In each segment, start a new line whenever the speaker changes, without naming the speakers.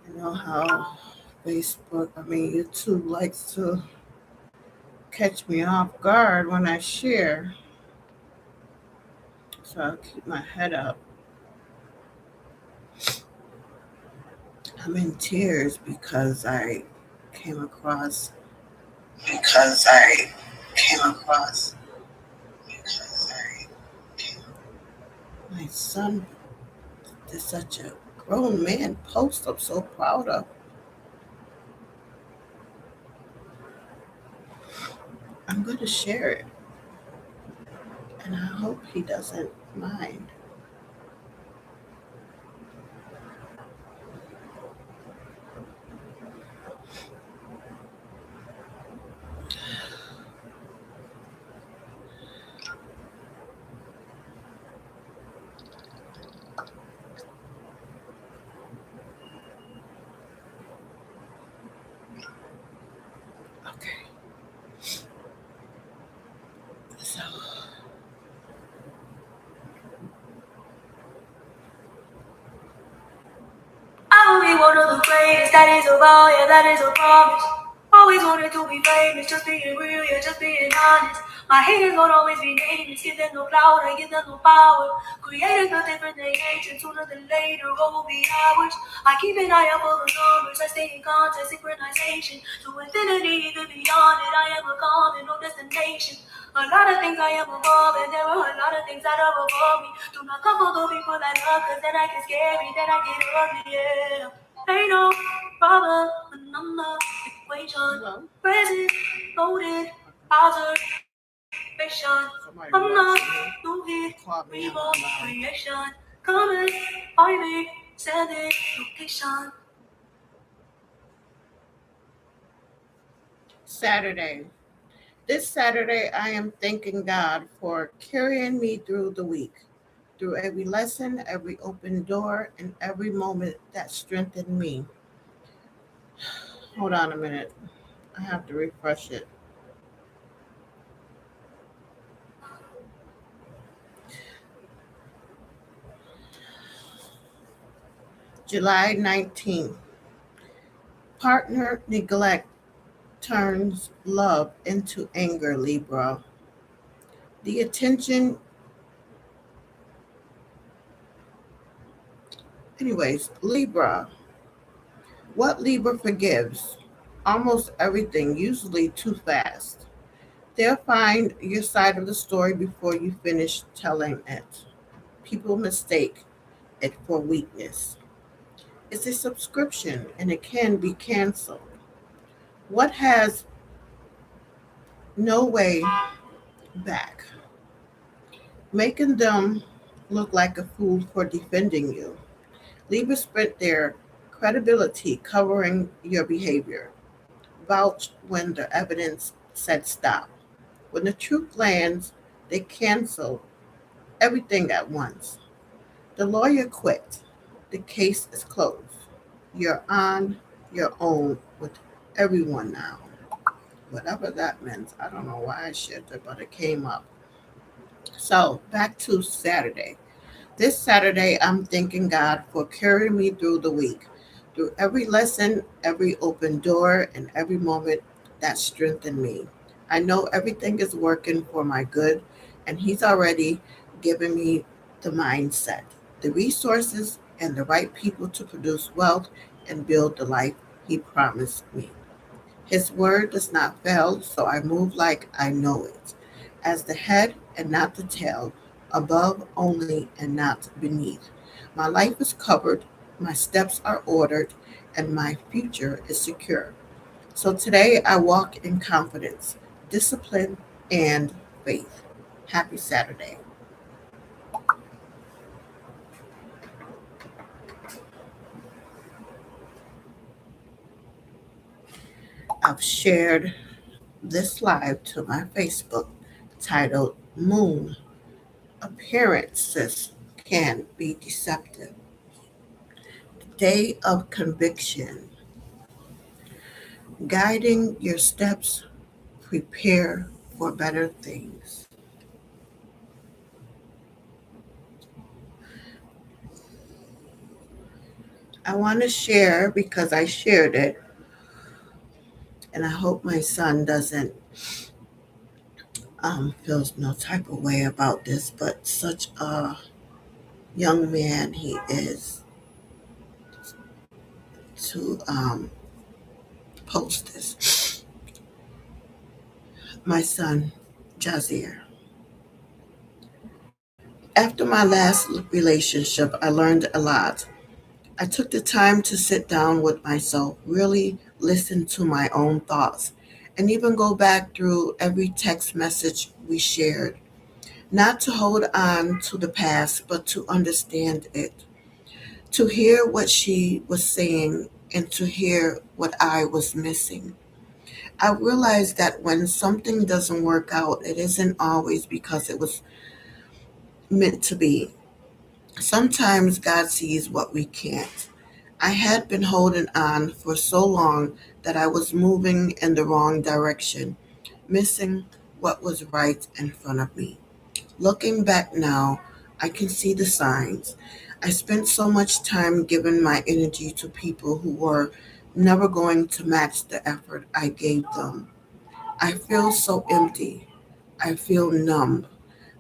You know how YouTube likes to catch me off guard when I share, so I'll keep my head up. I'm in tears came across, because I came across, because my son did such a grown man post I'm so proud of. I'm going to share it, and I hope he doesn't mind. Okay, so
I will be one of the greatest, that is a vow, yeah, that is a promise. Always wanted to be famous, just being real, yeah, just being honest. My haters won't always be nameless, give them no clout, I give them no power. Creators no different than ancient, sooner than later, what will be ours? I keep an eye out for the numbers, I stay in contact, synchronization. To infinity, even beyond it, I am a calling, no destination. A lot of things I am above, and there are a lot of things that are above me. Do not come for the people that love, cause then I get scary, then I get ugly, yeah. Ain't no problem when I'm the equation. Present, loaded, observation. I'm not new here, reborn creation. Come and find me, send it, location.
Saturday. This Saturday, I am thanking God for carrying me through the week, through every lesson, every open door, and every moment that strengthened me. Hold on a minute. I have to refresh it. July 19th. Partner neglect turns love into anger, Libra. The attention, Libra. What Libra forgives? Almost everything, usually too fast. They'll find your side of the story before you finish telling it. People mistake it for weakness. It's a subscription and it can be canceled. What has no way back? Making them look like a fool for defending you. Libra spent their credibility covering your behavior. Vouch when the evidence said stop. When the truth lands, they cancel everything at once. The lawyer quit. The case is closed. You're on your own with everyone now. Whatever that meant. I don't know why I shared it, but it came up. So back to Saturday. This Saturday, I'm thanking God for carrying me through the week, through every lesson, every open door, and every moment that strengthened me. I know everything is working for my good, and He's already given me the mindset, the resources, and the right people to produce wealth and build the life He promised me. His word does not fail, so I move like I know it, as the head and not the tail, above only and not beneath. My life is covered, my steps are ordered, and my future is secure. So today I walk in confidence, discipline, and faith. Happy Saturday. I've shared this live to my Facebook titled Moon Appearances Can Be Deceptive. Day of Conviction. Guiding your steps, prepare for better things. I want to share because I shared it, and I hope my son doesn't feels no type of way about this, but such a young man he is to post this. My son, Jazir. After my last relationship, I learned a lot. I took the time to sit down with myself, really listen to my own thoughts, and even go back through every text message we shared. Not to hold on to the past, but to understand it, to hear what she was saying, and to hear what I was missing. I realized that when something doesn't work out, it isn't always because it was meant to be. Sometimes God sees what we can't. I had been holding on for so long that I was moving in the wrong direction, missing what was right in front of me. Looking back now, I can see the signs. I spent so much time giving my energy to people who were never going to match the effort I gave them. I feel so empty. I feel numb,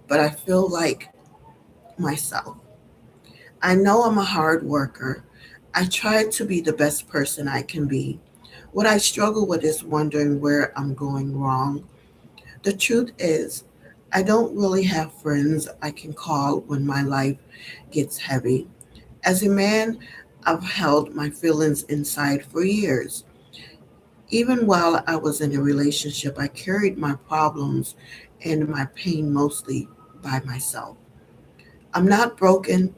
but I feel like myself. I know I'm a hard worker. I try to be the best person I can be. What I struggle with is wondering where I'm going wrong. The truth is, I don't really have friends I can call when my life gets heavy. As a man, I've held my feelings inside for years. Even while I was in a relationship, I carried my problems and my pain mostly by myself. I'm not broken,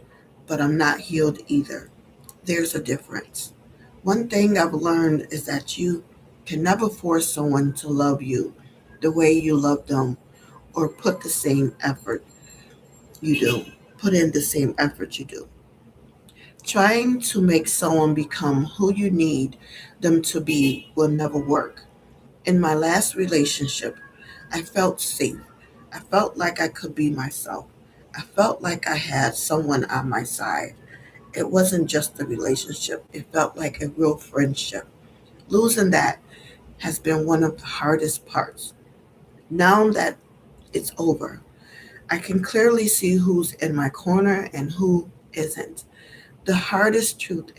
but I'm not healed either. There's a difference. One thing I've learned is that you can never force someone to love you the way you love them or you do, put in the same effort you do. Trying to make someone become who you need them to be will never work. In my last relationship, I felt safe. I felt like I could be myself. I felt like I had someone on my side. It wasn't just a relationship, it felt like a real friendship. Losing that has been one of the hardest parts. Now that it's over, I can clearly see who's in my corner and who isn't. The hardest truth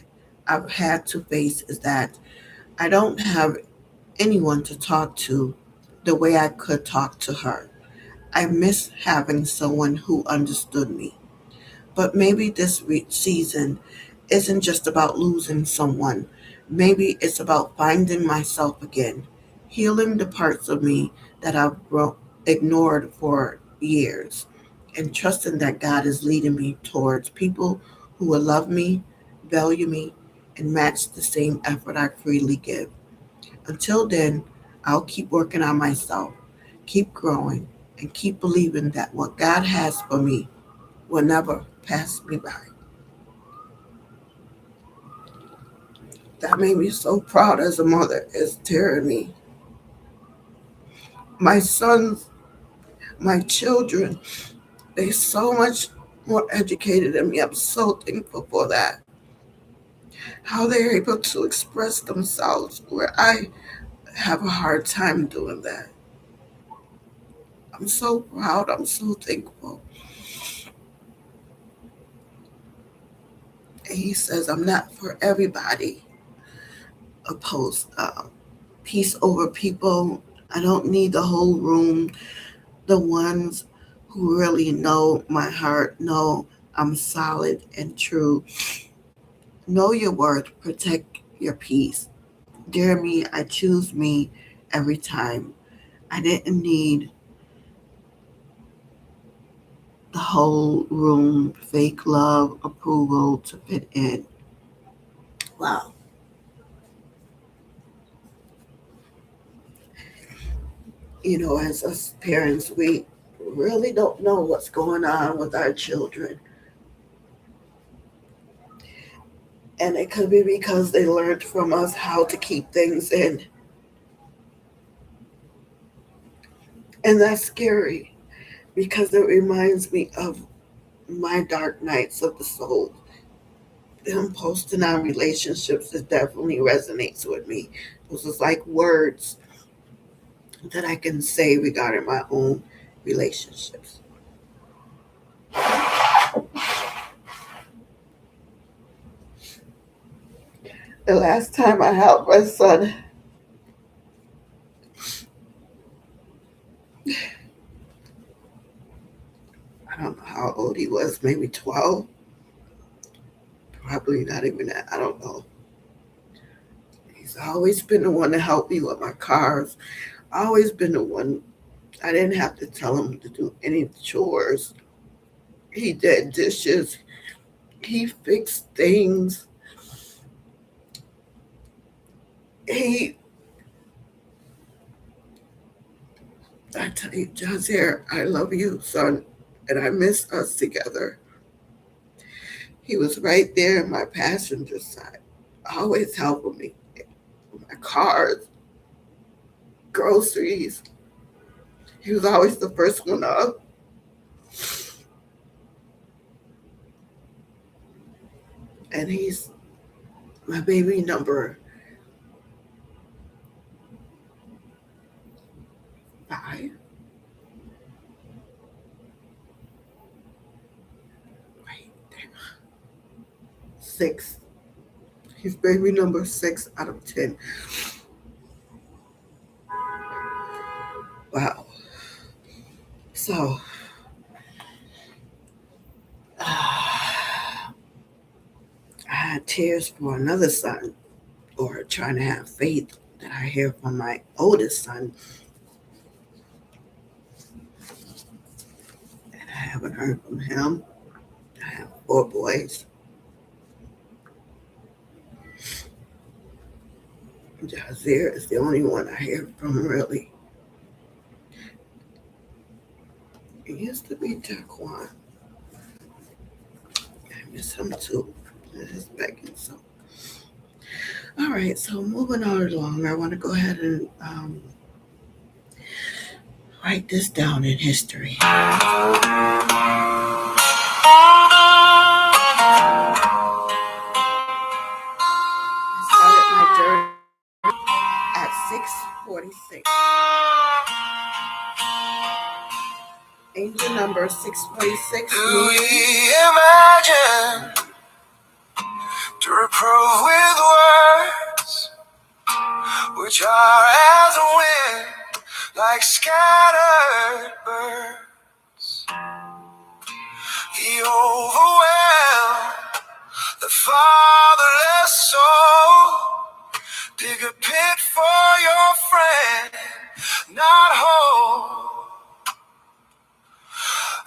I've had to face is that I don't have anyone to talk to the way I could talk to her. I miss having someone who understood me. But maybe this season isn't just about losing someone. Maybe it's about finding myself again, healing the parts of me that ignored for years, and trusting that God is leading me towards people who will love me, value me, and match the same effort I freely give. Until then, I'll keep working on myself, keep growing, and keep believing that what God has for me will never pass me by. That made me so proud as a mother. It's tearing me. My sons, my children, they're so much more educated than me. I'm so thankful for that. How they're able to express themselves where I have a hard time doing that. I'm so proud. I'm so thankful. And he says, I'm not for everybody. Opposed peace over people. I don't need the whole room. The ones who really know my heart know I'm solid and true. Know your worth, protect your peace. Dear me, I choose me every time. I didn't need the whole room, fake love, approval to fit in. Wow. As us parents, we really don't know what's going on with our children. And it could be because they learned from us how to keep things in. And that's scary because it reminds me of my dark nights of the soul. him posting on relationships, it definitely resonates with me. Those is like words that I can say regarding my own relationships. The last time I helped my son, I don't know how old he was, maybe 12, probably not even that, I don't know. He's always been the one to help me with my cars, always been the one. I didn't have to tell him to do any chores. He did dishes, he fixed things. He, I tell you, Jazir, I love you, son, and I miss us together. He was right there in my passenger side, always helping me with my cars, groceries. He was always the first one up. And he's my baby number 5, right there, 6. He's baby number 6 out of 10. Wow. So, I had tears for another son, or trying to have faith that I hear from my oldest son, and I haven't heard from him. I have 4 boys. Jazir is the only one I hear from, really. It used to be Jaquan. I miss him too. His begging. So, all right. So moving on along, I want to go ahead and write this down in history. I started my journey at 6:46. Angel number 6:46. Do we imagine to reprove with words which are as wind, like scattered birds? He overwhelmed the fatherless soul. Dig a pit for your friend, not whole.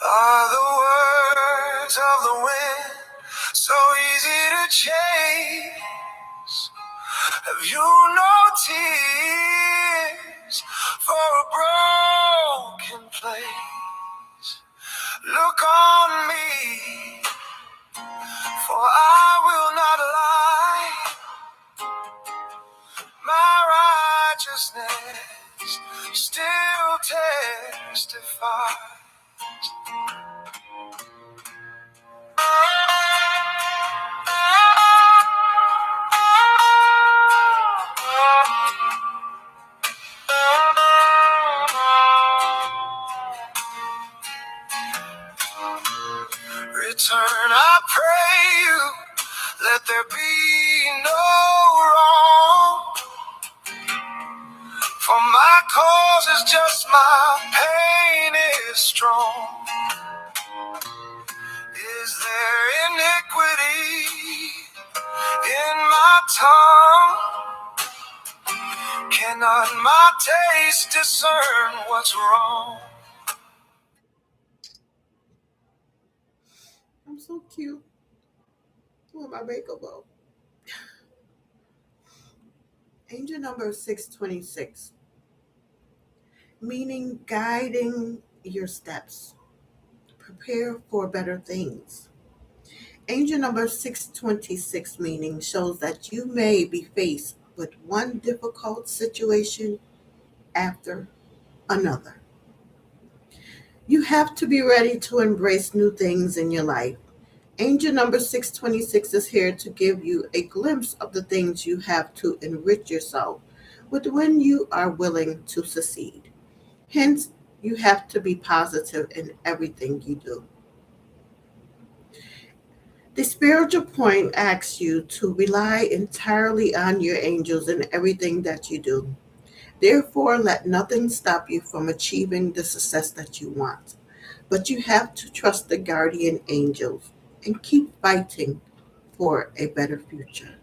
Are the words of the wind so easy to chase? Have you no tears for a broken place? Look on me, for I will not lie. My righteousness still testifies. Return, I pray you, let there be no wrong. For my cause is just, my pain is strong. Is there iniquity in my tongue? Cannot my taste discern what's wrong? I'm so cute. With my makeup on. Angel number 626. Meaning guiding your steps. Prepare for better things. Angel number 626 meaning shows that you may be faced with one difficult situation after another. You have to be ready to embrace new things in your life Angel number 626 is here to give you a glimpse of the things you have to enrich yourself with when you are willing to succeed. Hence, you have to be positive in everything you do. The spiritual point asks you to rely entirely on your angels in everything that you do. Therefore, let nothing stop you from achieving the success that you want. But you have to trust the guardian angels and keep fighting for a better future.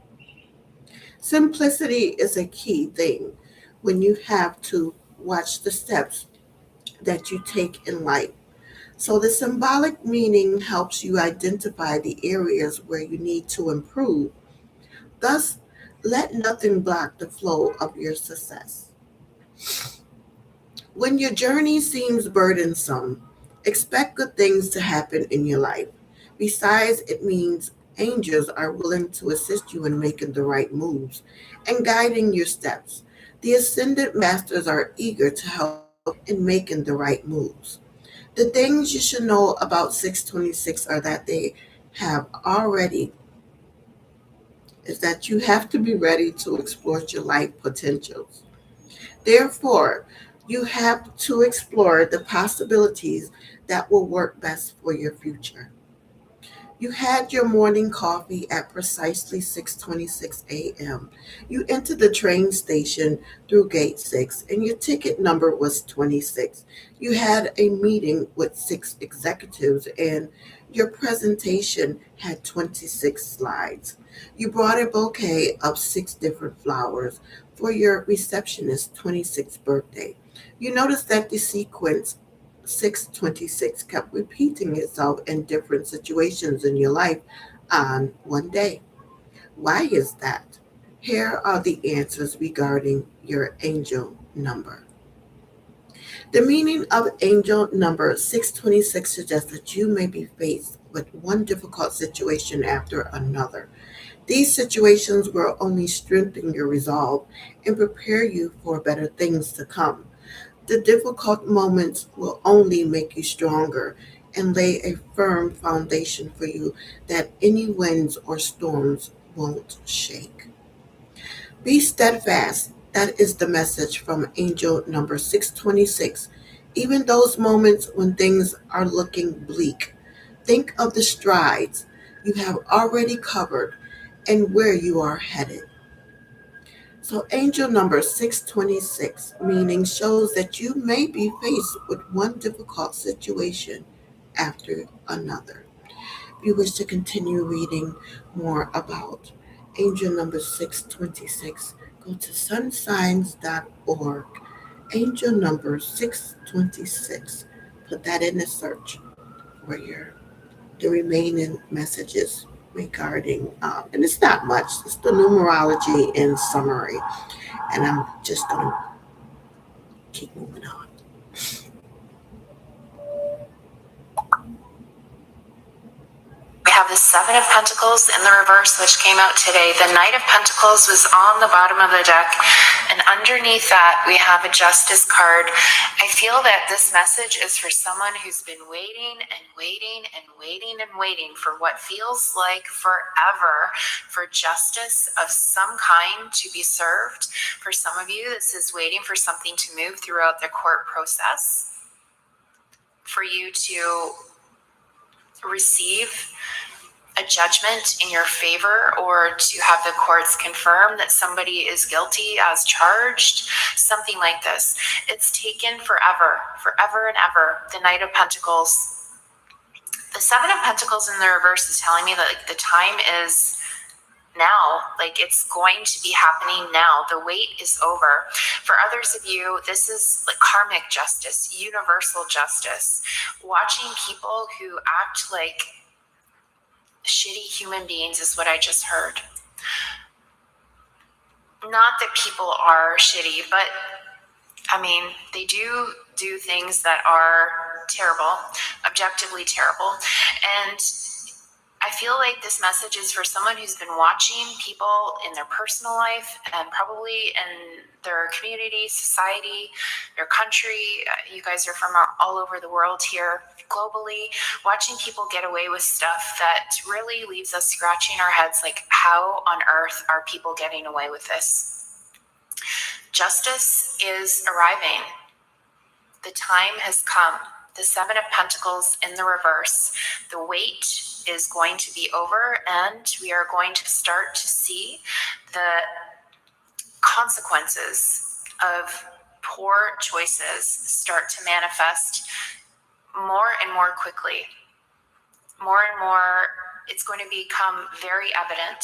Simplicity is a key thing when you have to watch the steps that you take in life. So, the symbolic meaning helps you identify the areas where you need to improve. Thus, let nothing block the flow of your success. When your journey seems burdensome, expect good things to happen in your life. Besides, it means angels are willing to assist you in making the right moves and guiding your steps. The ascended masters are eager to help you in making the right moves. The things you should know about 626 are that they have already is that you have to be ready to explore your life potentials. Therefore, you have to explore the possibilities that will work best for your future. You had your morning coffee at precisely 6:26 a.m. You entered the train station through gate 6 and your ticket number was 26. You had a meeting with 6 executives and your presentation had 26 slides. You brought a bouquet of 6 different flowers for your receptionist's 26th birthday. You noticed that the sequence 626 kept repeating itself in different situations in your life on one day. Why is that? Here are the answers regarding your angel number. The meaning of angel number 626 suggests that you may be faced with one difficult situation after another. These situations will only strengthen your resolve and prepare you for better things to come. The difficult moments will only make you stronger and lay a firm foundation for you that any winds or storms won't shake. Be steadfast. That is the message from angel number 626. Even those moments when things are looking bleak, think of the strides you have already covered and where you are headed. So, angel number 626, meaning shows that you may be faced with one difficult situation after another. If you wish to continue reading more about angel number 626, go to sunsigns.org. Angel number 626. Put that in the search for the remaining messages regarding, and it's not much, it's the numerology in summary. And I'm just going to keep moving on.
We have the Seven of Pentacles in the reverse, which came out today. The Knight of Pentacles was on the bottom of the deck, and underneath that, we have a Justice card. I feel that this message is for someone who's been waiting and waiting and waiting and waiting for what feels like forever for justice of some kind to be served. For some of you, this is waiting for something to move throughout the court process, for you to receive a judgment in your favor, or to have the courts confirm that somebody is guilty as charged, something like this. It's taken forever, forever and ever. The Knight of Pentacles. The Seven of Pentacles in the reverse is telling me that the time is now, it's going to be happening now. The wait is over. For others of you, this is like karmic justice, universal justice. Watching people who act like shitty human beings is what I just heard. Not that people are shitty, but they do things that are terrible, objectively terrible. And I feel like this message is for someone who's been watching people in their personal life and probably in their community, society, their country. You guys are from all over the world here, globally, watching people get away with stuff that really leaves us scratching our heads like, how on earth are people getting away with this? Justice is arriving. The time has come. The Seven of Pentacles in the reverse. The wait is going to be over, and we are going to start to see the consequences of poor choices start to manifest more and more quickly. More and more, it's going to become very evident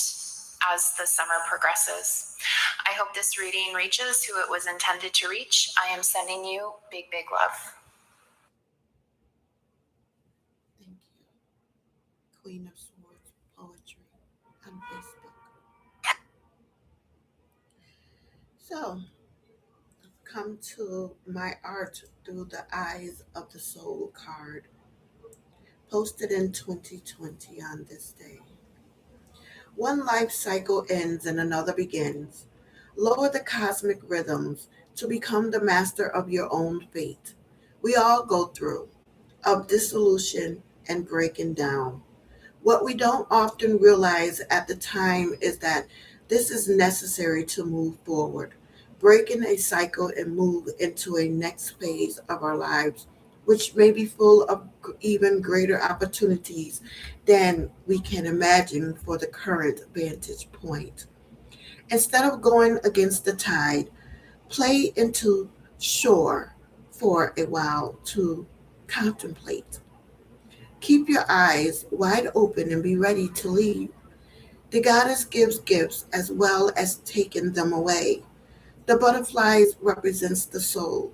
as the summer progresses. I hope this reading reaches who it was intended to reach. I am sending you big, big love.
Thank you. Queen of Swords Poetry on Facebook. So, come to my art through the eyes of the soul card, posted in 2020 on this day. One life cycle ends and another begins. Lower the cosmic rhythms to become the master of your own fate. We all go through of dissolution and breaking down. What we don't often realize at the time is that this is necessary to move forward, breaking a cycle and move into a next phase of our lives, which may be full of even greater opportunities than we can imagine for the current vantage point. Instead of going against the tide, play into shore for a while to contemplate. Keep your eyes wide open and be ready to leave. The goddess gives gifts as well as taking them away. The butterflies represents the soul.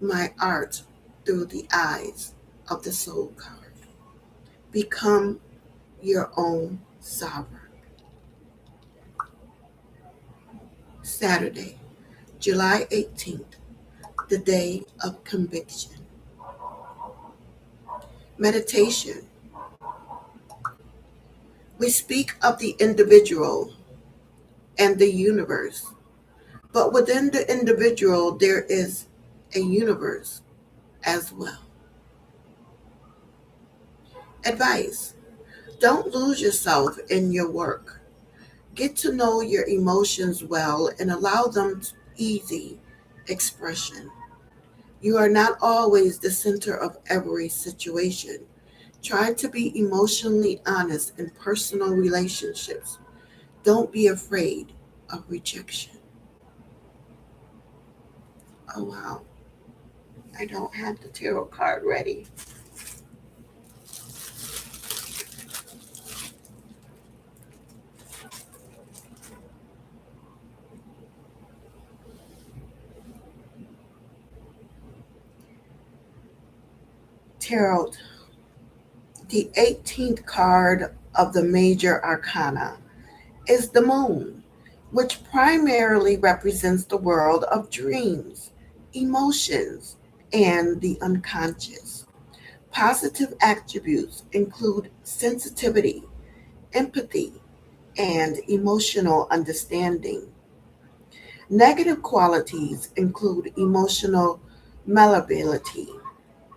My art through the eyes of the soul card. Become your own sovereign. Saturday, July 18th, the day of conviction. Meditation. We speak of the individual and the universe, but within the individual, there is a universe as well. Advice. Don't lose yourself in your work. Get to know your emotions well and allow them easy expression. You are not always the center of every situation. Try to be emotionally honest in personal relationships. Don't be afraid of rejection. Oh, wow. I don't have the tarot card ready. Tarot, the 18th card of the major arcana is the moon, which primarily represents the world of dreams, emotions, and the unconscious. Positive attributes include sensitivity, empathy, and emotional understanding. Negative qualities include emotional malleability,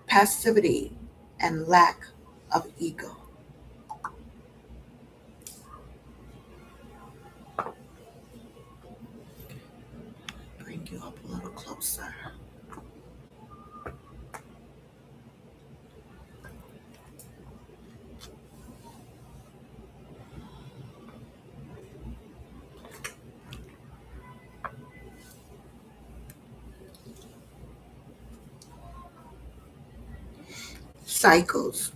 passivity, and lack of ego. Bring you up a little closer. Cycles.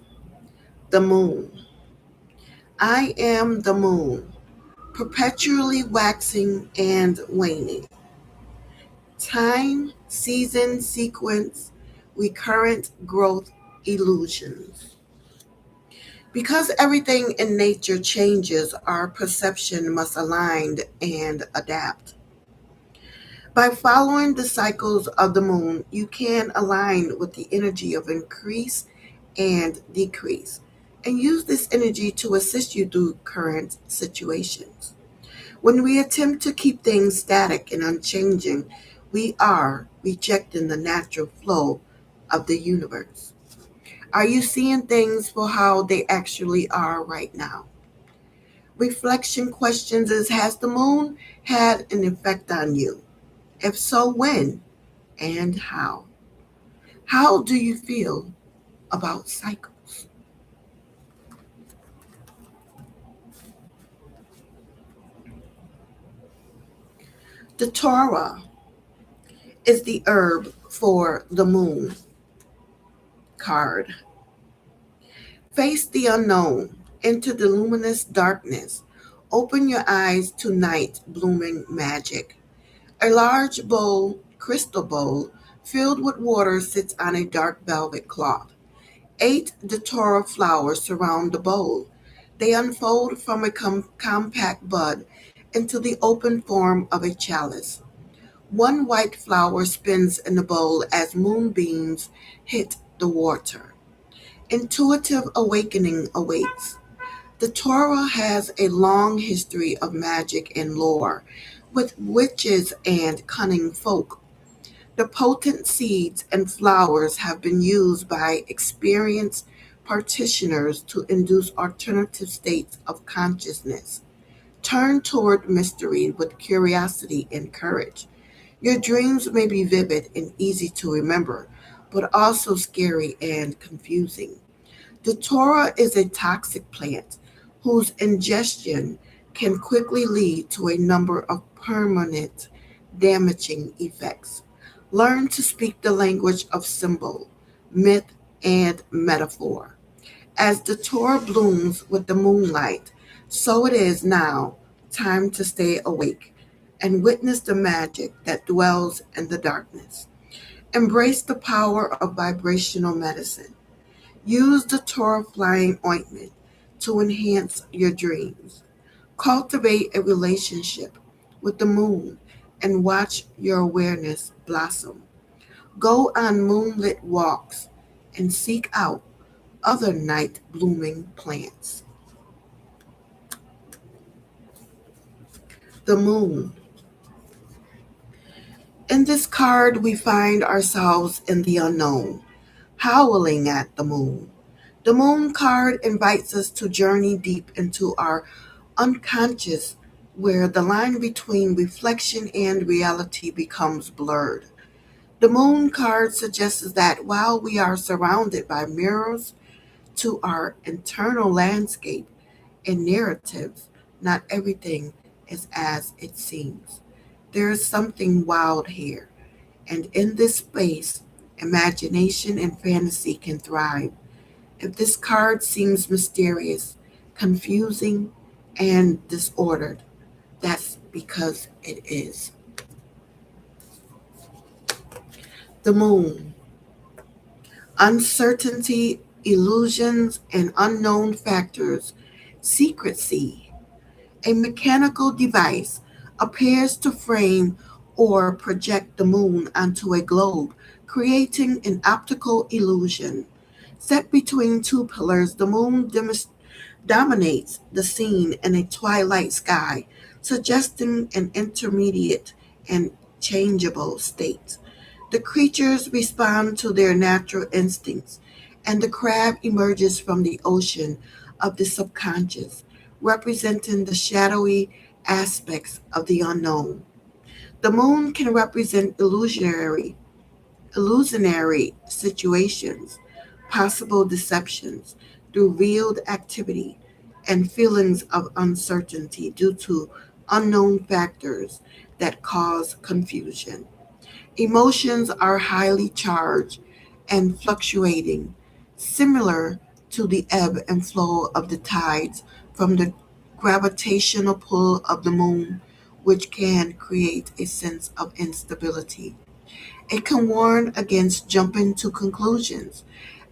The moon. I am the moon, perpetually waxing and waning. Time, season, sequence, recurrent growth illusions. Because everything in nature changes, our perception must align and adapt. By following the cycles of the moon, you can align with the energy of increase and decrease, and use this energy to assist you through current situations. When we attempt to keep things static and unchanging, we are rejecting the natural flow of the universe. Are you seeing things for how they actually are right now? Reflection questions is: has the moon had an effect on you? If so, when and how? How do you feel about cycles? The Torah is the herb for the moon card. Face the unknown into the luminous darkness. Open your eyes to night blooming magic. A large bowl, crystal bowl, filled with water sits on a dark velvet cloth. 8 datura flowers surround the bowl. They unfold from a compact bud into the open form of a chalice. One white flower spins in the bowl as moonbeams hit the water. Intuitive awakening awaits. The Torah has a long history of magic and lore, with witches and cunning folk. The potent seeds and flowers have been used by experienced practitioners to induce alternative states of consciousness. Turn toward mystery with curiosity and courage. Your dreams may be vivid and easy to remember, but also scary and confusing. The Torah is a toxic plant whose ingestion can quickly lead to a number of permanent damaging effects. Learn to speak the language of symbol, myth, and metaphor. As the Torah blooms with the moonlight, so it is now time to stay awake and witness the magic that dwells in the darkness. Embrace the power of vibrational medicine. Use the Torah flying ointment to enhance your dreams. Cultivate a relationship with the moon and watch your awareness blossom. Go on moonlit walks and seek out other night blooming plants. The moon. In this card, we find ourselves in the unknown, howling at the moon. The moon card invites us to journey deep into our unconscious, where the line between reflection and reality becomes blurred. The moon card suggests that while we are surrounded by mirrors to our internal landscape and narratives, not everything is as it seems. There is something wild here, and in this space, imagination and fantasy can thrive. If this card seems mysterious, confusing, and disordered, that's because it is. The moon. Uncertainty, illusions, and unknown factors. Secrecy. A mechanical device appears to frame or project the moon onto a globe, creating an optical illusion. Set between two pillars, the moon dominates the scene in a twilight sky, suggesting an intermediate and changeable state. The creatures respond to their natural instincts, and the crab emerges from the ocean of the subconscious, representing the shadowy aspects of the unknown. The moon can represent illusionary situations, possible deceptions through veiled activity, and feelings of uncertainty due to unknown factors that cause confusion. Emotions are highly charged and fluctuating, similar to the ebb and flow of the tides from the gravitational pull of the moon, which can create a sense of instability. It can warn against jumping to conclusions,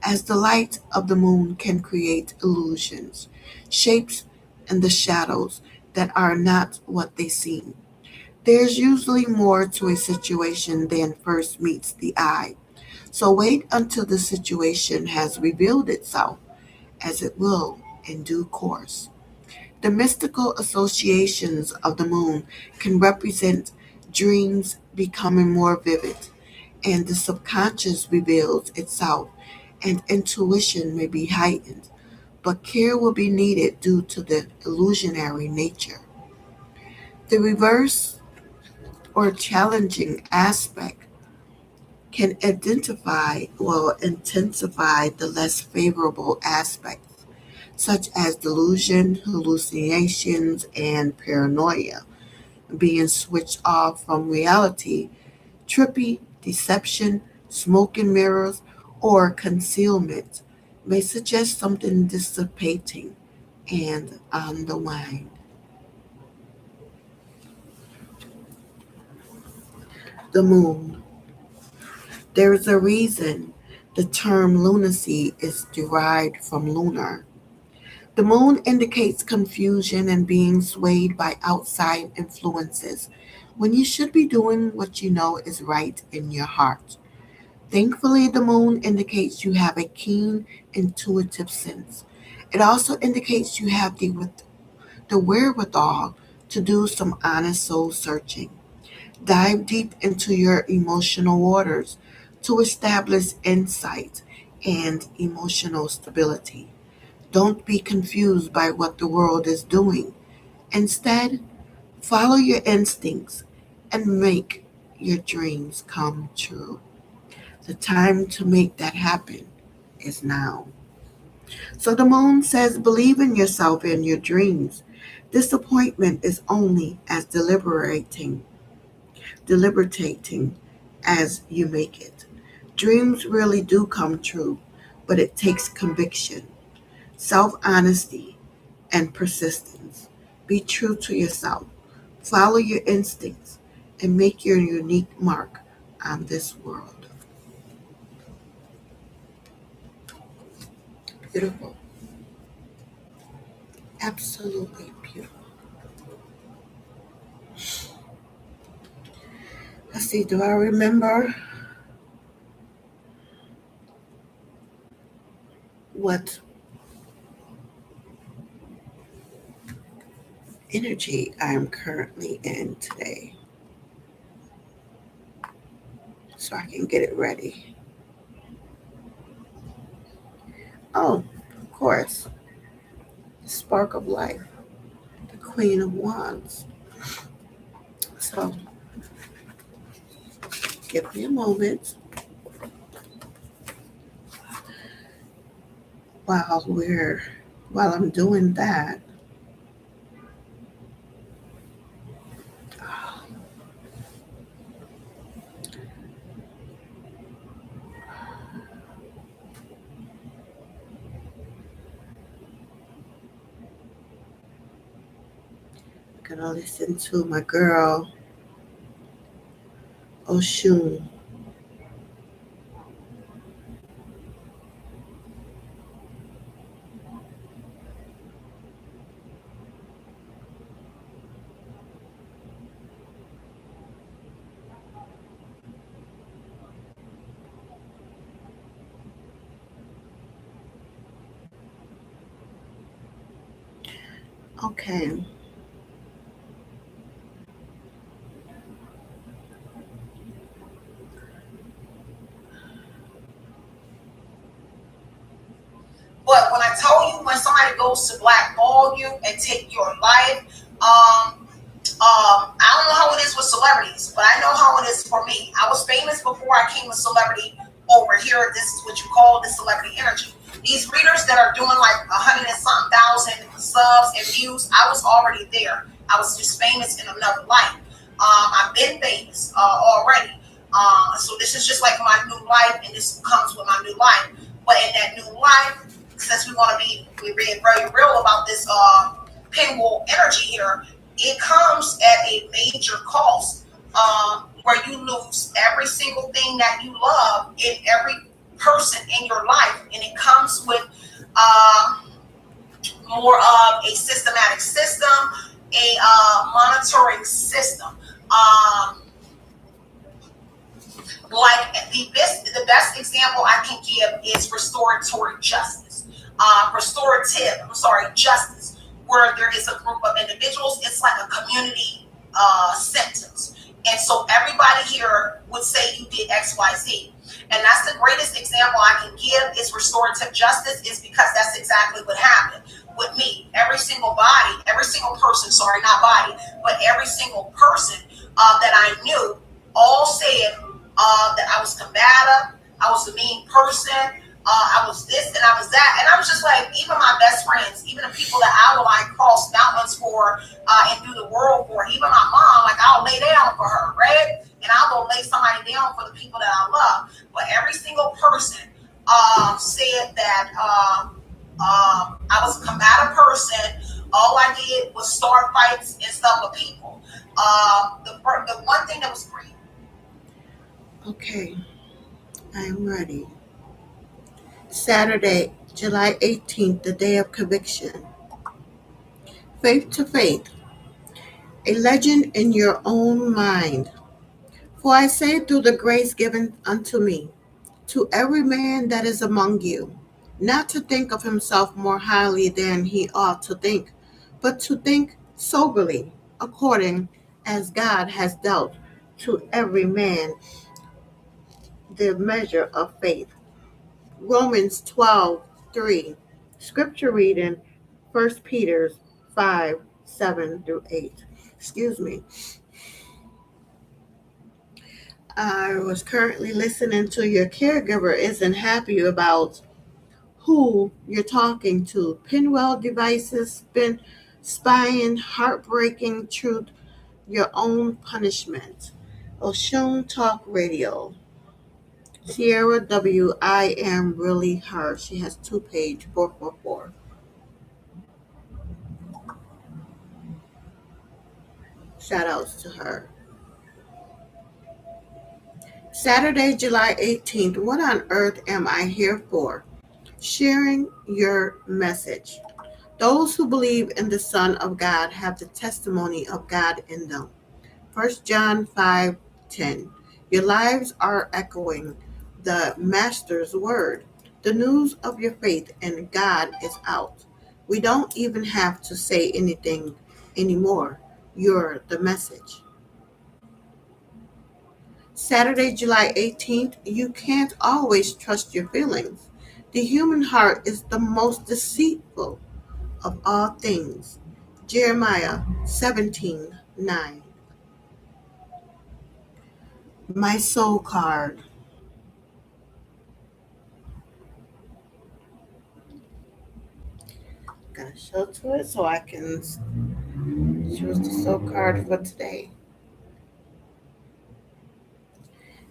as the light of the moon can create illusions, shapes, and the shadows that are not what they seem. There's usually more to a situation than first meets the eye, so wait until the situation has revealed itself as it will in due course. The mystical associations of the moon can represent dreams becoming more vivid, and the subconscious reveals itself, and intuition may be heightened, but care will be needed due to the illusionary nature. The reverse or challenging aspect can intensify the less favorable aspects, such as delusion, hallucinations, and paranoia, being switched off from reality, trippy, deception, smoke and mirrors, or concealment may suggest something dissipating and on the wane. The moon. There is a reason the term lunacy is derived from lunar. The moon indicates confusion and being swayed by outside influences when you should be doing what you know is right in your heart. Thankfully, the moon indicates you have a keen intuitive sense. It also indicates you have the wherewithal to do some honest soul searching. Dive deep into your emotional waters to establish insight and emotional stability. Don't be confused by what the world is doing. Instead, follow your instincts and make your dreams come true. The time to make that happen is now. So the moon says, believe in yourself and your dreams. Disappointment is only as deliberating as you make it. Dreams really do come true, but it takes conviction, self honesty, and persistence. Be true to yourself, follow your instincts, and make your unique mark on this world. Beautiful. Absolutely beautiful. Let's see, do I remember what energy I am currently in today so I can get it ready? Oh, of course, the spark of life, the Queen of Wands. So give me a moment while while I'm doing that. I'm gonna listen to my girl Oshun. Okay.
But when I tell you, when somebody goes to blackball you and take your life, I don't know how it is with celebrities, but I know how it is for me. I was famous before I came a celebrity over here. This is what you call the celebrity energy. These readers that are doing like 100 and something thousand subs and views, I was already there. I was just famous in another life. I've been famous already. So this is just like my new life, and this comes with my new life. But in that new life, since we're being very real about this pinwheel energy here, it comes at a major cost, where you lose every single thing that you love in every person in your life, and it comes with more of a systematic system, a monitoring system. Like the best example I can give is restorative justice. Justice, where there is a group of individuals. It's like a community sentence. And so everybody here would say you did X, Y, Z. And that's the greatest example I can give is restorative justice, is because that's exactly what happened with me. Every single body, every single person, sorry, not body, but every single person that I knew all said that I was combative, I was a mean person, I was this and I was that. And I was just like, even my best friends, even the people that I would like cross mountains for and do the world for, even my mom, like I'll lay down for her, right? And I will lay somebody down for the people that I love. But every single person said that I was a combative person. All I did was start fights and stuff with people. The one thing that was great.
Okay, I am ready. Saturday, July 18th, the day of conviction. Faith to faith, a legend in your own mind. For I say through the grace given unto me, to every man that is among you, not to think of himself more highly than he ought to think, but to think soberly, according as God has dealt to every man the measure of faith. Romans 12:3. Scripture reading 1 Peter 5:7-8. Excuse me. I was currently listening to your caregiver isn't happy about who you're talking to. Pinwheel devices, spin, spying, heartbreaking truth, your own punishment. Oshun Talk Radio. Sierra W. I am really her. She has 2 page 444. Shout outs to her. Saturday, July 18th. What on earth am I here for? Sharing your message. Those who believe in the Son of God have the testimony of God in them. 1 John 5:10. Your lives are echoing the Master's word. The news of your faith in God is out. We don't even have to say anything anymore. You're the message. Saturday, July 18th. You can't always trust your feelings. The human heart is the most deceitful of all things. Jeremiah 17:9. My soul card. Gotta show to it so I can choose the soul card for today.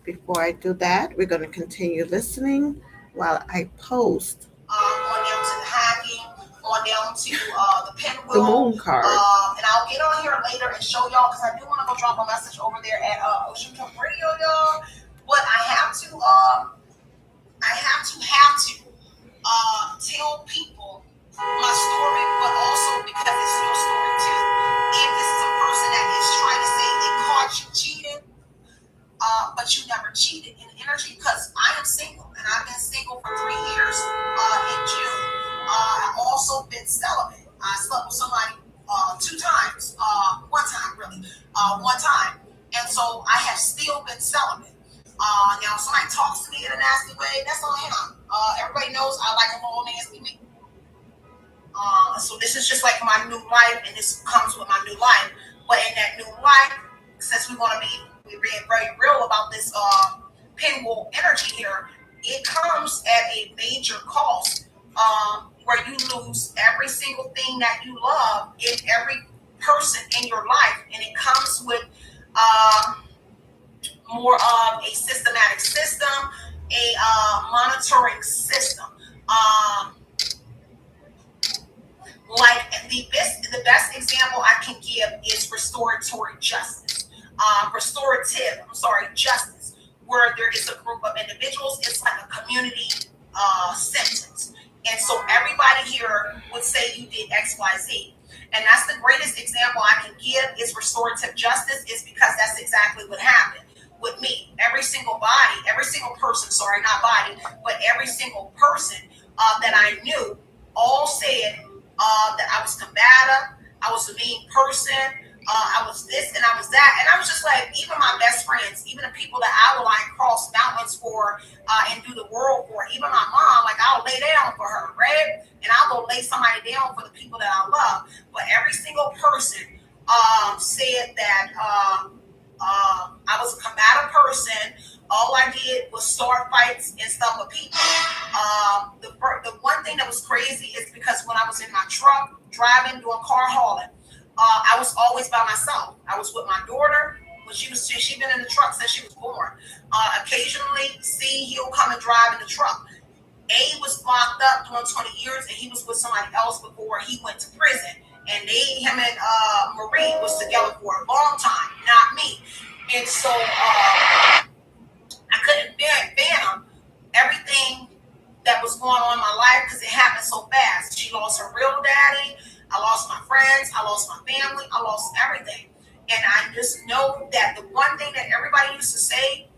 Before I do that, we're going to continue listening while I post
On down to the hacking, on down to the
the
pinwheel.
moon card.
And I'll get on here later and show y'all because I do want to go drop a message over there at Ocean Talk Radio, y'all. But I have to tell people my story, but also because it's your story too. If this is a person that is trying to say they caught you cheating, but you never cheated in energy, because I am single and I've been single for 3 years in June. I've also been celibate. I slept with somebody 2 times, one time. And so I have still been celibate. Now, if somebody talks to me in a nasty way, that's on him. Everybody knows I like a little nasty me. So this is just like my new life, and this comes with my new life. But in that new life, since we're being very real about this pinwheel energy here, it comes at a major cost, where you lose every single thing that you love in every person in your life, and it comes with more of a systematic system, a monitoring system. Like the best example I can give is justice, where there is a group of individuals. It's like a community sentence, and so everybody here would say you did X, Y, Z. And that's the greatest example I can give is restorative justice, is because that's exactly what happened with me. Every single person, sorry, not body, but every single person that I knew all said that I was combative, I was a mean person, I was this and I was that. And I was just like, even my best friends, even the people that I would like cross mountains for and do the world for, even my mom, like I'll lay down for her, right? And I'll go lay somebody down for the people that I love. But every single person said that I was a combative person. All I did was start fights and stuff with people. The one thing that was crazy is because when I was in my truck driving, doing car hauling, I was always by myself. I was with my daughter when she'd been in the truck since she was born. Occasionally, C, he'll come and drive in the truck. A was locked up doing 20 years, and he was with somebody else before he went to prison. And him and Marie was together for a long time, not me. And so I couldn't fathom everything that was going on in my life because it happened so fast. She lost her real daddy. I lost my friends. I lost my family. I lost everything. And I just know that the one thing that everybody used to say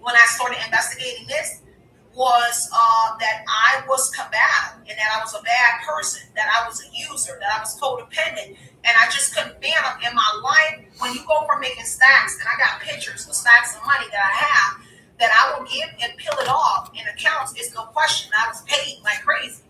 when I started investigating this was that I was combative and that I was a bad person, that I was a user, that I was codependent. And I just couldn't fathom in my life when you go from making stacks, and I got pictures of stacks of money that I have, that I will give and peel it off in accounts. It's no question. I was paid like crazy.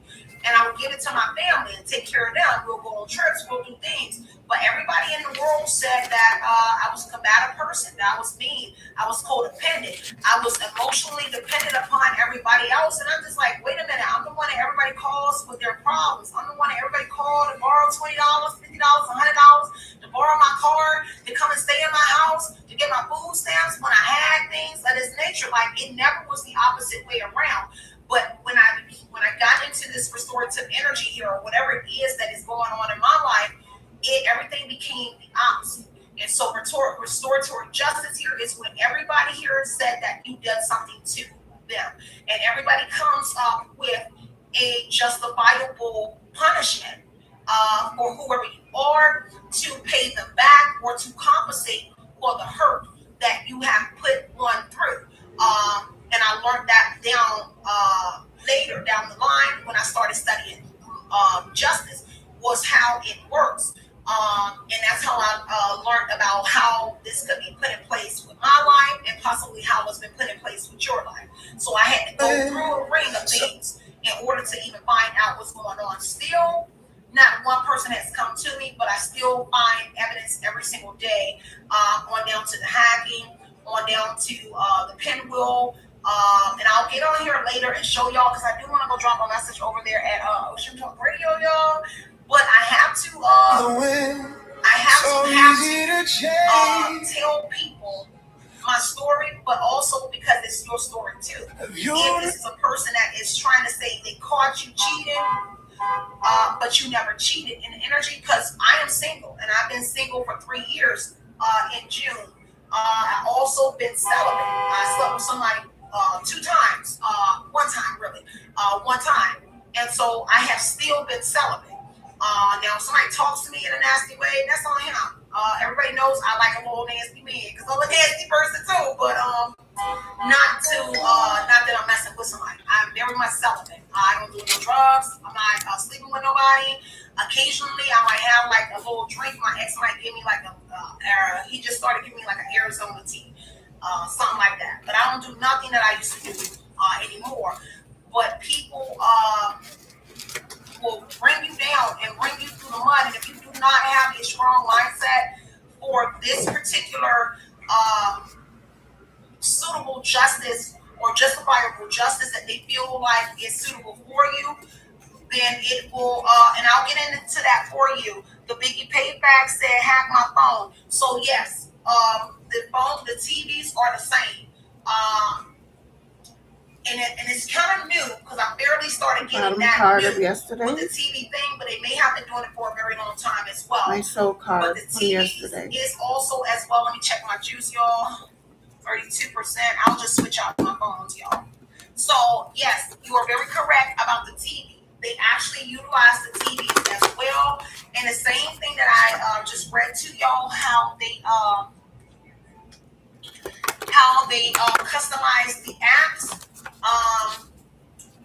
And I would give it to my family and take care of them. We'll go on trips, we'll do things. But everybody in the world said that I was a combative person, that I was mean, I was codependent, I was emotionally dependent upon everybody else. And I'm just like, wait a minute, I'm the one that everybody calls with their problems. I'm the one that everybody called to borrow $20, $50, $100, to borrow my car, to come and stay in my house, to get my food stamps when I had things of this nature. Like, it never was the opposite way around. But when I got into this restorative energy here, or whatever it is that is going on in my life, everything became the opposite. And so restorative justice here is when everybody here said that you did something to them, and everybody comes up with a justifiable punishment for whoever you are, to pay them back or to compensate for the hurt that you have put one through. And I learned that down later down the line when I started studying justice, was how it works. And that's how I learned about how this could be put in place with my life, and possibly how it's been put in place with your life. So I had to go through a ring of things in order to even find out what's going on. Still, not one person has come to me, but I still find evidence every single day, on down to the hacking, on down to the pinwheel. And I'll get on here later and show y'all, because I do want to go drop a message over there at Ocean Talk Radio, y'all. But I have to tell people my story, but also because it's your story too. If this is a person that is trying to say they caught you cheating, but you never cheated in energy, because I am single and I've been single for 3 years in June. I've also been celibate. I slept with somebody 2 times, one time. And so I have still been celibate. Now, if somebody talks to me in a nasty way, that's on him. Everybody knows I like a little nasty man, because I'm a nasty person too, but not that I'm messing with somebody. I'm very much celibate. I don't do no drugs. I'm not sleeping with nobody. Occasionally, I might have like a little drink. My ex might give me like he just started giving me like an Arizona tea, something like that. But I don't do nothing that I used to do anymore. But people will bring you down and bring you through the mud. And if you do not have a strong mindset for this particular suitable justice or justifiable justice that they feel like is suitable for you, then it will, and I'll get into that for you. The Biggie Payback said, hack my phone. So yes, the TVs are the same. And it's kind of new, because I barely started getting that new
yesterday
with the TV thing, but they may have been doing it for a very long time as well.
My soul card
but the TV
yesterday
is also as well. Let me check my juice, y'all. 32%. I'll just switch out my phones, y'all. So yes, you are very correct about the TV. They actually utilize the TVs as well. And the same thing that I just read to y'all, how they customize the apps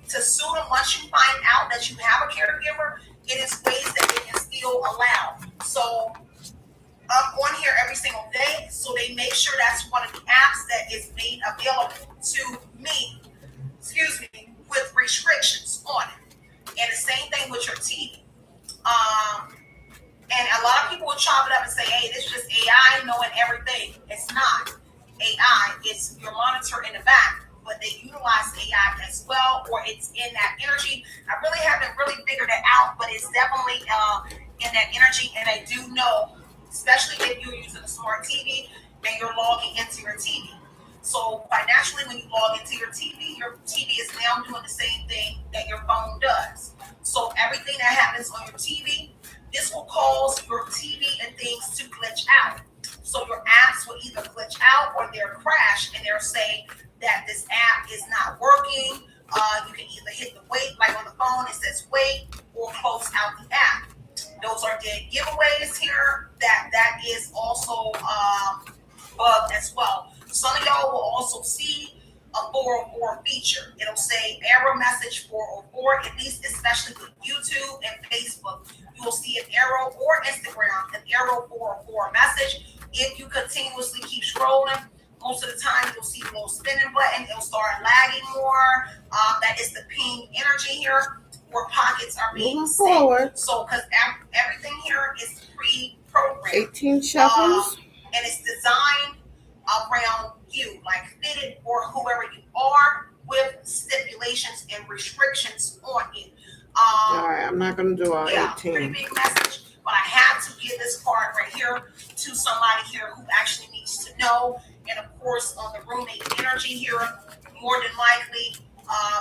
to sue them once you find out that you have a caregiver, it is ways that they can still allow. So I'm on here every single day, so they make sure that's one of the apps that is made available to me, excuse me, with restrictions on it. And the same thing with your TV. Um, and a lot of people will chop it up and say, hey, this is just AI knowing everything. It's not AI, it's your monitor in the back, but they utilize AI as well, or it's in that energy. I really haven't really figured it out, but it's definitely in that energy. And I do know, especially if you're using a smart TV and you're logging into your TV. So financially, when you log into your TV is now doing the same thing that your phone does. So everything that happens on your TV, this will cause your TV and things to glitch out. So your apps will either glitch out or they'll crash, and they'll say that this app is not working. You can either hit the wait, like on the phone, it says wait, or close out the app. Those are dead giveaways here. That is also bugged as well. Some of y'all will also see a 404 feature. It'll say error message 404, at least especially with YouTube and Facebook. You will see an arrow, or Instagram, an arrow 404 message. If you continuously keep scrolling, most of the time you'll see the little spinning button. It'll start lagging more. That is the ping energy here, where pockets are being
forward.
So, because everything here is pre-programmed.
18 shuffles.
And it's designed around you, like fitted or whoever you are, with stipulations and restrictions on it.
All right, I'm not going to do all 18.
Pretty big message, but I have to give this card right here to somebody here who actually needs to know. And of course, on the roommate energy here, more than likely,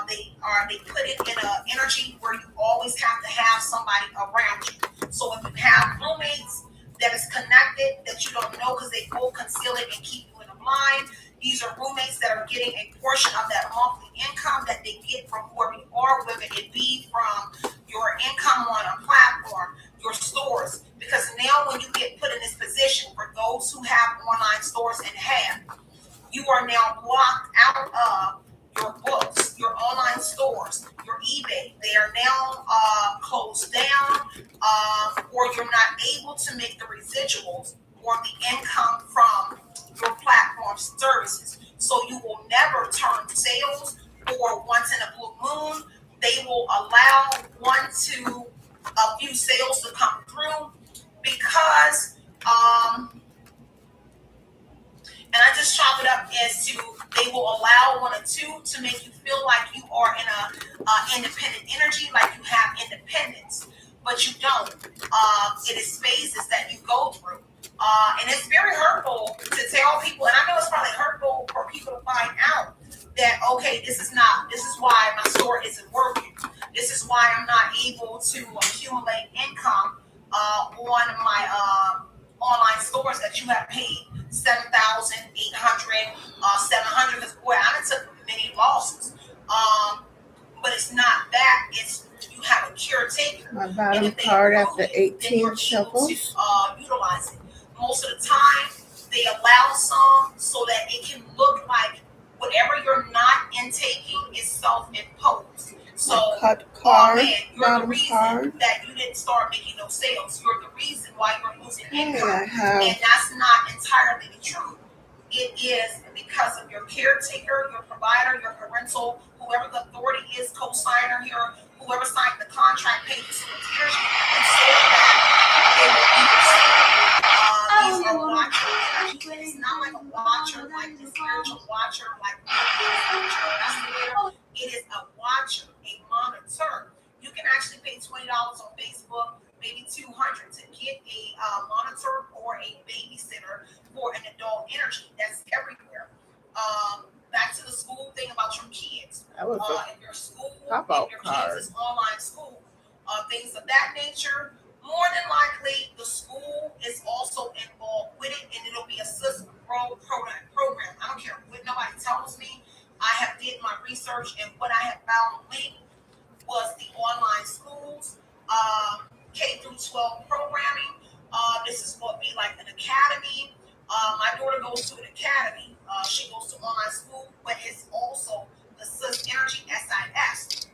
they put it in an energy where you always have to have somebody around you. So if you have roommates that is connected that you don't know because they will conceal it and keep you in a blind, these are roommates that are getting a portion of that monthly income that they get from whoever you are, whether it be from your income on a platform, your stores. Because now when you get put in this position, for those who have online stores and have, you are now blocked out of your books, your online stores, your eBay. They are now closed down, or you're not able to make the residuals or the income from your platform services. So you will never turn sales, or once in a blue moon, they will allow a few sales to come through because and I just chop it up as to they will allow one or two to make you feel like you are in a independent energy, like you have independence, but you don't. It is phases that you go through. And it's very hurtful to tell people, and I know it's probably hurtful for people to find out that, okay, this is why my store isn't working. This is why I'm not able to accumulate income on my online stores that you have paid $7,800, $700. Because boy, I took many losses. But it's not that. It's you have a caretaker.
My bottom card after 18 shuffles.
Utilize it. Most of the time, they allow some so that it can look like whatever you're not intaking is self-imposed. So,
cut card,
you're the reason that you didn't start making those sales. You're the reason why you're losing income. And that's not entirely the truth. It is because of your caretaker, your provider, your parental, whoever the authority is, co-signer here, whoever signed the contract, paid the energy, and said that they will be received. These are watcher energy. It's not like a watcher, like the spiritual watcher, like it is a watcher, a monitor. You can actually pay $20 on Facebook, maybe $200 to get a monitor or a babysitter for an adult energy. That's everywhere. Back to the school thing about your kids. If your school, if your kids is online school, things of that nature, more than likely the school is also involved with it, and it'll be a system program. I don't care what nobody tells me. I have did my research, and what I have found linked was the online schools, K through 12 programming. This is what be like an academy. My daughter goes to an academy. She goes to online school, but it's also the SIS energy, SIS.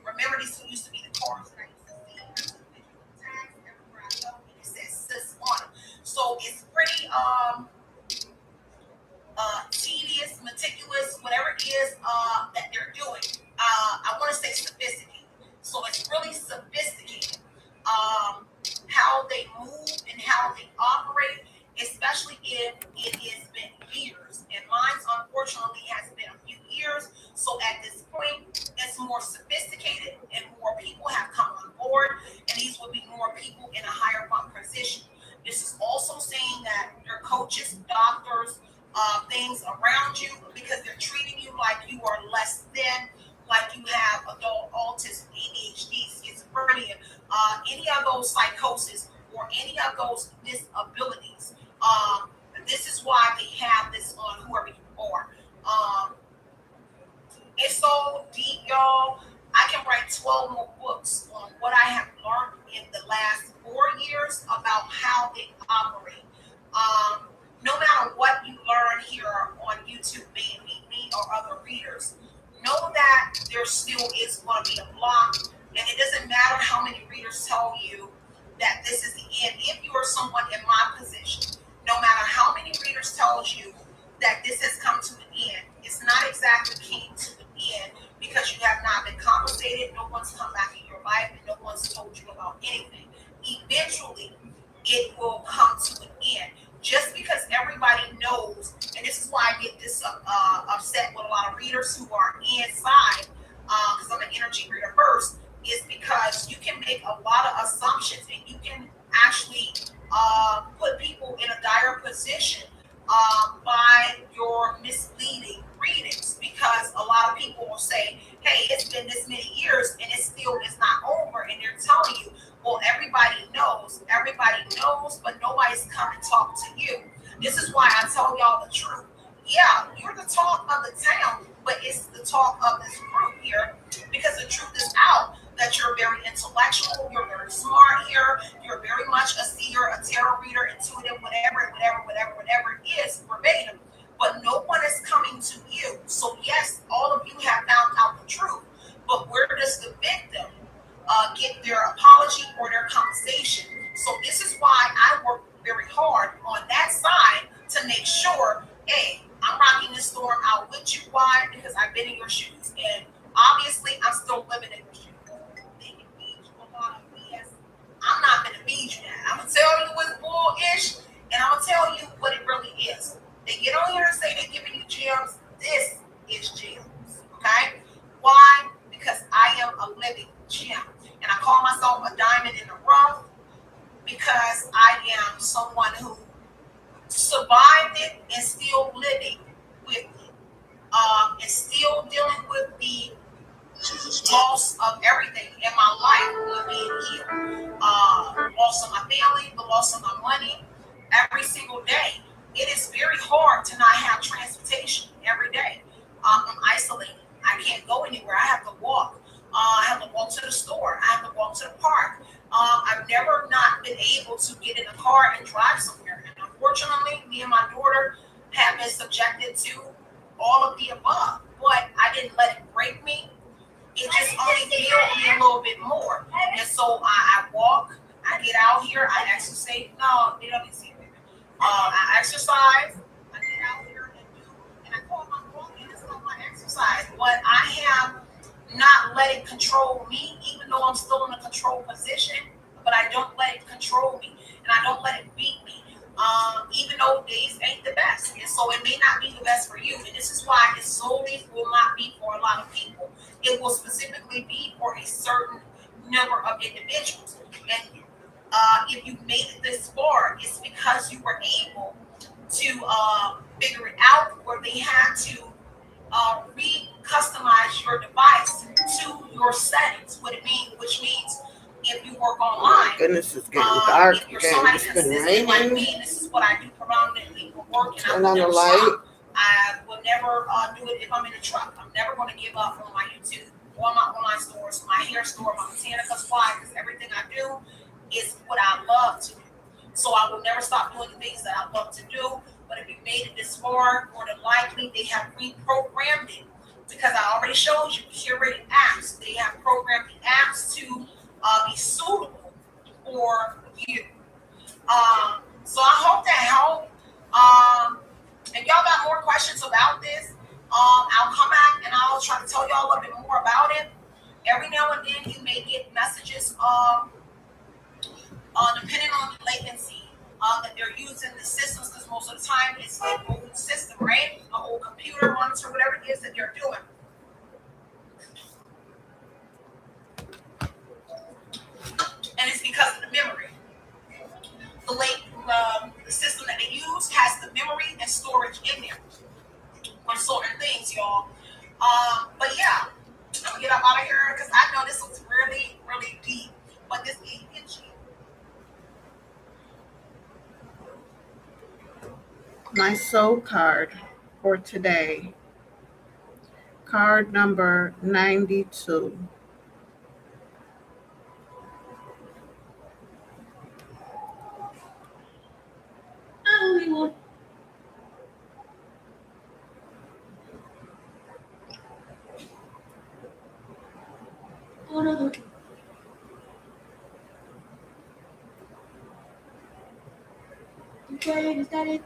meticulous, whatever it is that they're doing. I want to say sophisticated. So it's really sophisticated. Um, how they move and how they operate, especially if it has been years. And mine, unfortunately, has been a few years. So at this point, it's more sophisticated and more people have come on board. And these will be more people in a higher up position. This is also saying that your coaches, doctors, things around you, because they're treating you like you are less than, like you have adult autism, ADHD, schizophrenia, any of those psychosis or any of those disabilities. Um, this is why they have this on whoever you are. Um, it's so deep, y'all. I can write 12 more books on what I have learned in the last 4 years about how they operate. Um, no matter what you learn here on YouTube, me or other readers, know that there still is going to be a block, and it doesn't matter how many readers tell you that this is the end. If you are someone in my position, no matter how many readers tells you that this has come to an end, it's not exactly came to an end because you have not been compensated. No one's come back in your life, and no one's told you about anything. Eventually, it will come to an end. Just because everybody knows, and this is why I get this upset with a lot of readers who are inside, because I'm an energy reader first, is because you can make a lot of assumptions and you can actually put people in a dire position by your misleading readings, because a lot of people will say, hey, it's been this many years and it still is not over, and they're telling you, well, everybody knows, but nobody's come and talked to you. This is why I tell y'all the truth. Yeah, you're the talk of the town, but it's the talk of this group here, because the truth is out that you're very intellectual, you're very smart here, you're very much a seer, a tarot reader, intuitive, whatever it is, verbatim. But no one is coming to you. So yes, all of you have found out the truth, but where does the victim get their apology or their compensation? So this is why I work very hard on that side to make sure, hey, I'm rocking this storm out with you. Why? Because I've been in your shoes, and obviously I'm still living in your shoes. They can feed you a lot of BS. I'm not gonna feed you that. I'm gonna tell you what's bullish, and I'm gonna tell you what it really is. They get on here and say they're giving you gems. This is gems. Okay? Why? Because I am a living gem. And I call myself a diamond in the rough because I am someone who survived it and still living with it. And still dealing with the loss of everything in my life with being here. Loss of my family, the loss of my money, every single day. It is very hard to not have transportation every day. I'm isolated. I can't go anywhere. I have to walk. I have to walk to the store. I have to walk to the park. I've never not been able to get in a car and drive somewhere. And unfortunately, me and my daughter have been subjected to all of the above. But I didn't let it break me. It just only fueled me a little bit more. And so I walk. I get out here. I exercise. No, they don't see me. I exercise. I get out here and do. And I call my walking. It's not my exercise. But I have not let it control me, even though I'm still in a control position, but I don't let it control me, and I don't let it beat me, even though days ain't the best, and so it may not be the best for you, and this is why it solely will not be for a lot of people. It will specifically be for a certain number of individuals, and if you made it this far, it's because you were able to figure it out, where they had to re-customize your device to your settings. Which means if you work online,
oh goodness, it's getting dark
if you're
again.
somebody
It's been
consistent like
raining.
me, this is what I do predominantly for work, and I
Turn
will
on the
never
light.
stop. I will never do it if I'm in a truck. I'm never going to give up on my YouTube, on my online stores, my hair store, my botanicals. Why? Because everything I do is what I love to do. So I will never stop doing the things that I love to do. But if you made it this far, more than likely they have reprogrammed it, because I already showed you curated apps. They have programmed the apps to be suitable for you. So I hope that helped. And y'all got more questions about this, I'll come back and I'll try to tell y'all a little bit more about it. Every now and then you may get messages depending on the latency that they're using the systems, because most of the time it's an old system, right? An old computer monitor, whatever it is that they're doing. And it's because of the memory. The system that they use has the memory and storage in there for certain things, y'all. But yeah, I'm gonna get up out of here because I know this was really, really deep. But this ENG.
My soul card for today, card number 92.
I only want another. Okay, is that it?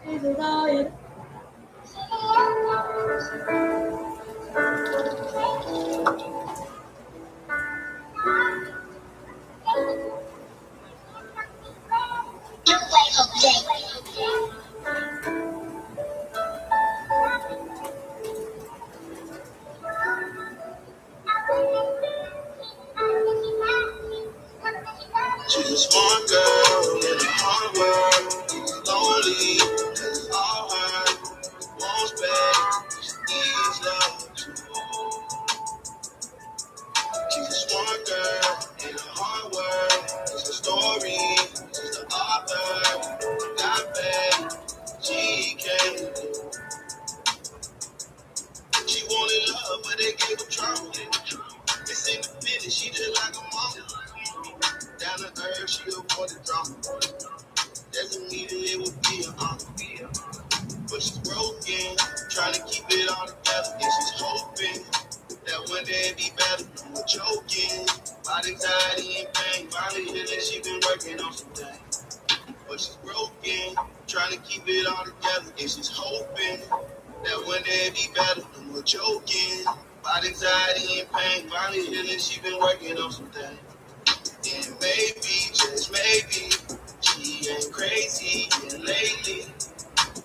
Is it all it?
She's a smart girl in a hard world. Lonely, that's all her. Wants back, she needs love. She's a smart girl in a hard world. It's a story, she's the author. Got back, she came. She wanted love, but they gave her trouble. It's independent, she just like a mama. Down to earth, she avoided drama. Doesn't mean that it would be an honor. But she's broken, trying to keep it all together. And she's hoping that one day it'd be better. No more choking, about anxiety and pain. Finally healing, she been working on some things. But she's broken, trying to keep it all together. And she's hoping that one day it'd be better. No more choking, about anxiety and pain. Finally healing, she been working on some things. And maybe, just maybe, she ain't crazy. And lately,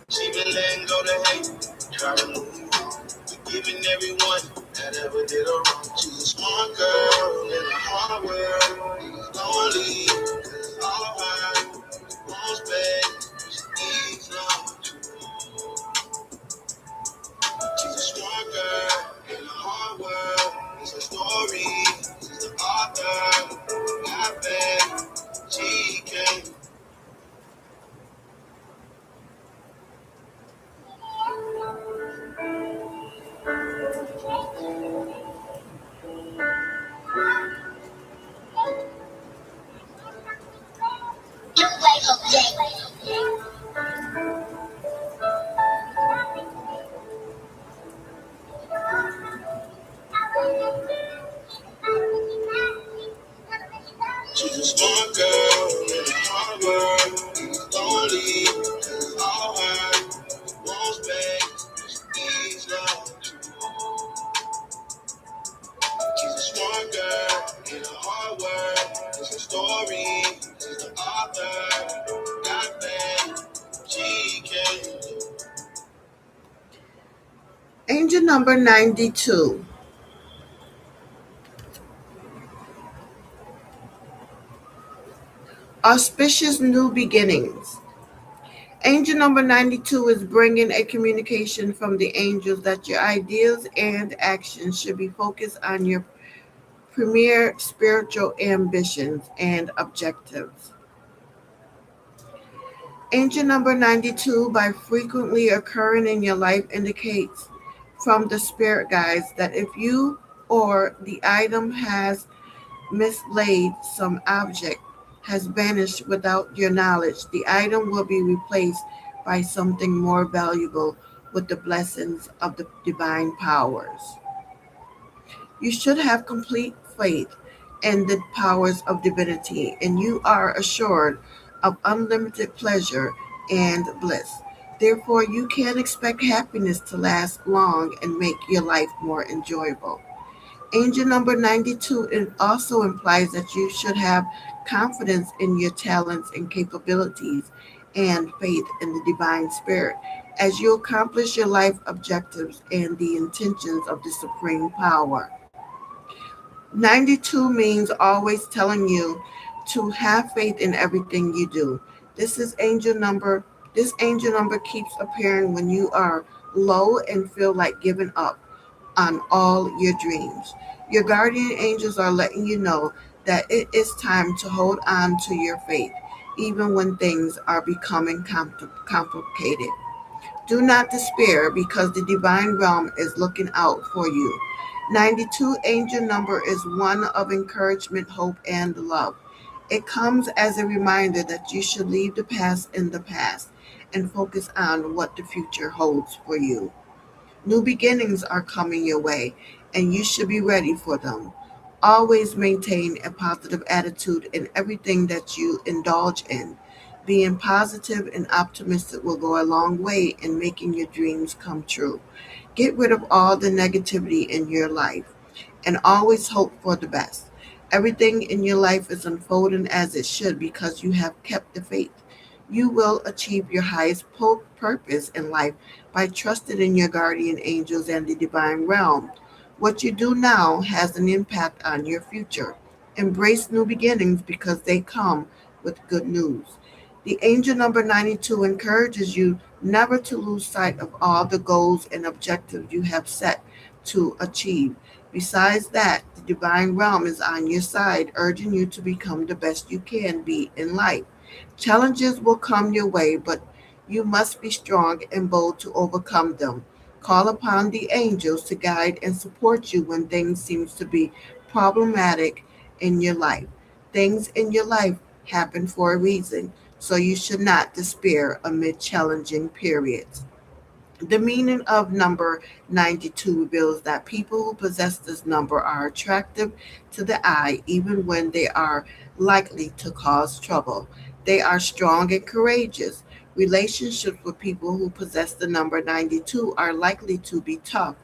she been letting go to hate. Try to move on, forgiving everyone that ever did her wrong. She's a smart girl in a hard world. Lonely, cause all her wants back. She needs love. She's a smart girl in a hard world. It's a story. She's the author. Got back. She came. She's a smart girl in a hard world. Lonely, cause all her wants back. She needs love. She's a smart girl in a hard world. It's a story. She's the author. Got back. She came.
Angel number 92. Auspicious new beginnings. Angel number 92 is bringing a communication from the angels that your ideas and actions should be focused on your premier spiritual ambitions and objectives. Angel number 92, by frequently occurring in your life, indicates from the spirit guides that if you or the item has mislaid, some object has vanished without your knowledge, the item will be replaced by something more valuable with the blessings of the divine powers. You should have complete faith in the powers of divinity, and you are assured of unlimited pleasure and bliss. Therefore, you can expect happiness to last long and make your life more enjoyable. Angel number 92 it also implies that you should have confidence in your talents and capabilities and faith in the divine spirit as you accomplish your life objectives and the intentions of the supreme power. 92 means always telling you to have faith in everything you do. This is angel number this angel number keeps appearing when you are low and feel like giving up on all your dreams. Your guardian angels are letting you know that it is time to hold on to your faith, even when things are becoming complicated. Do not despair because the divine realm is looking out for you. 92 angel number is one of encouragement, hope, and love. It comes as a reminder that you should leave the past in the past and focus on what the future holds for you. New beginnings are coming your way, and you should be ready for them. Always maintain a positive attitude in everything that you indulge in. Being positive and optimistic will go a long way in making your dreams come true. Get rid of all the negativity in your life and always hope for the best. Everything in your life is unfolding as it should because you have kept the faith. You will achieve your highest purpose in life by trusting in your guardian angels and the divine realm. What you do now has an impact on your future. Embrace new beginnings because they come with good news. The angel number 92 encourages you never to lose sight of all the goals and objectives you have set to achieve. Besides that, the divine realm is on your side, urging you to become the best you can be in life. Challenges will come your way, but you must be strong and bold to overcome them. Call upon the angels to guide and support you when things seem to be problematic in your life. Things in your life happen for a reason, so you should not despair amid challenging periods. The meaning of number 92 reveals that people who possess this number are attractive to the eye even when they are likely to cause trouble. They are strong and courageous. Relationships with people who possess the number 92 are likely to be tough.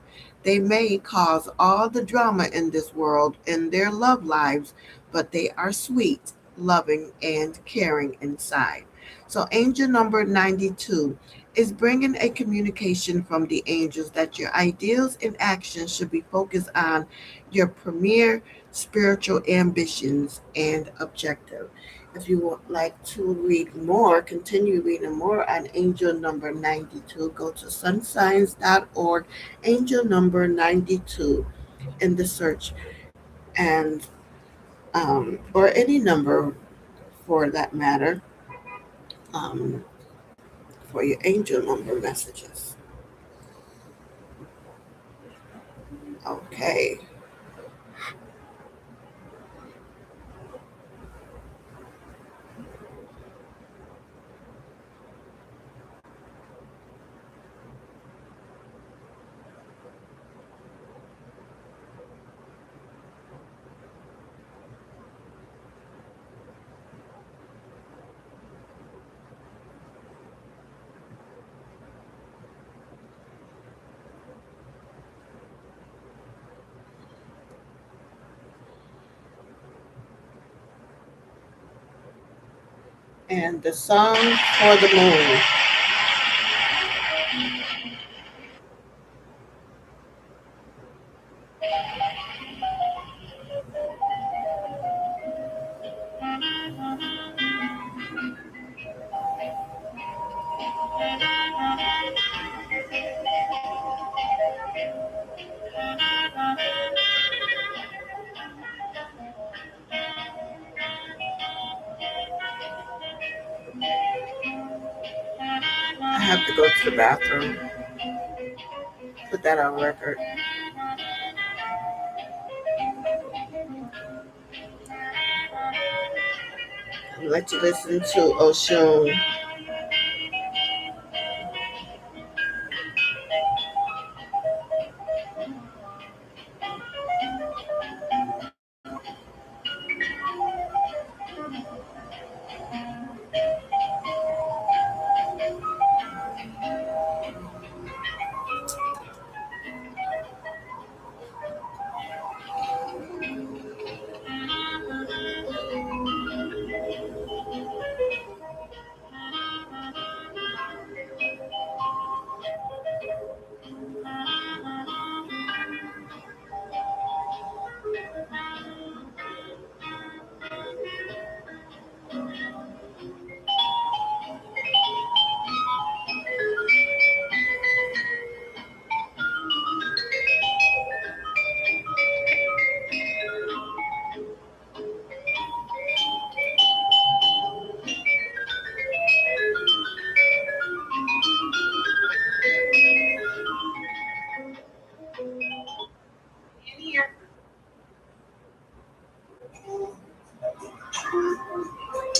They may cause all the drama in this world in their love lives, but they are sweet, loving, and caring inside. So, angel number 92 is bringing a communication from the angels that your ideals and actions should be focused on your premier spiritual ambitions and objective. If you would like to read more, continue reading more on angel number 92, go to sunscience.org, angel number 92 in the search, and or any number for that matter, um, for your angel number messages. Okay. And the song for the moon. I have to go to the bathroom. Put that on record. I'll let you listen to Oshun.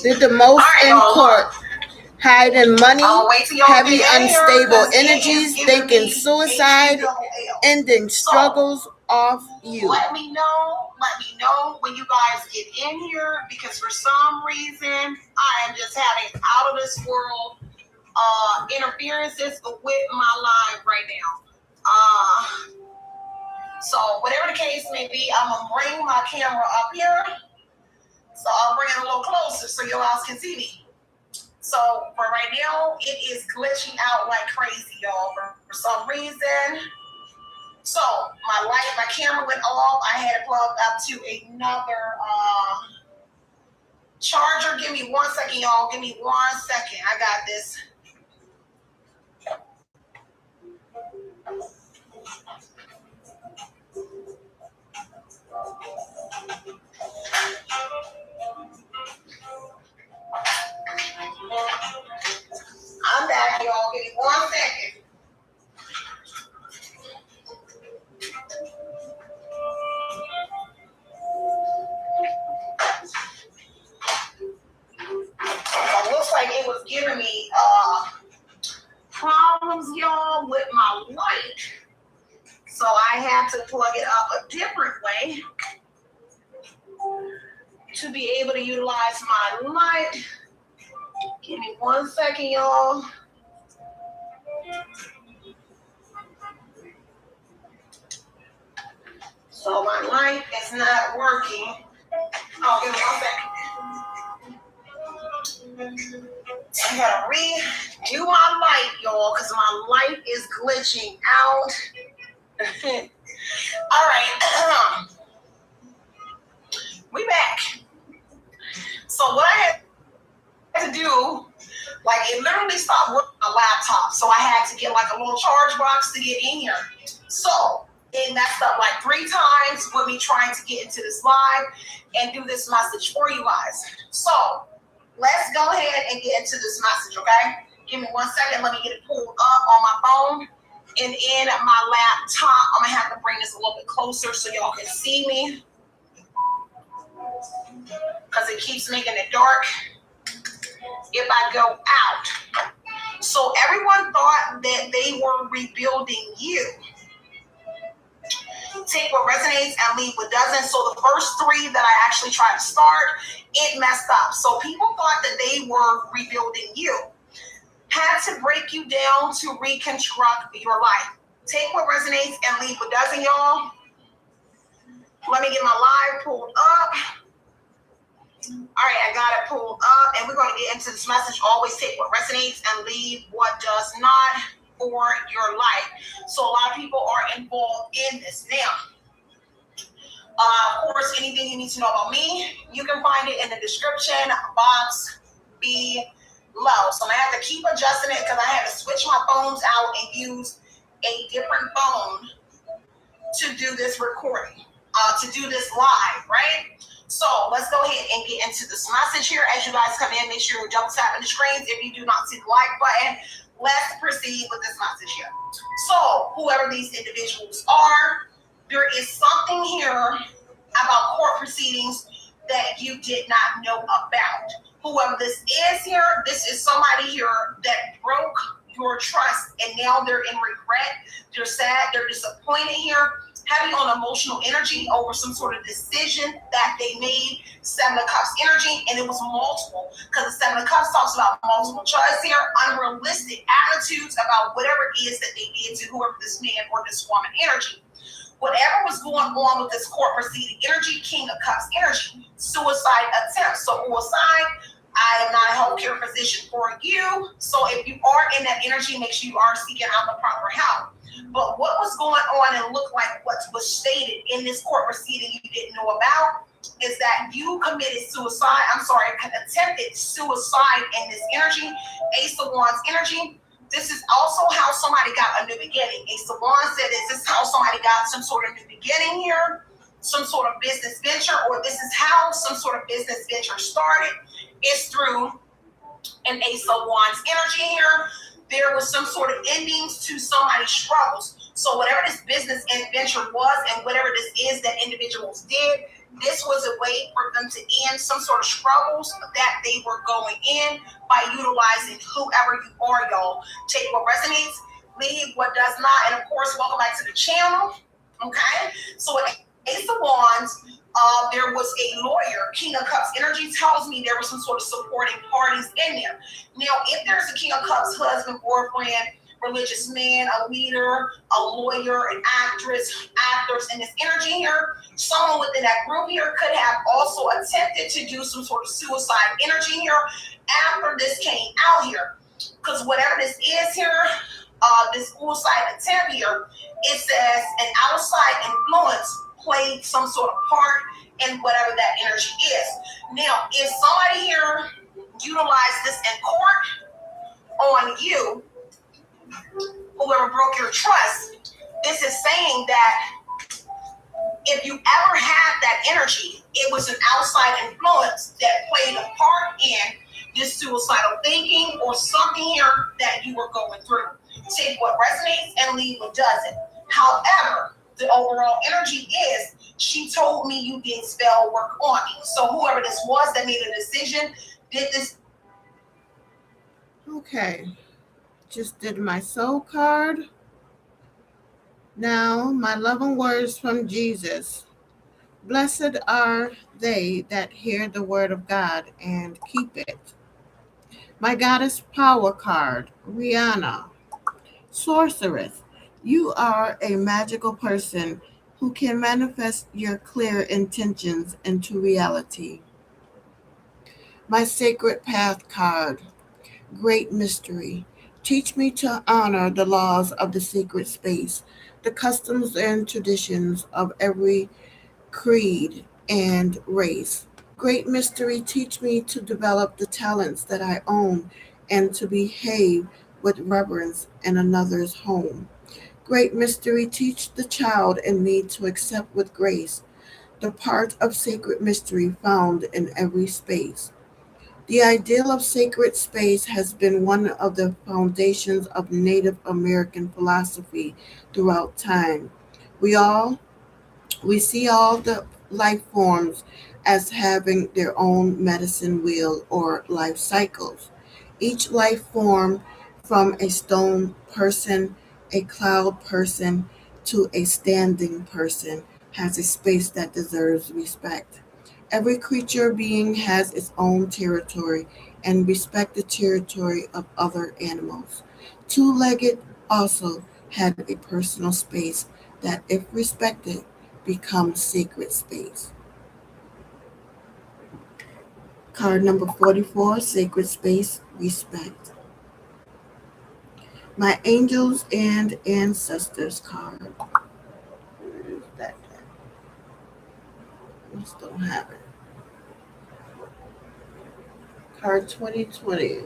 Did the most in court hiding money, heavy unstable energies, thinking suicide, ending struggles off you?
Let me know when you guys get in here, because for some reason I am just having out of this world interferences with my live right now. So whatever the case may be, I'm gonna bring my camera up here. So I'll bring it a little closer so you all can see me. So for right now, it is glitching out like crazy, y'all, for some reason. So my camera went off. I had it plugged up to another charger. Give me 1 second, y'all. Give me 1 second. I got this. I'm back, y'all. Give me 1 second. It looks like it was giving me problems, y'all, with my light. So I had to plug it up a different way to be able to utilize my light. Give me 1 second, y'all. So my light is not working. Oh, give me 1 second. I gotta redo my light, y'all, because my light is glitching out. All right. We back. So what I had to do, like, it literally stopped working on my laptop. So I had to get like a little charge box to get in here. So it messed up like 3 times with me trying to get into this live and do this message for you guys. So let's go ahead and get into this message, okay? Give me 1 second. Let me get it pulled up on my phone and in my laptop. I'm going to have to bring this a little bit closer so y'all can see me, because it keeps making it dark if I go out. So everyone thought that they were rebuilding you. Take what resonates and leave what doesn't. So the first 3 that I actually tried to start, it messed up. So people thought that they were rebuilding you. Had to break you down to reconstruct your life. Take what resonates and leave what doesn't, y'all. Let me get my live pulled up. All right, I got it pulled up, and we're going to get into this message. Always take what resonates and leave what does not for your life. So a lot of people are involved in this. Now, of course, anything you need to know about me, you can find it in the description box below. So I'm going to have to keep adjusting it because I had to switch my phones out and use a different phone to do this recording, to do this live, right? So let's go ahead and get into this message here. As you guys come in, make sure you're double tapping the screens. If you do not see the like button, let's proceed with this message here. So whoever these individuals are, there is something here about court proceedings that you did not know about. Whoever this is here, this is somebody here that broke your trust, and now they're in regret. They're sad. They're disappointed here. Heavy on emotional energy over some sort of decision that they made. 7 of Cups energy, and it was multiple, because the 7 of Cups talks about multiple choice here, unrealistic attitudes about whatever it is that they did to whoever this man or this woman energy. Whatever was going on with this court proceeding energy, King of Cups energy, suicide attempt. So suicide, I am not a healthcare physician for you. So if you are in that energy, make sure you are seeking out the proper help. But what was going on and looked like what was stated in this court proceeding you didn't know about is that you committed suicide. Attempted suicide in this energy. Ace of Wands energy. This is also how somebody got a new beginning. Ace of Wands said this is how somebody got some sort of new beginning here, some sort of business venture, or this is how some sort of business venture started. It's through an Ace of Wands energy here. There was some sort of endings to somebody's struggles. So whatever this business venture was and whatever this is that individuals did,
This was a way for them to end some sort of struggles that they were going in by utilizing whoever you are, y'all. Take what resonates, leave what does not. And of course, welcome back to the channel. Okay, so Ace of Wands, there was a lawyer. King of Cups energy tells me there were some sort of supporting parties in there. Now, if there's a King of Cups husband, boyfriend, religious man, a leader, a lawyer, an actors in this energy here, someone within that group here could have also attempted to do some sort of suicide energy here after this came out here. Because whatever this is here, this suicide attempt here, it says an outside influence played some sort of part in whatever that energy is. Now, if somebody here utilized this in court on you, whoever broke your trust, this is saying that if you ever had that energy, it was an outside influence that played a part in this suicidal thinking or something here that you were going through. Take what resonates and leave what doesn't. However, the overall energy is, she told me you did spell work on me. So whoever this was that made a decision did this.
Okay, just did my soul card. Now, my loving words from Jesus. Blessed are they that hear the word of God and keep it. My goddess power card, Rihanna. Sorceress, you are a magical person who can manifest your clear intentions into reality. My sacred path card, Great Mystery. Teach me to honor the laws of the sacred space, the customs and traditions of every creed and race. Great Mystery, teach me to develop the talents that I own and to behave with reverence in another's home. Great Mystery, teach the child in me to accept with grace the part of sacred mystery found in every space. The ideal of sacred space has been one of the foundations of Native American philosophy throughout time. We all we see all the life forms as having their own medicine wheel or life cycles. Each life form, from a stone person, a cloud person, to a standing person, has a space that deserves respect. Every creature being has its own territory and respect the territory of other animals. Two-legged also had a personal space that, if respected, becomes sacred space. Card number 44, Sacred Space, Respect. My Angels and Ancestors card. Where is that? I just don't have it. Card 2020.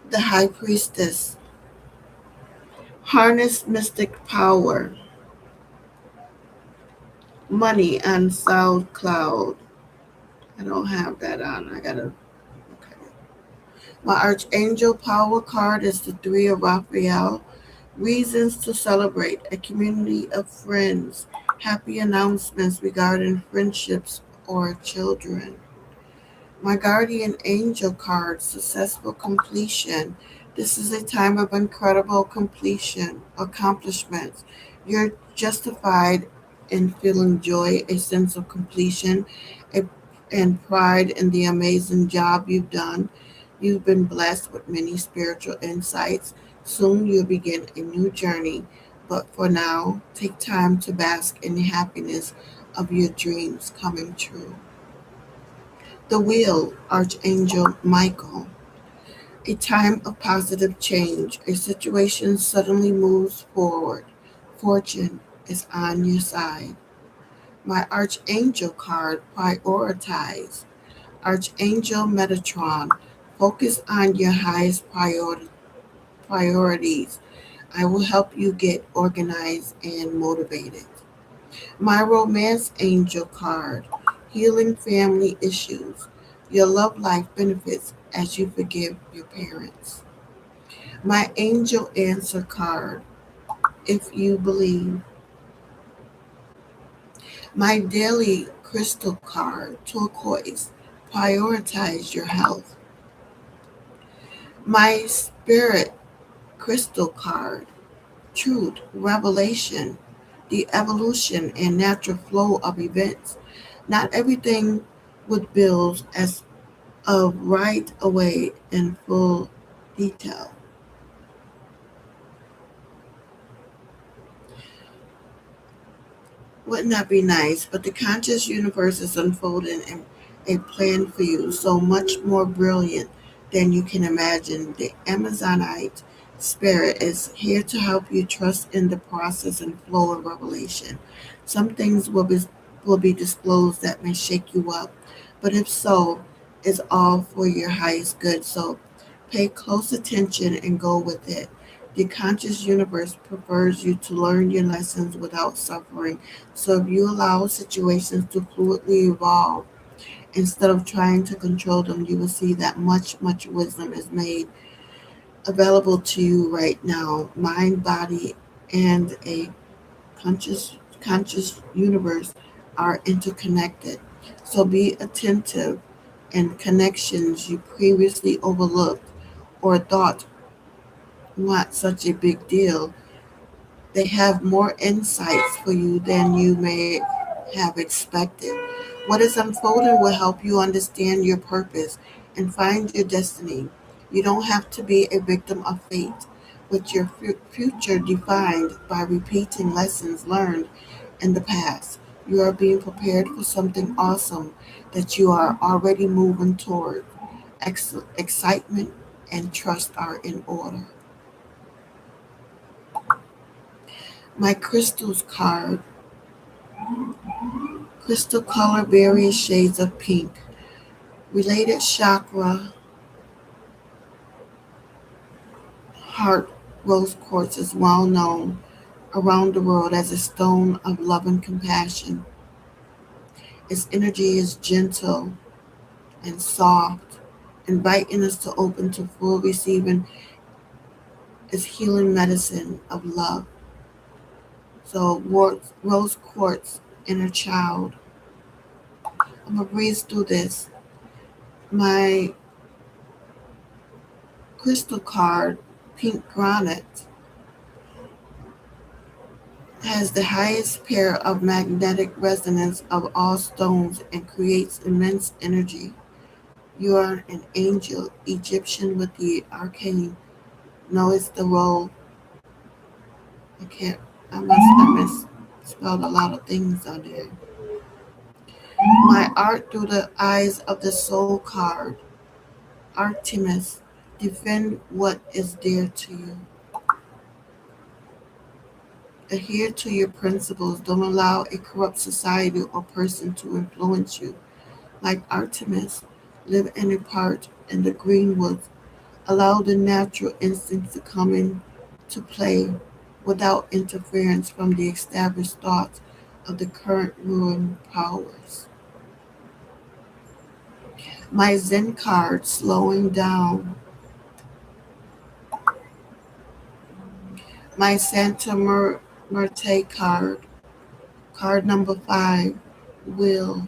The High Priestess. Harness mystic power. Money on SoundCloud. I don't have that on. I gotta. Okay. My Archangel power card is the Three of Raphael. Reasons to celebrate, a community of friends. Happy announcements regarding friendships or children. My guardian angel card, successful completion. This is a time of incredible completion, accomplishments. You're justified in feeling joy, a sense of completion, a, and pride in the amazing job you've done. You've been blessed with many spiritual insights. Soon you'll begin a new journey, but for now, take time to bask in the happiness of your dreams coming true. The Wheel, Archangel Michael. A time of positive change. A situation suddenly moves forward. Fortune is on your side. My Archangel card, Prioritize. Archangel Metatron. Focus on your highest priorities. I will help you get organized and motivated. My romance angel card, healing family issues. Your love life benefits as you forgive your parents. My angel answer card, if you believe. My daily crystal card, turquoise, prioritize your health. My spirit crystal card, truth, revelation, the evolution and natural flow of events. Not everything with bills as of right away in full detail. Wouldn't that be nice? But the conscious universe is unfolding a plan for you so much more brilliant than you can imagine. The Amazonite spirit is here to help you trust in the process and flow of revelation. Some things will be disclosed that may shake you up, but if so, it's all for your highest good. So pay close attention and go with it. The conscious universe prefers you to learn your lessons without suffering. So if you allow situations to fluidly evolve instead of trying to control them, you will see that much wisdom is made available to you right now. Mind, body, and a conscious universe are interconnected. So be attentive and connections you previously overlooked or thought not such a big deal. They have more insights for you than you may have expected. What is unfolding will help you understand your purpose and find your destiny. You don't have to be a victim of fate, with your future defined by repeating lessons learned in the past. You are being prepared for something awesome that you are already moving toward. Excitement and trust are in order. My crystals card, crystal color, various shades of pink. Related chakra, heart rose quartz is well known around the world as a stone of love and compassion. Its energy is gentle and soft, inviting us to open to full receiving its healing medicine of love. So, rose quartz, inner child. I'm gonna breeze through this. My crystal card, pink granite, has the highest pair of magnetic resonance of all stones and creates immense energy. You are an angel, Egyptian with the arcane. No, it's the role. I can't. I misspelled a lot of things on there. My art through the eyes of the soul card. Artemis, defend what is dear to you. Adhere to your principles. Don't allow a corrupt society or person to influence you. Like Artemis, live in a part in the greenwoods. Allow the natural instincts to come in to play without interference from the established thoughts of the current ruling powers. My Zen card, slowing down. My Santa Marte card, card number 5, will.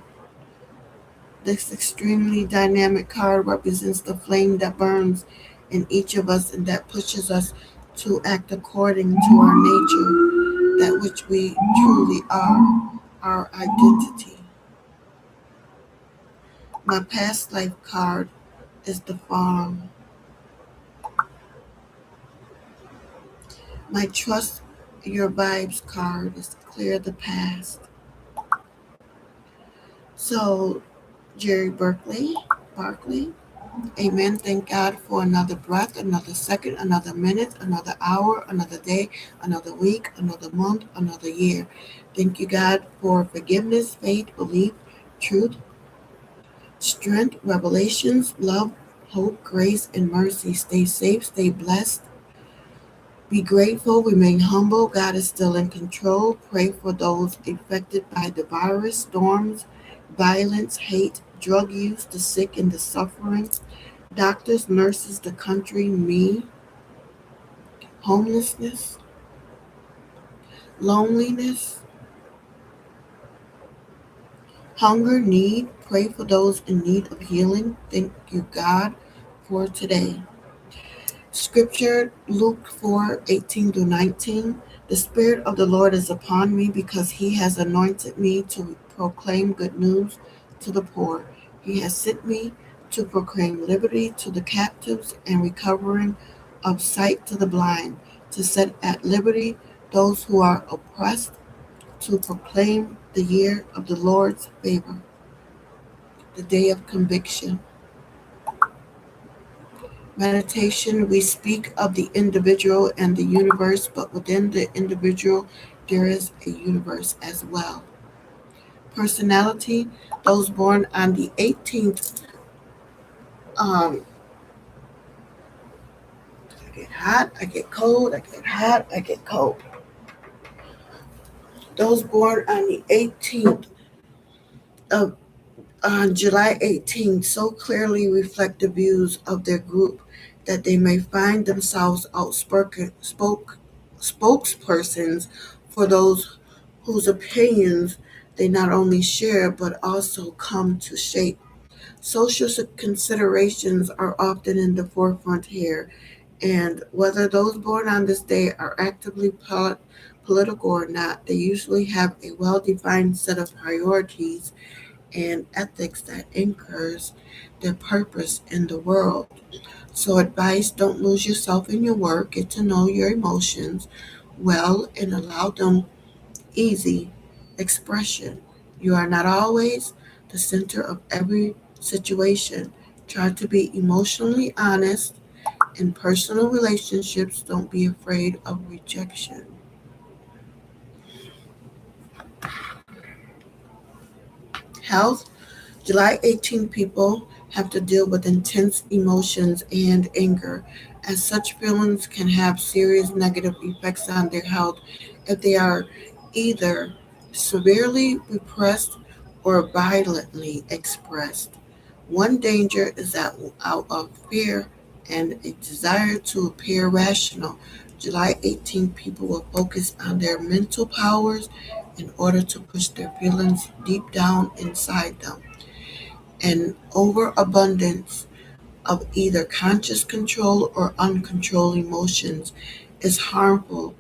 This extremely dynamic card represents the flame that burns in each of us and that pushes us to act according to our nature, that which we truly are, our identity. My past life card is the farm. My trust your vibes card is clear the past. So, Jerry Barkley, amen. Thank God for another breath, another second, another minute, another hour, another day, another week, another month, another year. Thank you, God, for forgiveness, faith, belief, truth, strength, revelations, love, hope, grace, and mercy. Stay safe, stay blessed, Be grateful, remain humble. God is still in control. Pray for those affected by the virus, storms, violence, hate, drug use, the sick and the suffering, doctors, nurses, the country, me, homelessness, loneliness, hunger, need. Pray for those in need of healing. Thank you, God, for today. Scripture Luke 4:18-19. The Spirit of the Lord is upon me because he has anointed me to proclaim good news to the poor. He has sent me to proclaim liberty to the captives and recovering of sight to the blind, to set at liberty those who are oppressed, to proclaim the year of the Lord's favor, the day of conviction. Meditation, we speak of the individual and the universe, but within the individual, there is a universe as well. Personality, those born on the 18th, I get hot, I get cold, I get hot, I get cold. Those born on the 18th of on July 18th so clearly reflect the views of their group that they may find themselves spokespersons for those whose opinions they not only share but also come to shape. Social considerations are often in the forefront here, and whether those born on this day are actively political or not, they usually have a well defined set of priorities and ethics that anchors their purpose in the world. So, advice, don't lose yourself in your work. Get to know your emotions well and allow them easy expression. You are not always the center of every situation. Try to be emotionally honest in personal relationships. Don't be afraid of rejection. Health, July 18 people have to deal with intense emotions and anger, as such feelings can have serious negative effects on their health if they are either severely repressed or violently expressed. One danger is that out of fear and a desire to appear rational, July 18 people will focus on their mental powers in order to push their feelings deep down inside them. An overabundance of either conscious control or uncontrolled emotions is harmful,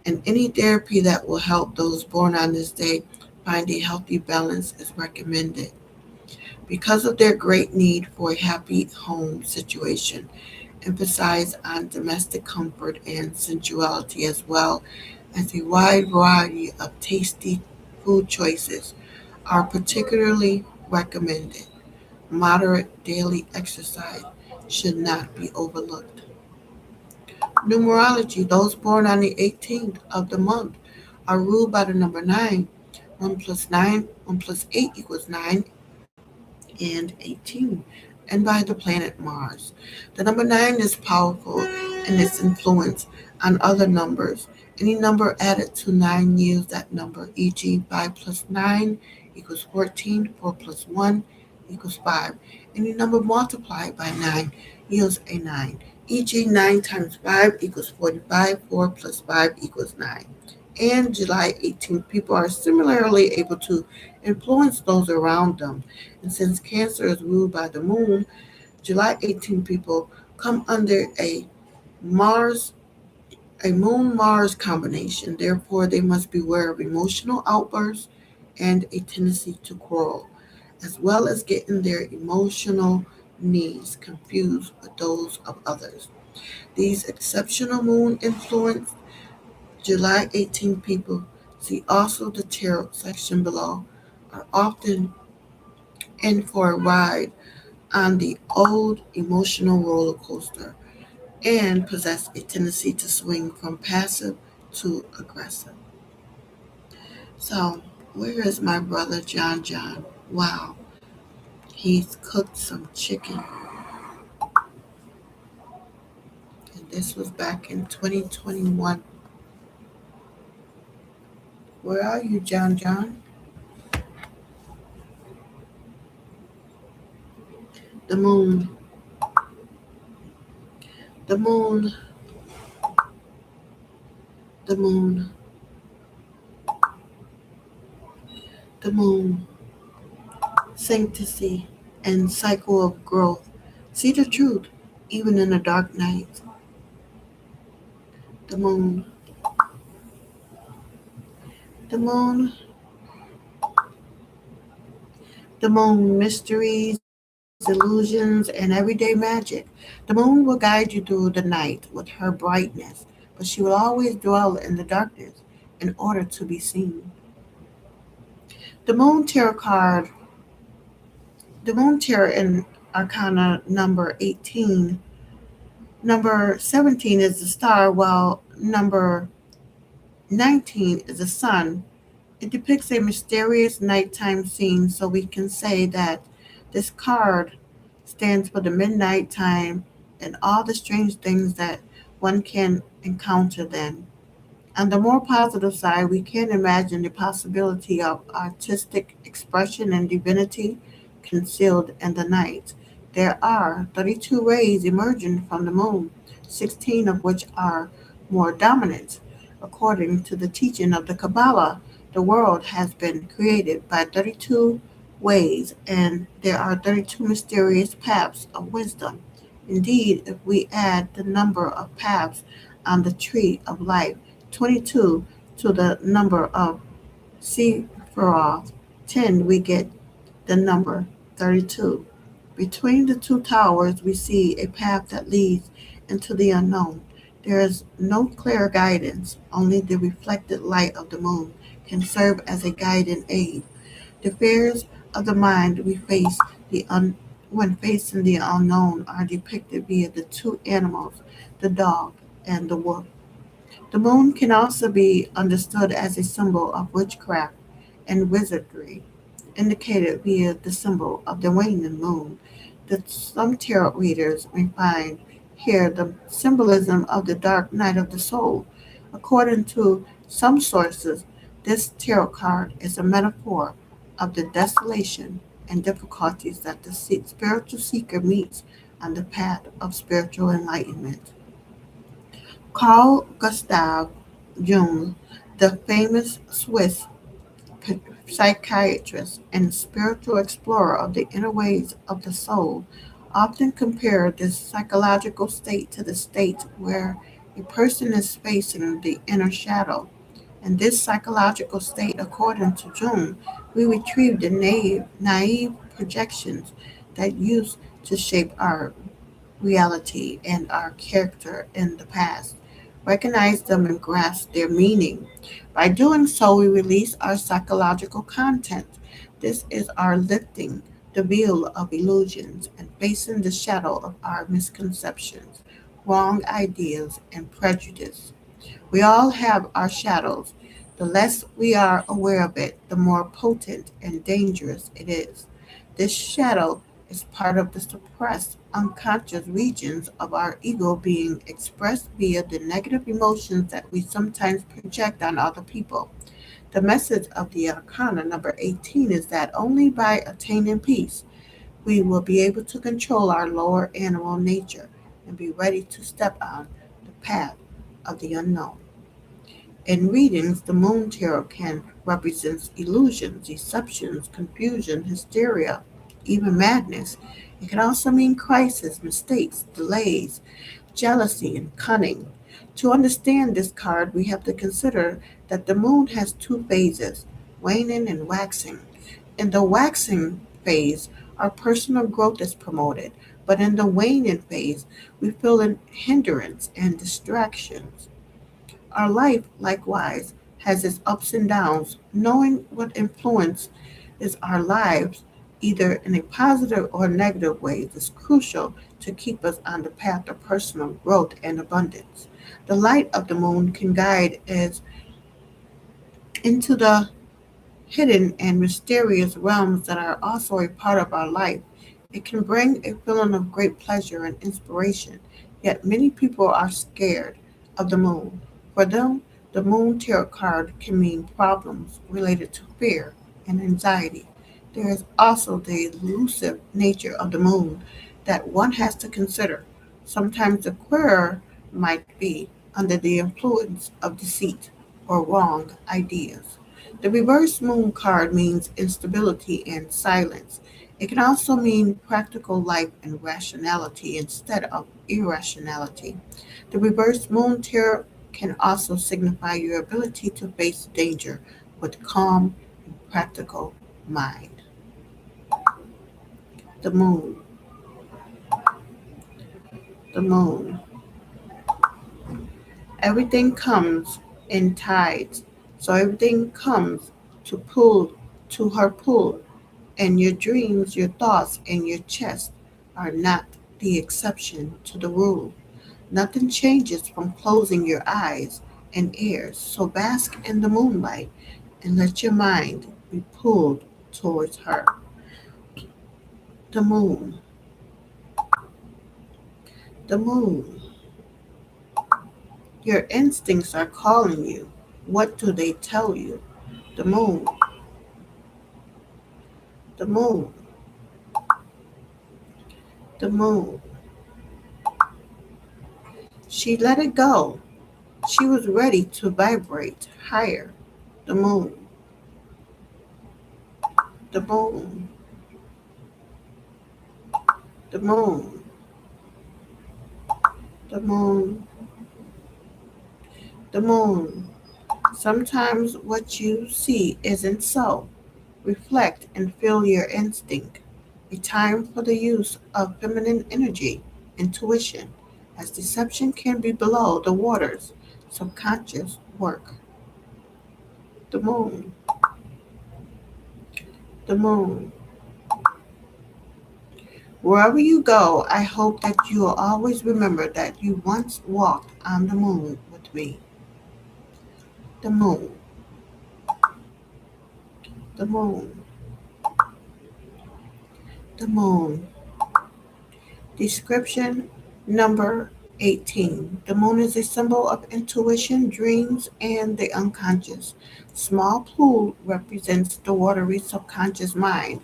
and any therapy that will help those born on this day find a healthy balance is recommended. Because of their great need for a happy home situation, emphasize on domestic comfort and sensuality as well as a wide variety of tasty food choices are particularly recommended. Moderate daily exercise should not be overlooked. Numerology, those born on the 18th of the month are ruled by the number 9. 1 plus 9, 1 plus 8 equals 9, and 18, and by the planet Mars. The number 9 is powerful in its influence on other numbers. Any number added to 9 yields that number, e.g., 5 plus 9 equals 14, 4 plus 1 equals 5. Any number multiplied by 9 yields a 9, e.g., 9 times 5 equals 45, 4 plus 5 equals 9. And July 18th, people are similarly able to influence those around them. And since Cancer is ruled by the moon, July 18 people come under Mars, a moon Mars combination. Therefore, they must beware of emotional outbursts and a tendency to quarrel, as well as getting their emotional needs confused with those of others. These exceptional moon influence July 18 people, see also the tarot section below, are often in for a ride on the old emotional roller coaster and possess a tendency to swing from passive to aggressive. So, where is my brother John John? Wow, he's cooked some chicken This was back in 2021. Where are you, John John? The moon, the moon, the moon, the moon. Sanctity and cycle of growth. See the truth, even in a dark night. The moon, the moon, the moon, mysteries, illusions, and everyday magic. The moon will guide you through the night with her brightness, but she will always dwell in the darkness in order to be seen. The moon tarot card, the moon tarot in Arcana number 18. Number 17 is the star, while number 19 is the sun. It depicts a mysterious nighttime scene, so we can say that this card stands for the midnight time and all the strange things that one can encounter then. On the more positive side, we can imagine the possibility of artistic expression and divinity concealed in the night. There are 32 rays emerging from the moon, 16 of which are more dominant. According to the teaching of the Kabbalah, the world has been created by 32 ways, and there are 32 mysterious paths of wisdom. Indeed, if we add the number of paths on the tree of life, 22, to the number of Sephiroth, 10, we get the number 32. Between the two towers, we see a path that leads into the unknown. There is no clear guidance, only the reflected light of the moon can serve as a guiding aid. The fears of the mind we face when facing the unknown are depicted via the two animals, the dog and the wolf. The moon can also be understood as a symbol of witchcraft and wizardry, indicated via the symbol of the waning moon. That some tarot readers may find here the symbolism of the dark night of the soul. According to some sources, this tarot card is a metaphor of the desolation and difficulties that the spiritual seeker meets on the path of spiritual enlightenment. Carl Gustav Jung, the famous Swiss psychiatrist and spiritual explorer of the inner ways of the soul, often compared this psychological state to the state where a person is facing the inner shadow. In this psychological state, according to Jung, we retrieve the naive projections that used to shape our reality and our character in the past, recognize them and grasp their meaning. By doing so, we release our psychological content. This is our lifting the veil of illusions and facing the shadow of our misconceptions, wrong ideas, and prejudice. We all have our shadows. The less we are aware of it, the more potent and dangerous it is. This shadow is part of the suppressed, unconscious regions of our ego being expressed via the negative emotions that we sometimes project on other people. The message of the Arcana number 18 is that only by attaining peace we will be able to control our lower animal nature and be ready to step on the path of the unknown. In readings, the moon tarot can represent illusions, deceptions, confusion, hysteria, even madness. It can also mean crisis, mistakes, delays, jealousy, and cunning. To understand this card, we have to consider that the moon has two phases, waning and waxing. In the waxing phase, our personal growth is promoted, but in the waning phase, we feel a hindrance and distractions. Our life, likewise, has its ups and downs. Knowing what influences our lives, either in a positive or negative way, is crucial to keep us on the path of personal growth and abundance. The light of the moon can guide us into the hidden and mysterious realms that are also a part of our life. It can bring a feeling of great pleasure and inspiration. Yet many people are scared of the moon. For them, the moon tarot card can mean problems related to fear and anxiety. There is also the elusive nature of the moon that one has to consider. Sometimes the queer might be under the influence of deceit or wrong ideas. The reverse moon card means instability and silence. It can also mean practical life and rationality instead of irrationality. The reverse moon tarot can also signify your ability to face danger with calm and practical mind. The moon, the moon. Everything comes in tides. So everything comes to pull to her pull, and your dreams, your thoughts, and your chest are not the exception to the rule. Nothing changes from closing your eyes and ears. So bask in the moonlight and let your mind be pulled towards her. The moon, the moon. Your instincts are calling you. What do they tell you? The moon, the moon, the moon. She let it go. She was ready to vibrate higher. The moon, the moon, the moon, the moon, the moon. Sometimes what you see isn't so. Reflect and feel your instinct. A time for the use of feminine energy, intuition, as deception can be below the water's subconscious work. The moon, the moon. Wherever you go, I hope that you will always remember that you once walked on the moon with me. The moon, the moon, the moon. Description number 18. The moon is a symbol of intuition, dreams, and the unconscious. Small pool represents the watery subconscious mind.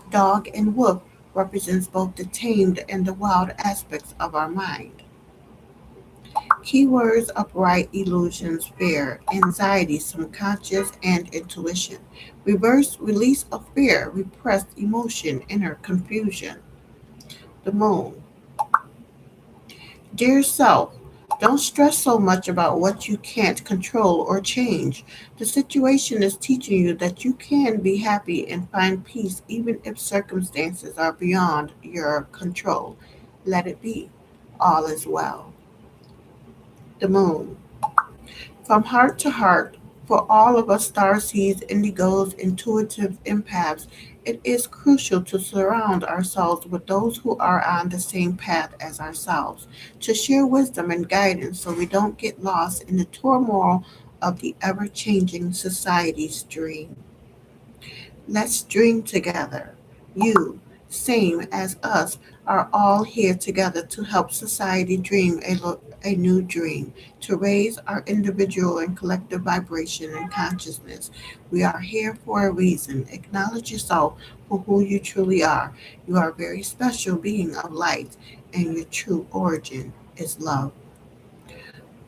Dog and wolf represents both the tamed and the wild aspects of our mind. Keywords: upright, illusions, fear, anxiety, subconscious, and intuition. Reverse: release of fear, repressed emotion, inner confusion. The moon. Dear self, don't stress so much about what you can't control or change. The situation is teaching you that you can be happy and find peace even if circumstances are beyond your control. Let it be. All is well. The moon. From heart to heart, for all of us starseeds, indigos, intuitive empaths, it is crucial to surround ourselves with those who are on the same path as ourselves, to share wisdom and guidance so we don't get lost in the turmoil of the ever changing society's dream. Let's dream together. You, same as us, are all here together to help society dream a new dream, to raise our individual and collective vibration and consciousness. We are here for a reason. Acknowledge yourself for who you truly are. You are a very special being of light, and your true origin is love.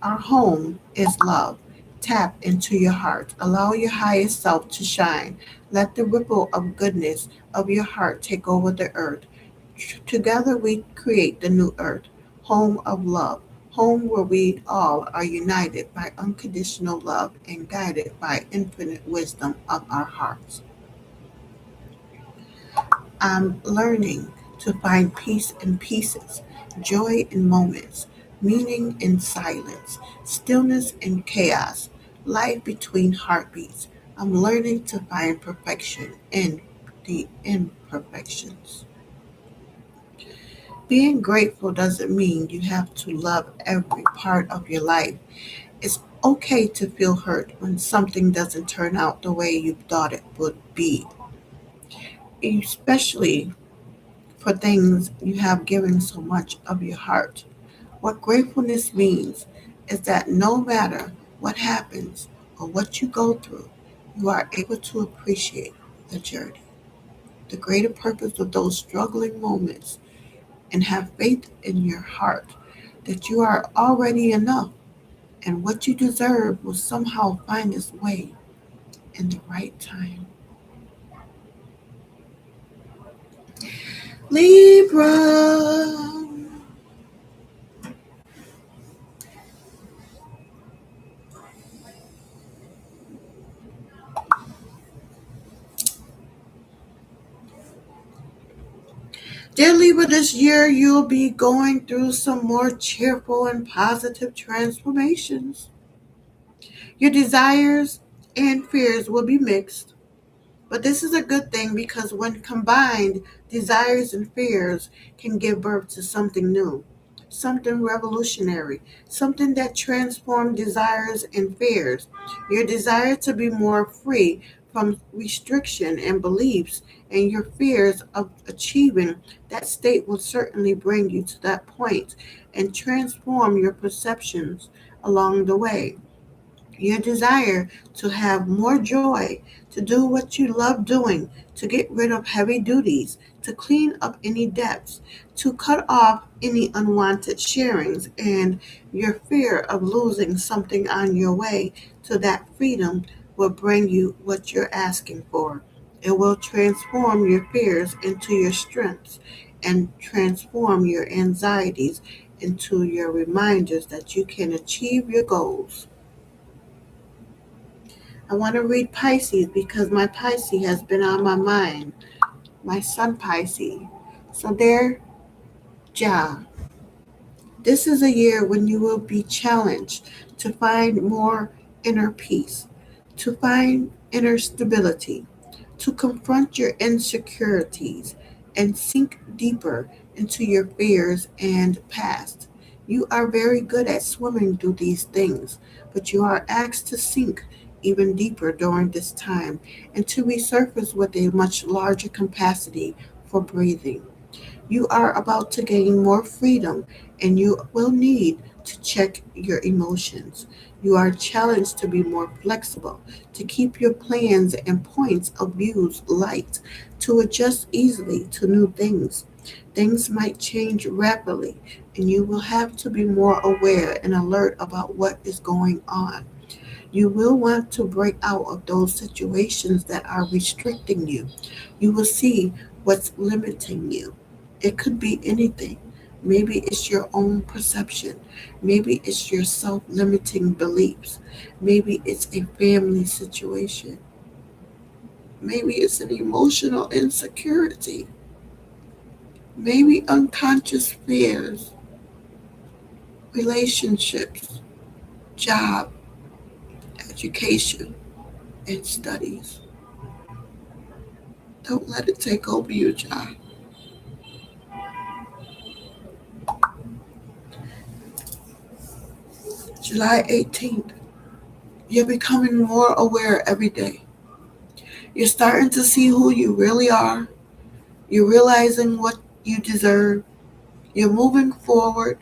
Our home is love. Tap into your heart. Allow your highest self to shine. Let the ripple of goodness of your heart take over the earth. Together we create the new earth, home of love, home where we all are united by unconditional love and guided by infinite wisdom of our hearts. I'm learning to find peace in pieces, joy in moments, meaning in silence, stillness in chaos, life between heartbeats. I'm learning to find perfection in the imperfections. Being grateful doesn't mean you have to love every part of your life. It's okay to feel hurt when something doesn't turn out the way you thought it would be, especially for things you have given so much of your heart. What gratefulness means is that no matter what happens or what you go through, you are able to appreciate the journey, the greater purpose of those struggling moments, and have faith in your heart that you are already enough and what you deserve will somehow find its way in the right time. Libra. Dear Libra, this year you'll be going through some more cheerful and positive transformations. Your desires and fears will be mixed, but this is a good thing because when combined, desires and fears can give birth to something new, something revolutionary, something that transforms desires and fears. Your desire to be more free from restriction and beliefs and your fears of achieving that state will certainly bring you to that point and transform your perceptions along the way. Your desire to have more joy, to do what you love doing, to get rid of heavy duties, to clean up any debts, to cut off any unwanted sharings, and your fear of losing something on your way to that freedom will bring you what you're asking for. It will transform your fears into your strengths and transform your anxieties into your reminders that you can achieve your goals. I want to read Pisces because my Pisces has been on my mind. My sun Pisces. So there, Ja. This is a year when you will be challenged to find more inner peace, to find inner stability, to confront your insecurities and sink deeper into your fears and past. You are very good at swimming through these things, but you are asked to sink even deeper during this time and to resurface with a much larger capacity for breathing. You are about to gain more freedom and you will need to check your emotions. You are challenged to be more flexible, to keep your plans and points of views light, to adjust easily to new things. Things might change rapidly and you will have to be more aware and alert about what is going on. You will want to break out of those situations that are restricting you. You will see what's limiting you. It could be anything. Maybe it's your own perception. Maybe it's your self limiting beliefs. Maybe it's a family situation. Maybe it's an emotional insecurity. Maybe unconscious fears, relationships, job, education, and studies. Don't let it take over you, job. July 18th. You're becoming more aware every day. You're starting to see who you really are. You're realizing what you deserve. You're moving forward.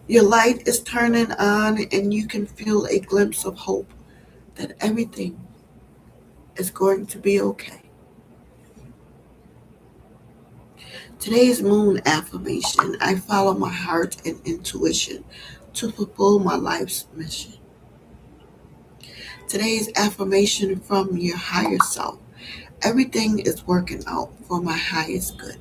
Your light is turning on, and you can feel a glimpse of hope that everything is going to be okay. Today's moon affirmation: I follow my heart and intuition to fulfill my life's mission. Today's affirmation from your higher self: everything is working out for my highest good.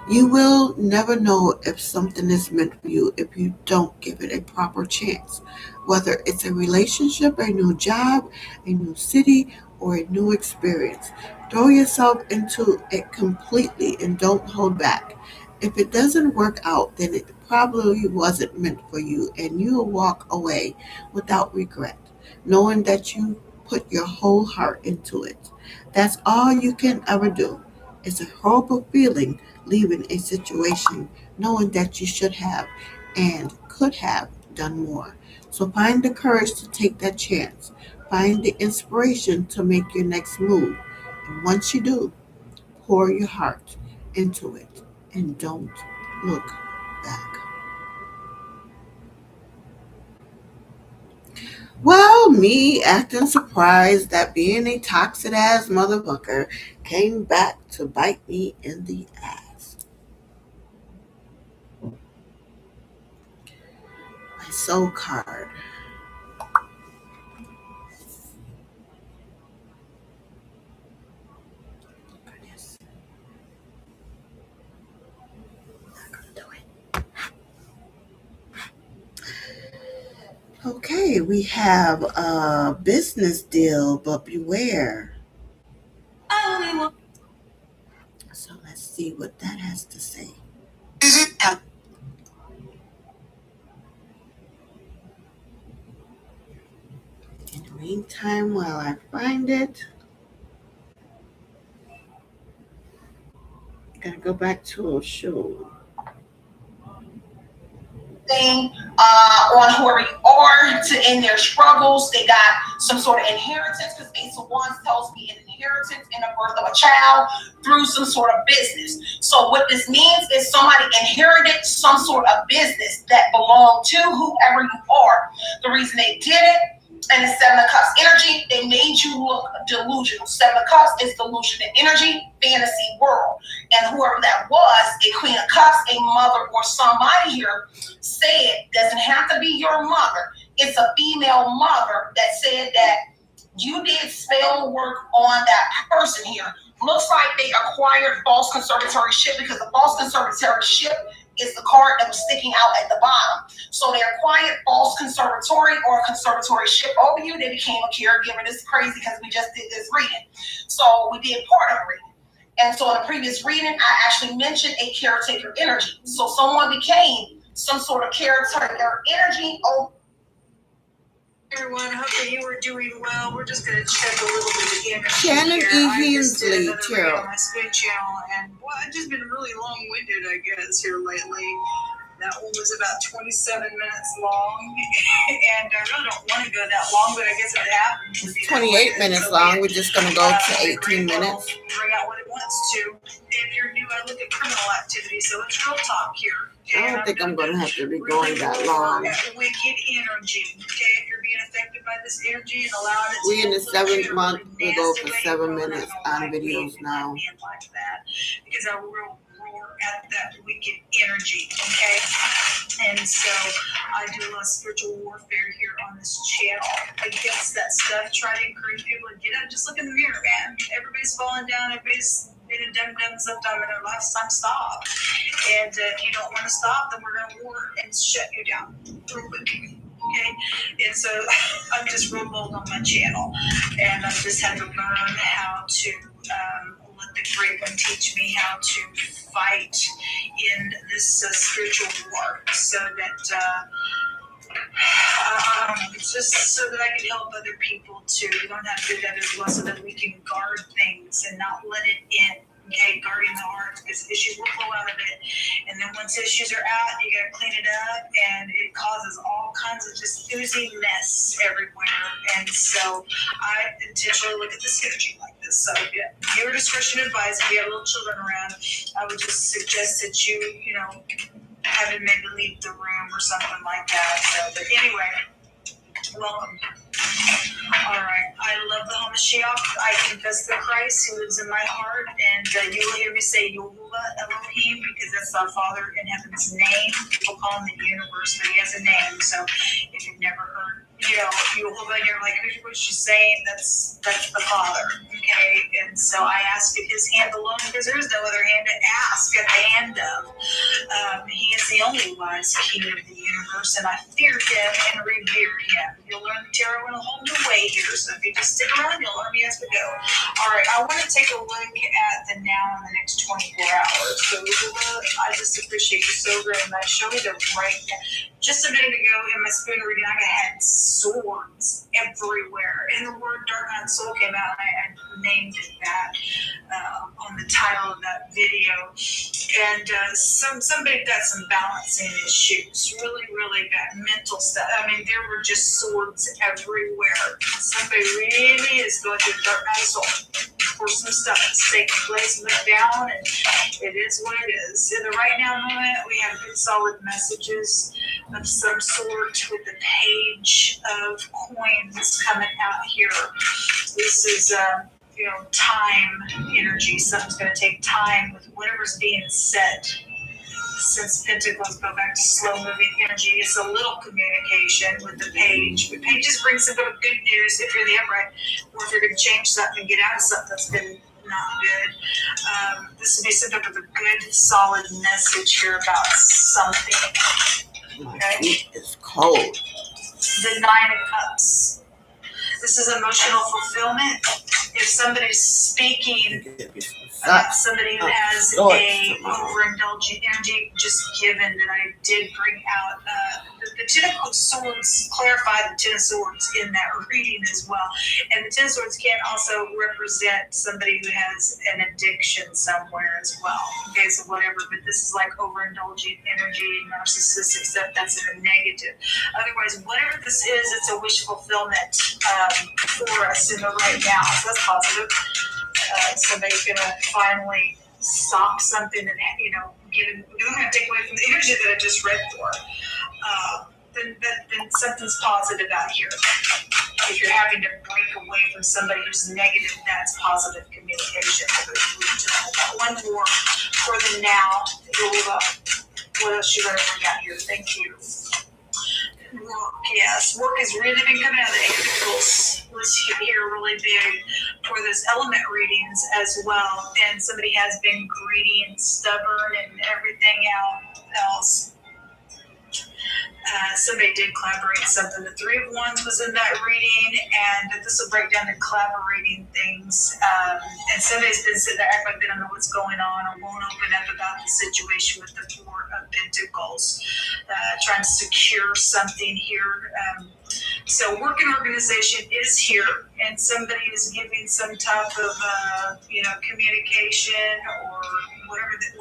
You will never know if something is meant for you if you don't give it a proper chance. Whether it's a relationship, a new job, a new city, or a new experience, throw yourself into it completely and don't hold back. If it doesn't work out, then it probably wasn't meant for you, and you'll walk away without regret, knowing that you put your whole heart into it. That's all you can ever do. It's a horrible feeling leaving a situation knowing that you should have and could have done more. So find the courage to take that chance. Find the inspiration to make your next move. And once you do, pour your heart into it and don't look back. Well, me acting surprised that being a toxic ass motherfucker came back to bite me in the ass. My soul card. Goodness, not gonna do it. Okay, we have a business deal, but beware. So let's see what that has to say. In the meantime, while I find it, I'm gonna go back to a show.
Thing on whoever you are to end their struggles. They got some sort of inheritance because Ace of Wands tells me an inheritance in the birth of a child through some sort of business. So what this means is somebody inherited some sort of business that belonged to whoever you are. The reason they did it, and the Seven of Cups energy, they made you look delusional. Seven of Cups is delusion and energy, fantasy world. And whoever that was, a Queen of Cups, a mother or somebody here, said, doesn't have to be your mother. It's a female mother that said that you did spell work on that person here. Looks like they acquired false conservatorship because the false conservatorship is the card that was sticking out at the bottom. So they acquired false conservatory or conservatorship over you. They became a caregiver. This is crazy because we just did this reading. So we did part of the reading. And so in the previous reading, I actually mentioned a caretaker energy. So someone became some sort of caretaker energy over everyone, hope that you are doing well. We're just going to check a little bit of energy
Shannon
here.
E.
I just did
Hensley,
another read on my spin channel, and well, I've just been really long-winded, I guess, here lately. That one was about 27 minutes long, and I really don't want to go that long, but I guess it happens.
It's 28 minutes long. We're just going to go to 18 minutes.
Bring out what it wants to. If you're new, I look at criminal activity, so it's real talk here.
I don't think I'm going to have to be going that long.
Wicked energy. Okay, if you're being affected by this energy and allowing it to
We're in the 7th month. We go for 7 minutes on videos now.
Like that, because I will roar at that wicked energy. Okay, and so I do a lot of spiritual warfare here on this channel against that stuff. Try to encourage people to get up. Just look in the mirror, man. Everybody's falling down. Everybody's been a dum-dum sometime in their lifetime. Stop. And if you don't want to stop, then we're going to war and shut you down real quick. Okay? And so I'm just real bold on my channel. And I've just had to learn how to let the great one teach me how to fight in this spiritual war so that just so that I can help other people too. We don't have to do that as well, so that we can guard things and not let it in. Okay, guarding the heart, because issues will flow out of it. And then once issues are out, you gotta clean it up, and it causes all kinds of just oozy mess everywhere. And so I intentionally look at this energy like this. So yeah, your discretion advised. If you have little children around, I would just suggest that you have it maybe leave the room or something like that. So, but anyway, welcome. All right. I love the Hamashiach. I confess the Christ who lives in my heart, and you will hear me say Yehovah Elohim, because that's our Father in heaven's name. People call him the universe, but he has a name. So if you've never heard, Yehovah, and you're like, who's she saying? That's the Father. Okay. And so I ask at his hand alone, because there is no other hand to ask at the hand of. He is the only wise King of the universe, and I fear him and revere him. You'll learn the tarot in a whole new way here, so if you just stick around, you'll learn me as we go. All right, I want to take a look at the now in the next 24 hours. So, I just appreciate you so very much. Show me the right now. Just a minute ago in my spoon reading, I had swords everywhere, and the word Dark Night Soul came out, and I named it that on the title of that video. And somebody got some balancing issues, really, really bad mental stuff. I mean, there were just swords everywhere. Somebody really is going through Dark Night Soul. for some stuff that's taking place, look down, and it is what it is. In the right now moment, we have good solid messages of some sort with the page of coins coming out here. This is time energy. Something's going to take time with whatever's being said. Since Pentacles go back to slow moving energy, it's a little communication with the page. But pages bring some good news if you're in the upright, or if you're going to change something and get out of something that's been not good. This would be some type of a good, solid message here about something. Okay?
It's cold.
The Nine of Cups. This is emotional fulfillment. If somebody's speaking about somebody who has a overindulgent energy, just given that I did bring out the Ten of Swords, clarify the Ten of Swords in that reading as well. And the Ten of Swords can also represent somebody who has an addiction somewhere as well. Okay, so whatever, but this is like overindulgent energy, narcissistic stuff, that's in a negative. Otherwise, whatever this is, it's a wish fulfillment for us in the right now. So that's positive. Somebody's gonna finally stop something that given you're gonna take away from the energy that I just read for. Then something's positive out here. If you're having to break away from somebody who's negative, that's positive communication. One more for the now. What else you gonna bring out here? Thank you. Work, yes. Work has really been coming out of the Eight of Pentacles. Was here really big for those element readings as well. And somebody has been greedy and stubborn and everything else. Somebody did collaborate something. The Three of Wands was in that reading, and this will break down the collaborating things. And somebody's been sitting there acting like they don't know what's going on or won't open up about the situation with the Four of Pentacles, trying to secure something here. So work and organization is here, and somebody is giving some type of communication or whatever the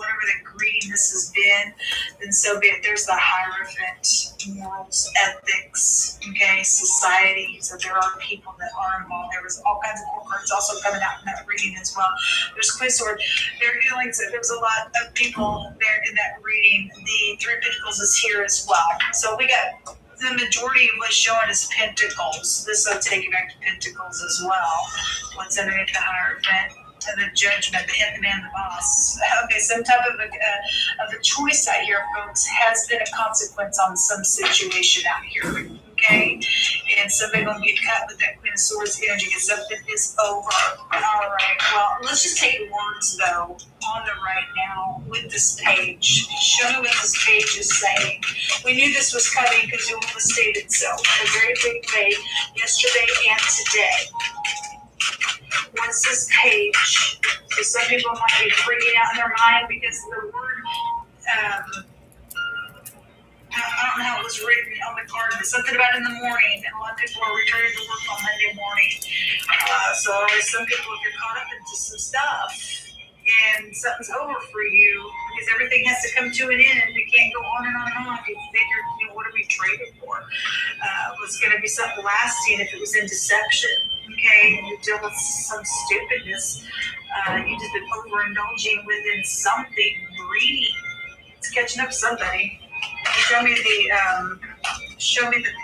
greediness has been, then so be it. There's the Hierophant, morals, ethics, okay, society. So there are people that are involved. There was all kinds of court cards also coming out in that reading as well. There's Queen Sword. There are feelings that there was a lot of people there in that reading. The Three of Pentacles is here as well. So we got the majority of what's showing is Pentacles. This will take you back to Pentacles as well. What's underneath the Hierophant? To the Judgment, the head, the man, the boss. Okay, some type of a choice out here, folks, has been a consequence on some situation out here. Okay, and somebody gonna get cut with that Queen of Swords energy because something is over. All right. Well, let's just take words though on the right now with this page. Show me what this page is saying. We knew this was coming because it was stated so in a very big way yesterday and today. What's this page? So some people might be freaking out in their mind because the word, I don't know how it was written on the card, but something about in the morning, and a lot of people are returning to work on Monday morning. So some people, if you're caught up into some stuff, and something's over for you, because everything has to come to an end. You can't go on and on and on. You figure, what are we traded for? Was going to be something lasting if it was in deception. Okay, and you deal with some stupidness. You just been overindulging within something greedy. It's catching up to somebody. Show me the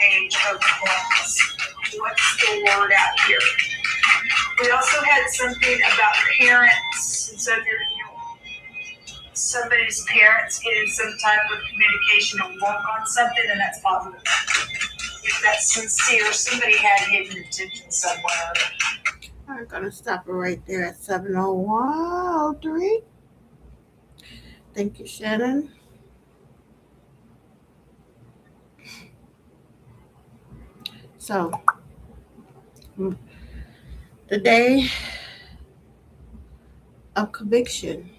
page of coins. What's the word out here? We also had something about parents. And so if you're, somebody's parents getting some type of communication to work on something, and that's positive. If that's sincere, somebody had hidden intention somewhere.
I'm gonna stop it right there at 7:01:03. Thank you, Shannon. So, the day of conviction.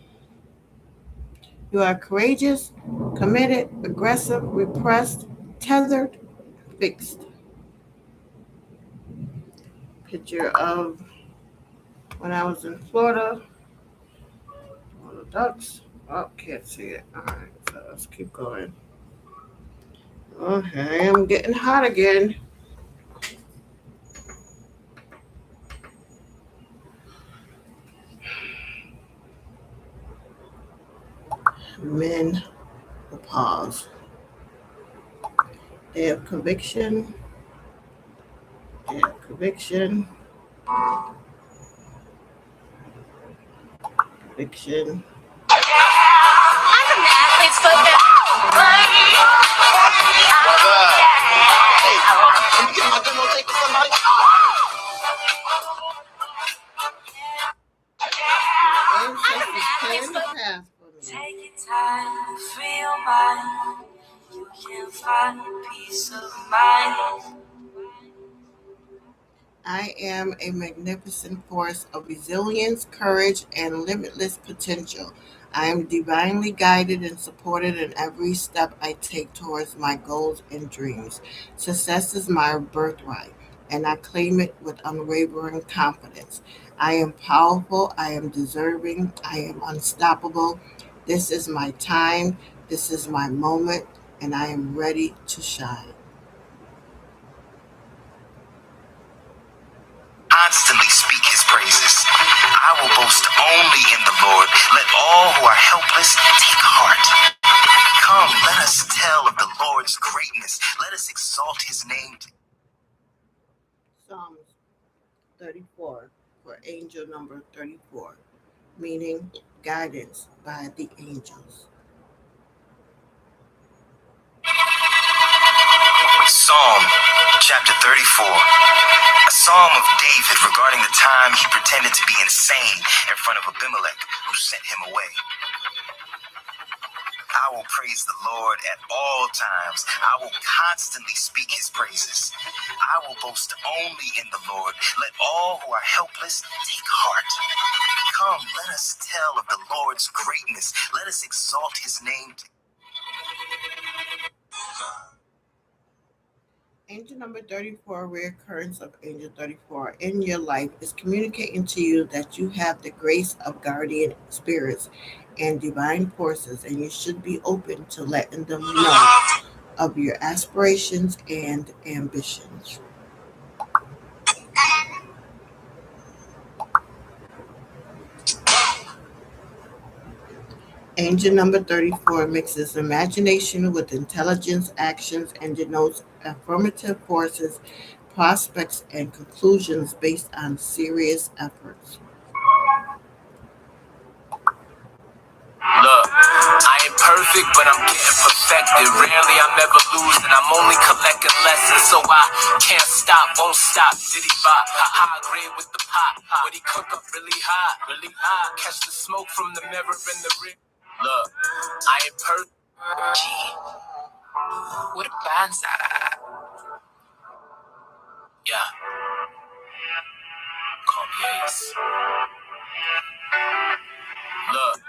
You are courageous, committed, aggressive, repressed, tethered, fixed. Picture of when I was in Florida. All the ducks. Oh, can't see it. All right, so let's keep going. Okay, I'm getting hot again. men will pause. Day of conviction, day of conviction, conviction.
I'm an athlete's foot. Hey, can you get my demo tape to somebody?
Ancestors clearing the path for me.
Take your time, free your mind. You can find peace of mind.
I am a magnificent force of resilience, courage, and limitless potential. I am divinely guided and supported in every step I take towards my goals and dreams. Success is my birthright, and I claim it with unwavering confidence. I am powerful, I am deserving, I am unstoppable. This is my time, this is my moment, and I am ready to shine.
Constantly speak his praises. I will boast only in the Lord. Let all who are helpless take heart. Come, let us tell of the Lord's greatness. Let us exalt his name.
Psalms 34 for angel number 34, meaning guidance by the angels.
Psalm chapter 34. A psalm of David regarding the time he pretended to be insane in front of Abimelech, who sent him away. I will praise the Lord at all times. I will constantly speak his praises. I will boast only in the Lord. Let all who are helpless take heart. Come, let us tell of the Lord's greatness. Let us exalt his name.
Angel number 34, reoccurrence of angel 34 in your life is communicating to you that you have the grace of guardian spirits and divine forces, and you should be open to letting them know of your aspirations and ambitions. Angel number 34 mixes imagination with intelligence, actions, and denotes affirmative forces, prospects, and conclusions based on serious efforts.
Look, I ain't perfect, but I'm getting perfected. Rarely I'm ever losing, I'm only collecting lessons. So I can't stop, won't stop. Diddy bop, high grade with the pot. But he cook up really hot, really hot. Catch the smoke from the mirror in the rear. Look, I ain't perfect. Gee, what a band's that? Yeah, call me Ace. Look,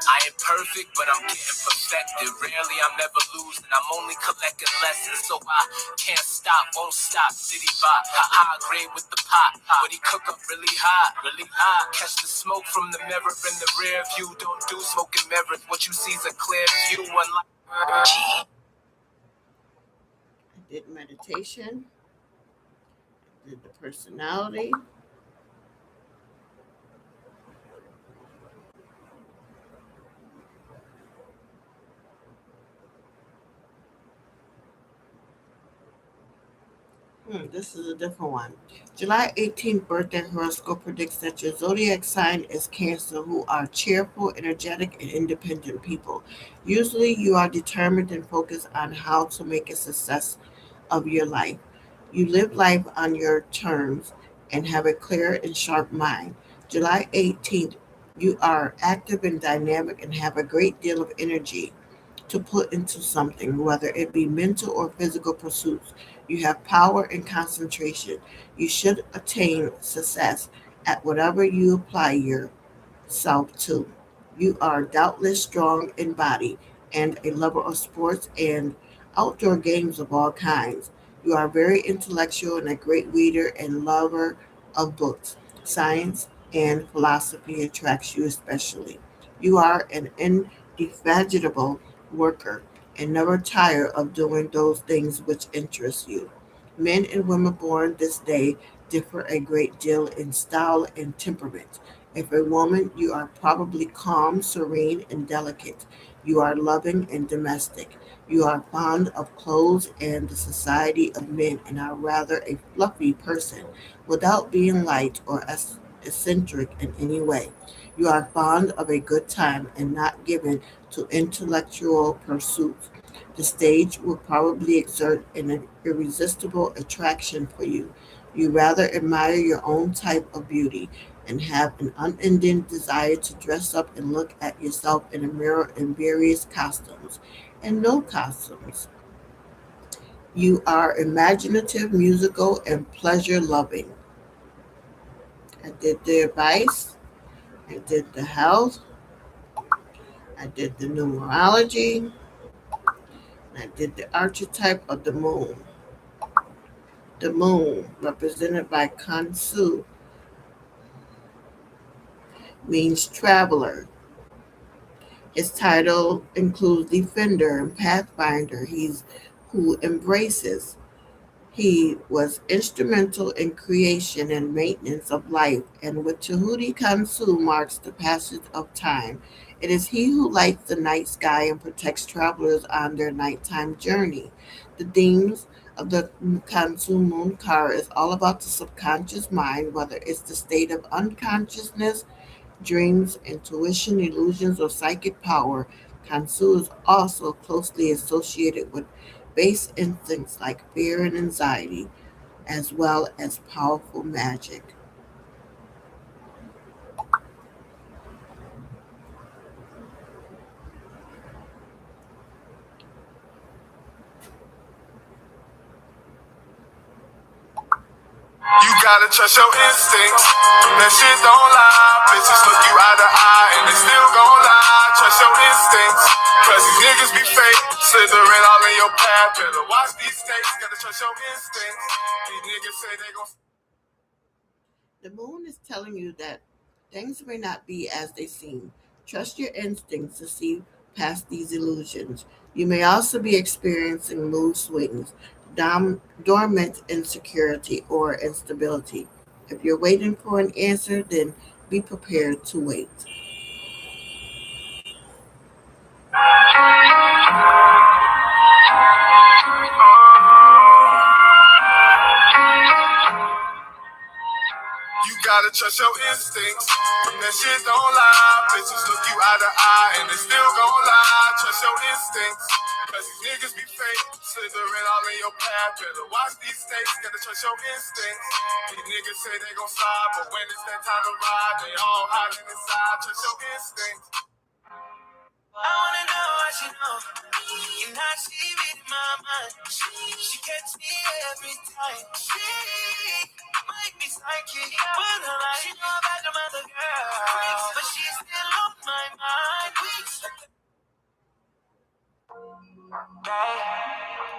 I ain't perfect, but I'm getting perfected. Rarely I'm never losing, I'm only collecting lessons. So I can't stop, won't stop. Diddy bop, high grade with the pot. But he cook up really hot, really hot. Catch the smoke from the mirror in the rear view. Don't do smoke and mirrors. What you see's a clear view. Unlike
I did meditation, did the personality. This is a different one. July 18th birthday horoscope predicts that your zodiac sign is Cancer, who are cheerful, energetic, and independent people. Usually, you are determined and focused on how to make a success of your life. You live life on your terms and have a clear and sharp mind. July 18th, you are active and dynamic and have a great deal of energy to put into something, whether it be mental or physical pursuits. You have power and concentration. You should attain success at whatever you apply yourself to. You are doubtless strong in body and a lover of sports and outdoor games of all kinds. You are very intellectual and a great reader and lover of books. Science and philosophy attracts you especially. You are an indefatigable worker and never tire of doing those things which interest you. Men and women born this day differ a great deal in style and temperament. If a woman, you are probably calm, serene, and delicate. You are loving and domestic. You are fond of clothes and the society of men and are rather a fluffy person without being light or eccentric in any way. You are fond of a good time and not given to intellectual pursuits. The stage will probably exert an irresistible attraction for you. You rather admire your own type of beauty and have an unending desire to dress up and look at yourself in a mirror in various costumes and no costumes. You are imaginative, musical, and pleasure loving. I did the advice, I did the health, I did the numerology, and I did the archetype of the moon. The moon, represented by Kansu, means traveler. His title includes Defender and Pathfinder. He's who embraces. He was instrumental in creation and maintenance of life, and with Tahuti Kansu marks the passage of time. It is he who lights the night sky and protects travelers on their nighttime journey. The themes of the Kansu moon card is all about the subconscious mind, whether it's the state of unconsciousness, dreams, intuition, illusions, or psychic power. Kansu is also closely associated with base instincts like fear and anxiety, as well as powerful magic.
You gotta trust your instincts. That shit don't lie. Bitches look you eye to eye and they still gon' lie. Trust your instincts. Cause these niggas be fake. Slithering all in your path. Better watch these states. Gotta trust your instincts. These niggas say they gon'
The moon is telling you that things may not be as they seem. Trust your instincts to see past these illusions. You may also be experiencing mood swings, dormant insecurity, or instability. If you're waiting for an answer, then be prepared to wait.
You gotta trust your instincts. That shit don't lie. Bitches look you eye to eye and they still gon' lie. Trust your instincts. Cause these niggas be fake. Slithering all in your path. Better watch these states. Gotta trust your instincts. These niggas say they gon' slide, but when it's that time to ride, they all hiding inside. Trust your instincts. I wanna know what she know. And how she read my mind. She catch me every time. She might be psychic. When I lie, she know about the mother girl. But she's still on my mind.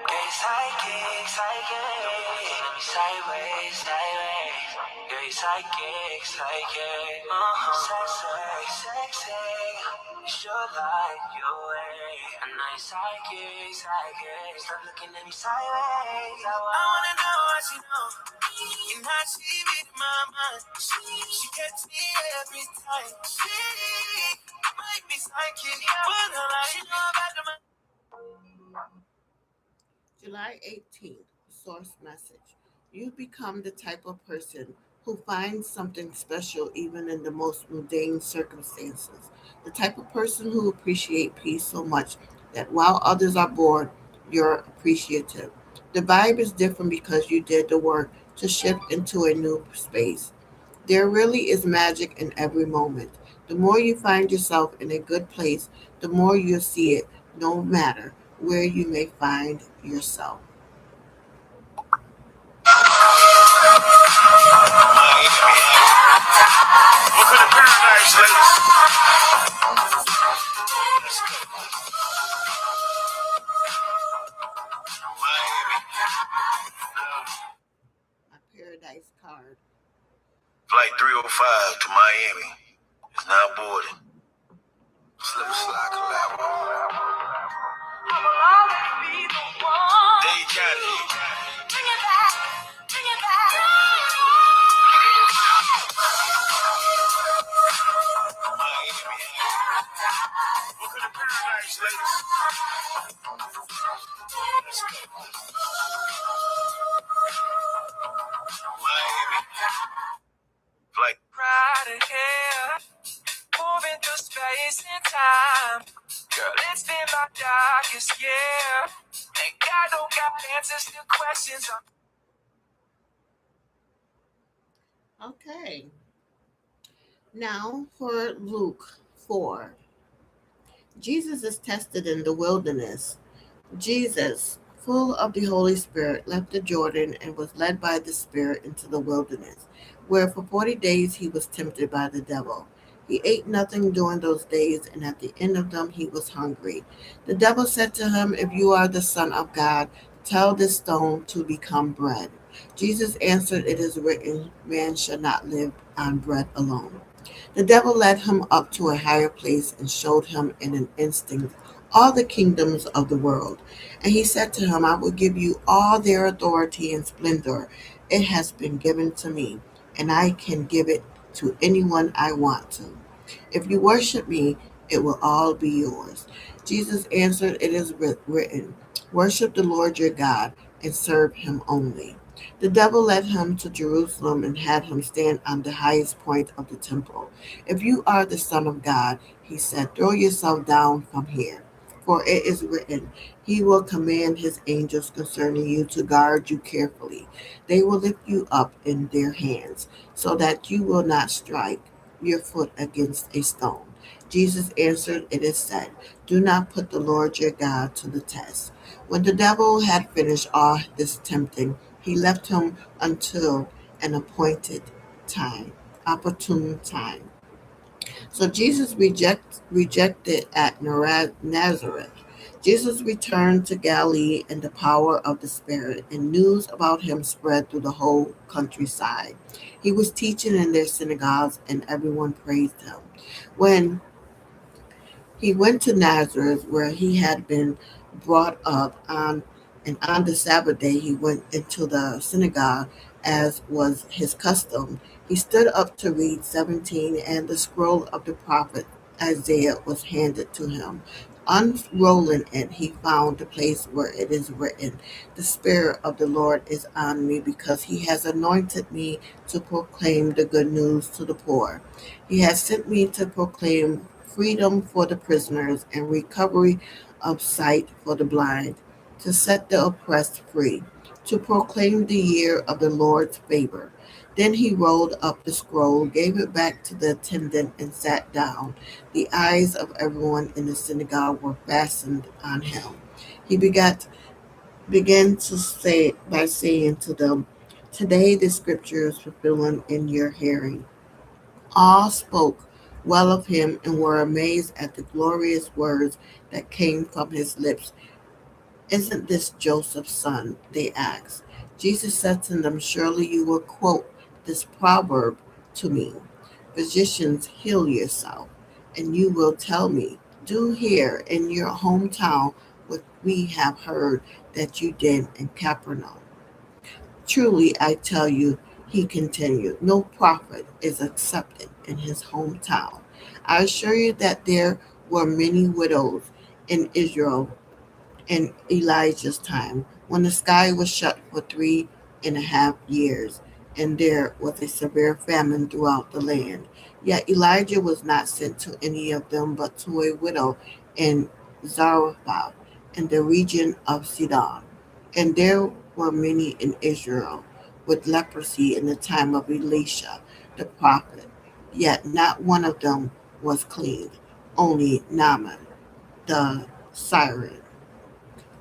Gay psychic, psychic. Sideways, sideways. Gay psychic, psychic. Sexy, sexy. It's your life, your way. A nice psychic, psychic. Stop looking at me sideways. I wanna know what she know. And how she read my mind. She gets me every time. She might be psychic. When I lie, she know about the
July 18th, source message. You become the type of person who finds something special even in the most mundane circumstances. The type of person who appreciates peace so much that while others are bored, you're appreciative. The vibe is different because you did the work to shift into a new space. There really is magic in every moment. The more you find yourself in a good place, the more you'll see it, no matter where you may find yourself.
Welcome to paradise, ladies.
My paradise card.
Flight 305 to Miami is now boarding. Slip and slide collab. There you got it. Bring it back. Bring it back.
Right here, moving through space and time. Girl, it's been my darkest year. And God don't got answers to questions.
Okay. Now for Luke 4. Jesus is tested in the wilderness. Jesus, full of the Holy Spirit, left the Jordan and was led by the Spirit into the wilderness, where for 40 days he was tempted by the devil. He ate nothing during those days, and at the end of them he was hungry. The devil said to him, "If you are the Son of God, tell this stone to become bread." Jesus answered, "It is written, man shall not live on bread alone." The devil led him up to a higher place and showed him in an instant all the kingdoms of the world. And he said to him, "I will give you all their authority and splendor. It has been given to me, and I can give it to anyone I want to. If you worship me, it will all be yours." Jesus answered, "It is written, worship the Lord your God and serve him only." The devil led him to Jerusalem and had him stand on the highest point of the temple. "If you are the Son of God," he said, "throw yourself down from here. For it is written, he will command his angels concerning you to guard you carefully. They will lift you up in their hands, so that you will not strike your foot against a stone." Jesus answered, "It is said, do not put the Lord your God to the test." When the devil had finished all this tempting, he left him until an time, opportune time. So Jesus rejected at Nazareth. Jesus returned to Galilee in the power of the Spirit, and news about him spread through the whole countryside. He was teaching in their synagogues, and everyone praised him. When he went to Nazareth, where he had been brought up, and on the Sabbath day he went into the synagogue, as was his custom. He stood up to read 17, and the scroll of the prophet Isaiah was handed to him. Unrolling it, he found the place where it is written, "The Spirit of the Lord is on me, because he has anointed me to proclaim the good news to the poor. He has sent me to proclaim freedom for the prisoners and recovery of sight for the blind, to set the oppressed free, to proclaim the year of the Lord's favor." Then he rolled up the scroll, gave it back to the attendant, and sat down. The eyes of everyone in the synagogue were fastened on him. He began to say by saying to them, "Today the scripture is fulfilling in your hearing." All spoke well of him and were amazed at the glorious words that came from his lips. "Isn't this Joseph's son?" they asked. Jesus said to them, "Surely you will quote this proverb to me, 'Physicians, heal yourself.' And you will tell me, 'Do here in your hometown what we have heard that you did in Capernaum.' Truly, I tell you," he continued, "no prophet is accepted in his hometown. I assure you that there were many widows in Israel in Elijah's time, when the sky was shut for 3.5 years, and there was a severe famine throughout the land. Yet Elijah was not sent to any of them, but to a widow in Zarephath, in the region of Sidon. And there were many in Israel with leprosy in the time of Elisha the prophet, yet not one of them was clean, only Naaman the Syrian."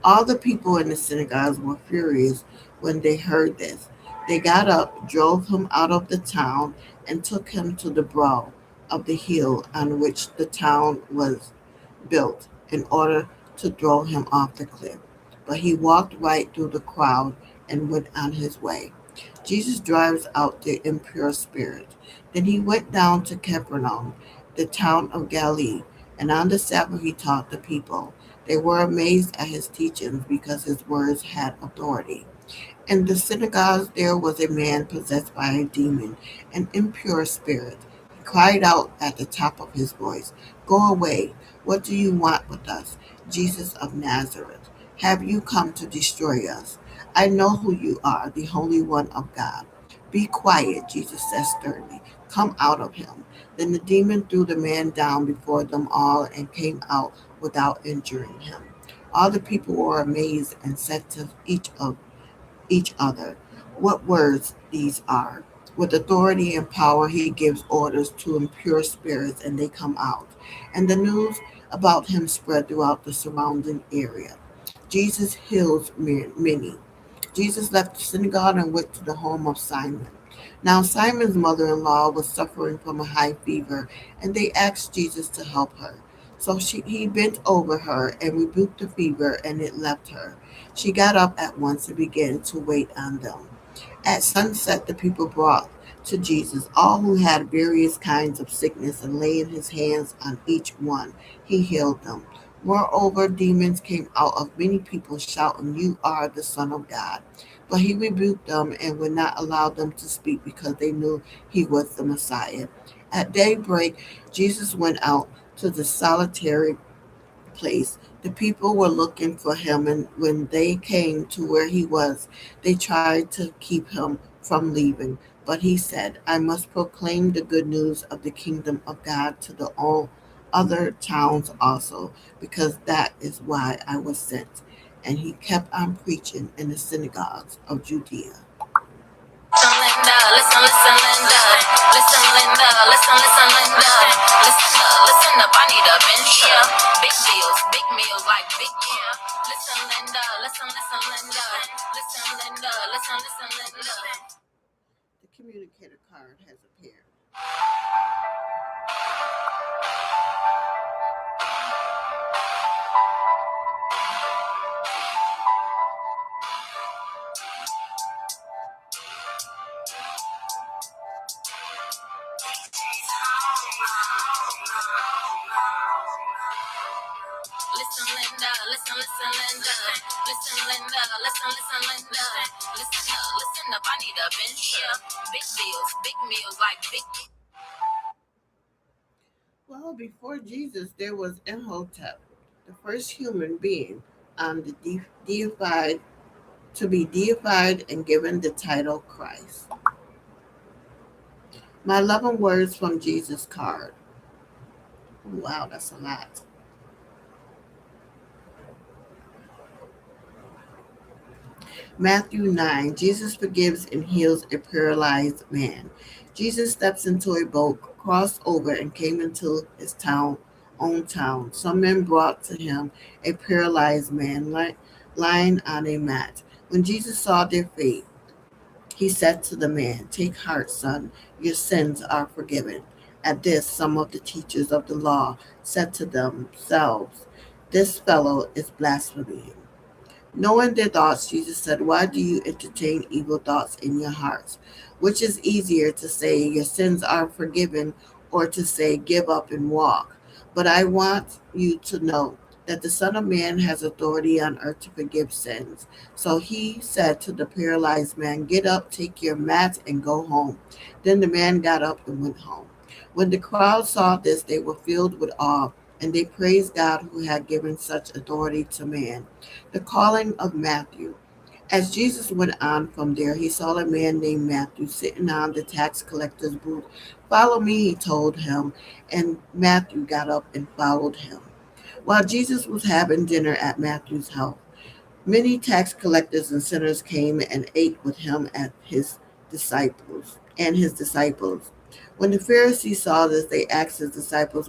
All the people in the synagogues were furious when they heard this. They got up, drove him out of the town, and took him to the brow of the hill on which the town was built, in order to throw him off the cliff. But he walked right through the crowd and went on his way. Jesus drives out the impure spirit. Then he went down to Capernaum, the town of Galilee, and on the Sabbath he taught the people. They were amazed at his teachings, because his words had authority. In the synagogues there was a man possessed by a demon, an impure spirit. cried out at the top of his voice, "Go away! What do you want with us, Jesus of Nazareth? Have you come to destroy us? I know who you are, the Holy One of God." "Be quiet," Jesus said sternly. "Come out of him." Then the demon threw the man down before them all and came out without injuring him. All the people were amazed and said to each other, "What words these are!" With authority and power, he gives orders to impure spirits, and they come out. And the news about him spread throughout the surrounding area. Jesus heals many. Jesus left the synagogue and went to the home of Simon. Now, Simon's mother in law was suffering from a high fever, and they asked Jesus to help her. So he bent over her and rebuked the fever, and it left her. She got up at once and began to wait on them. At sunset, the people brought to Jesus all who had various kinds of sickness, and laying his hands on each one, he healed them. Moreover, demons came out of many people, shouting, "You are the Son of God." But he rebuked them and would not allow them to speak because they knew he was the Messiah. At daybreak, Jesus went out to the solitary place. The people were looking for him, and when they came to where he was, they tried to keep him from leaving. But he said, "I must proclaim the good news of the kingdom of God to the all other towns also, because that is why I was sent." And he kept on preaching in the synagogues of Judea.
Listen, listen, Linda. Listen, Linda. Listen, listen, Linda. Listen up. I need a bench. Big deals, big meals like big Kim. Listen, Linda. Listen, Linda. Listen, Linda. Listen, Linda.
The communicator card has appeared.
Listen, Linda. Listen, Linda. Listen, Linda. Listen, Linda. Listen up. I need a bench. Big deals, big meals like big.
Well, before Jesus, there was Imhotep, the first human being on the deified to be deified and given the title Christ. My 11 words from Jesus card. Wow, that's a lot. Matthew 9. Jesus forgives and heals a paralyzed man. Jesus steps into a boat, crossed over, and came into his own town. Some men brought to him a paralyzed man lying on a mat. When Jesus saw their faith, he said to the man, "Take heart, son, your sins are forgiven." At this, some of the teachers of the law said to themselves, "This fellow is blaspheming." Knowing their thoughts, Jesus said, "Why do you entertain evil thoughts in your hearts? Which is easier to say, 'Your sins are forgiven,' or to say, 'Give up and walk'? But I want you to know that the Son of Man has authority on earth to forgive sins." So he said to the paralyzed man, "Get up, take your mat, and go home." Then the man got up and went home. When the crowd saw this, they were filled with awe, and they praised God who had given such authority to man. The calling of Matthew. As Jesus went on from there, he saw a man named Matthew sitting on the tax collector's booth. "Follow me," he told him, and Matthew got up and followed him. While Jesus was having dinner at Matthew's house, many tax collectors and sinners came and ate with him at his disciples. When the Pharisees saw this, they asked his disciples,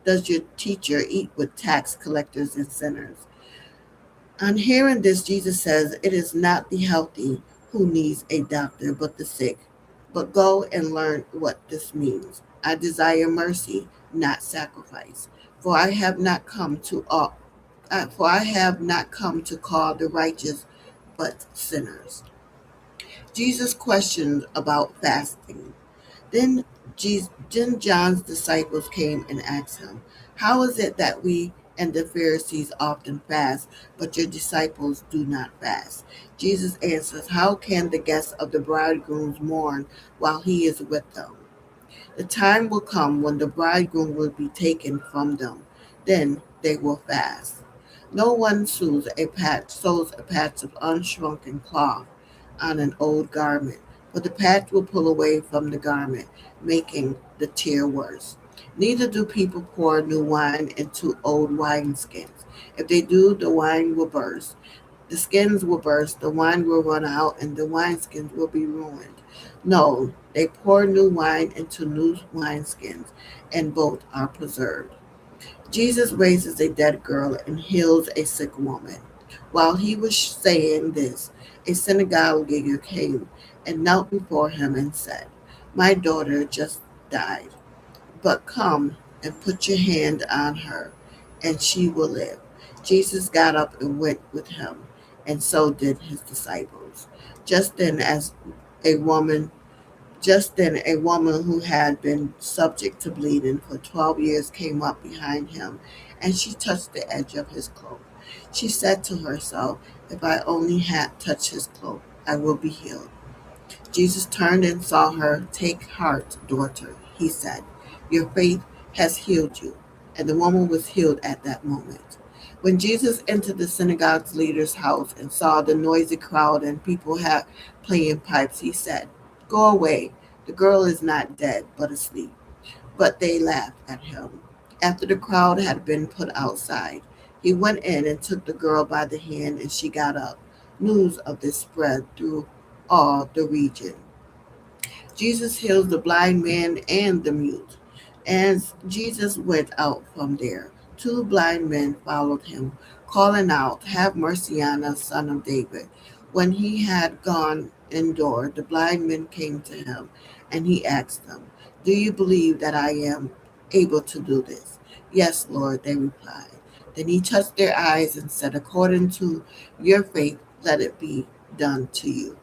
does your teacher eat with tax collectors and sinners?" On hearing this, Jesus says, "It is not the healthy who needs a doctor, but the sick. But go and learn what this means. I desire mercy, not sacrifice. For I have not come to all, for I have not come to call the righteous, but sinners." Jesus questioned about fasting. Then, then John's disciples came and asked him, "How is it that we and the Pharisees often fast, but your disciples do not fast?" Jesus answers, "How can the guests of the bridegroom mourn while he is with them? The time will come when the bridegroom will be taken from them. Then they will fast. No one sews a patch of unshrunken cloth on an old garment, for the patch will pull away from the garment, making the tear worse. Neither do people pour new wine into old wineskins. If they do, the wine will burst. The skins will burst, the wine will run out, and the wineskins will be ruined. No, they pour new wine into new wineskins, and both are preserved. Jesus raises a dead girl and heals a sick woman. While he was saying this, a synagogue leader came and knelt before him and said, "My daughter just died, but come and put your hand on her, and she will live." Jesus got up and went with him, and so did his disciples. Just then, as a woman a woman who had been subject to bleeding for 12 years came up behind him, and she touched the edge of his cloak. She said to herself, "If I only had touched his cloak, I will be healed." Jesus turned and saw her. "Take heart, daughter," he said. "Your faith has healed you." And the woman was healed at that moment. When Jesus entered the synagogue's leader's house and saw the noisy crowd and people playing pipes, he said, "Go away. The girl is not dead, but asleep." But they laughed at him. After the crowd had been put outside, he went in and took the girl by the hand, and she got up. News of this spread through all the region. Jesus heals the blind man and the mute. As Jesus went out from there, two blind men followed him, calling out, "Have mercy on us, son of David." When he had gone indoor, the blind men came to him, and he asked them, "Do you believe that I am able to do this?" "Yes, Lord," they replied. Then he touched their eyes and said, "According to your faith, let it be done to you."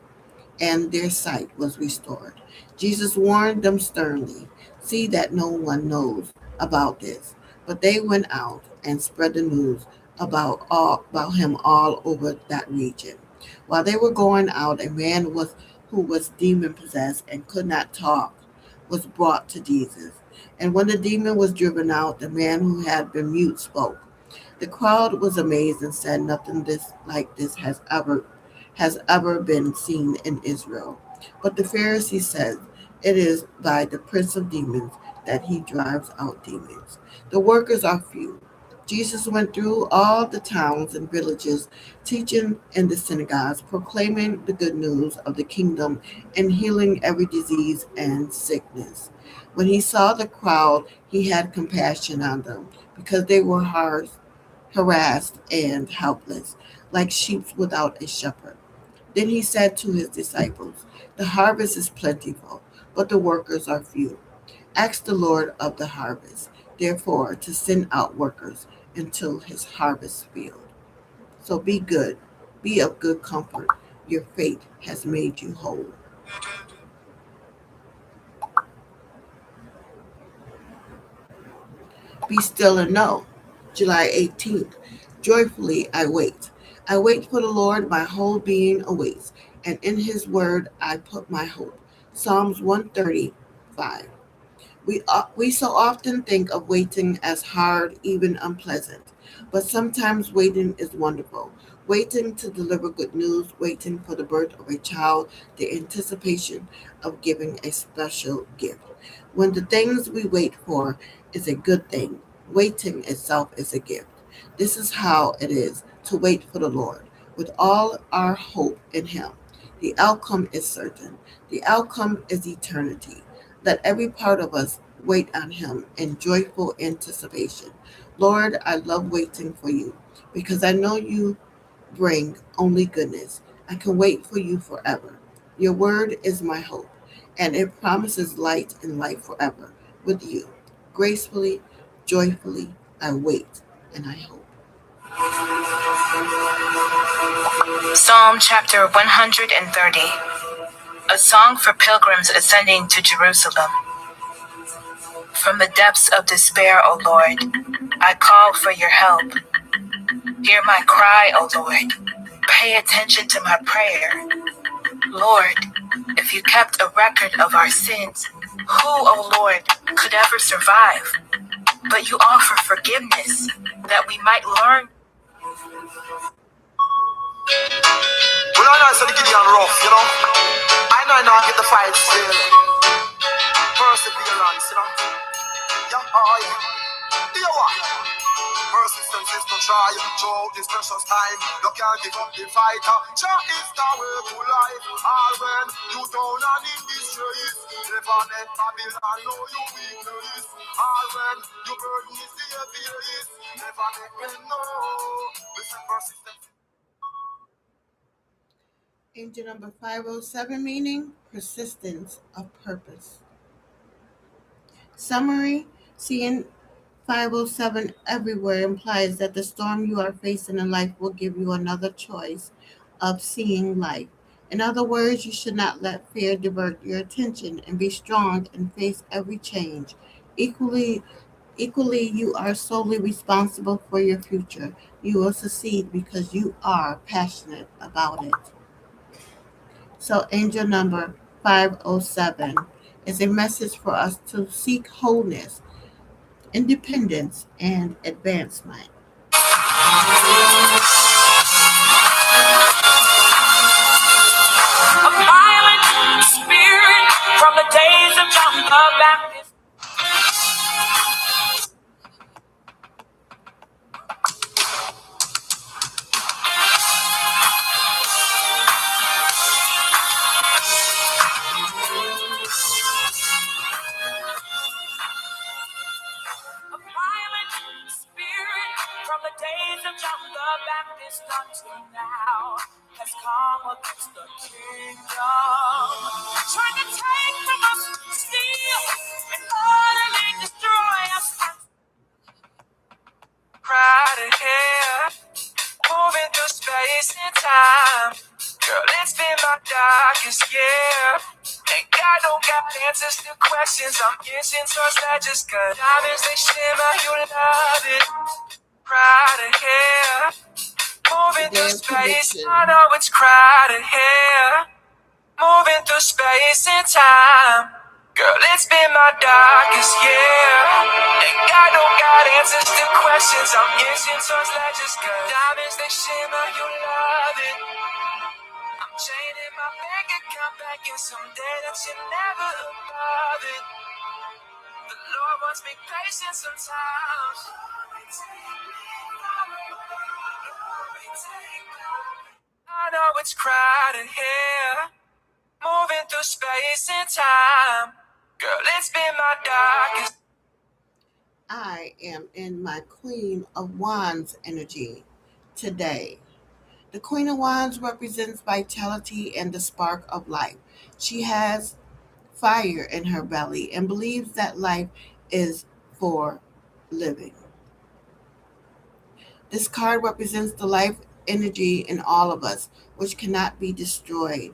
And their sight was restored. Jesus warned them sternly, "See that no one knows about this." But they went out and spread the news about him all over that region. While they were going out, a man who was demon possessed and could not talk was brought to Jesus. And when the demon was driven out, the man who had been mute spoke. The crowd was amazed and said, "Nothing this has ever been seen in Israel." But the Pharisees said, "It is by the prince of demons that he drives out demons." The workers are few. Jesus went through all the towns and villages, teaching in the synagogues, proclaiming the good news of the kingdom, and healing every disease and sickness. When he saw the crowd, he had compassion on them, because they were harassed and helpless, like sheep without a shepherd. Then he said to his disciples, "The harvest is plentiful, but the workers are few. Ask the Lord of the harvest, therefore, to send out workers into his harvest field." So be good, be of good comfort. Your faith has made you whole. Be still and know. July 18th. Joyfully I wait. I wait for the Lord, my whole being awaits, and in his word I put my hope. Psalms 135. We so often think of waiting as hard, even unpleasant. But sometimes waiting is wonderful. Waiting to deliver good news, waiting for the birth of a child, the anticipation of giving a special gift. When the things we wait for is a good thing, waiting itself is a gift. This is how it is to wait for the Lord, with all our hope in Him. The outcome is certain, the outcome is eternity. Let every part of us wait on Him in joyful anticipation. Lord, I love waiting for you because I know you bring only goodness. I can wait for you forever. Your word is my hope, and it promises light and life forever with you. Gracefully, joyfully, I wait and I hope.
Psalm chapter 130. A song for pilgrims ascending to Jerusalem. From the depths of despair, O Lord, I call for your help. Hear my cry, O Lord. Pay attention to my prayer. Lord, if you kept a record of our sins, Who, oh Lord, could ever survive? But you offer forgiveness that we might learn.
Well, I know it's gonna give you rough, you know. I know I get the fight still. Perseverance, you know. Yeah, oh yeah. You know what? Persistence is no try. Throughout this precious time, you can't give up the fight. Jah is the way to life. All when you down and in distress, never let Babylon know you weakness. All when you burden is the heaviest, never let them know. Listen, persistence.
Angel number 507 meaning persistence of purpose. Summary: seeing 507 everywhere implies that the storm you are facing in life will give you another choice of seeing life. In other words, you should not let fear divert your attention and be strong and face every change. Equally, equally, you are solely responsible for your future. You will succeed because you are passionate about it. So, angel number 507 is a message for us to seek wholeness, independence, and advancement.
A violent spirit from the days of John the Baptist. A violent spirit from the days of John the Baptist until now has come against the kingdom, trying to take from us, steal, and utterly destroy us. Right here, moving through space and time. Girl, it's been my darkest year. Ain't got answers to questions. I'm itching towards that just cause diamonds they shimmer, you love it. Crowded here, moving through
Their
space.
prediction.
I know it's crowded here, moving through space and time. Girl, it's been my darkest year. Ain't got answers to questions. I'm itching towards that just cause diamonds they shimmer, you love it. I'm chaining my bank account back in someday that you never above it. The Lord wants me patient sometimes. I know it's crowded here, moving through space and time. Girl, it's been my darkest.
I am in my Queen of Wands energy today. The Queen of Wands represents vitality and the spark of life. She has fire in her belly and believes that life is for living. This card represents the life energy in all of us, which cannot be destroyed.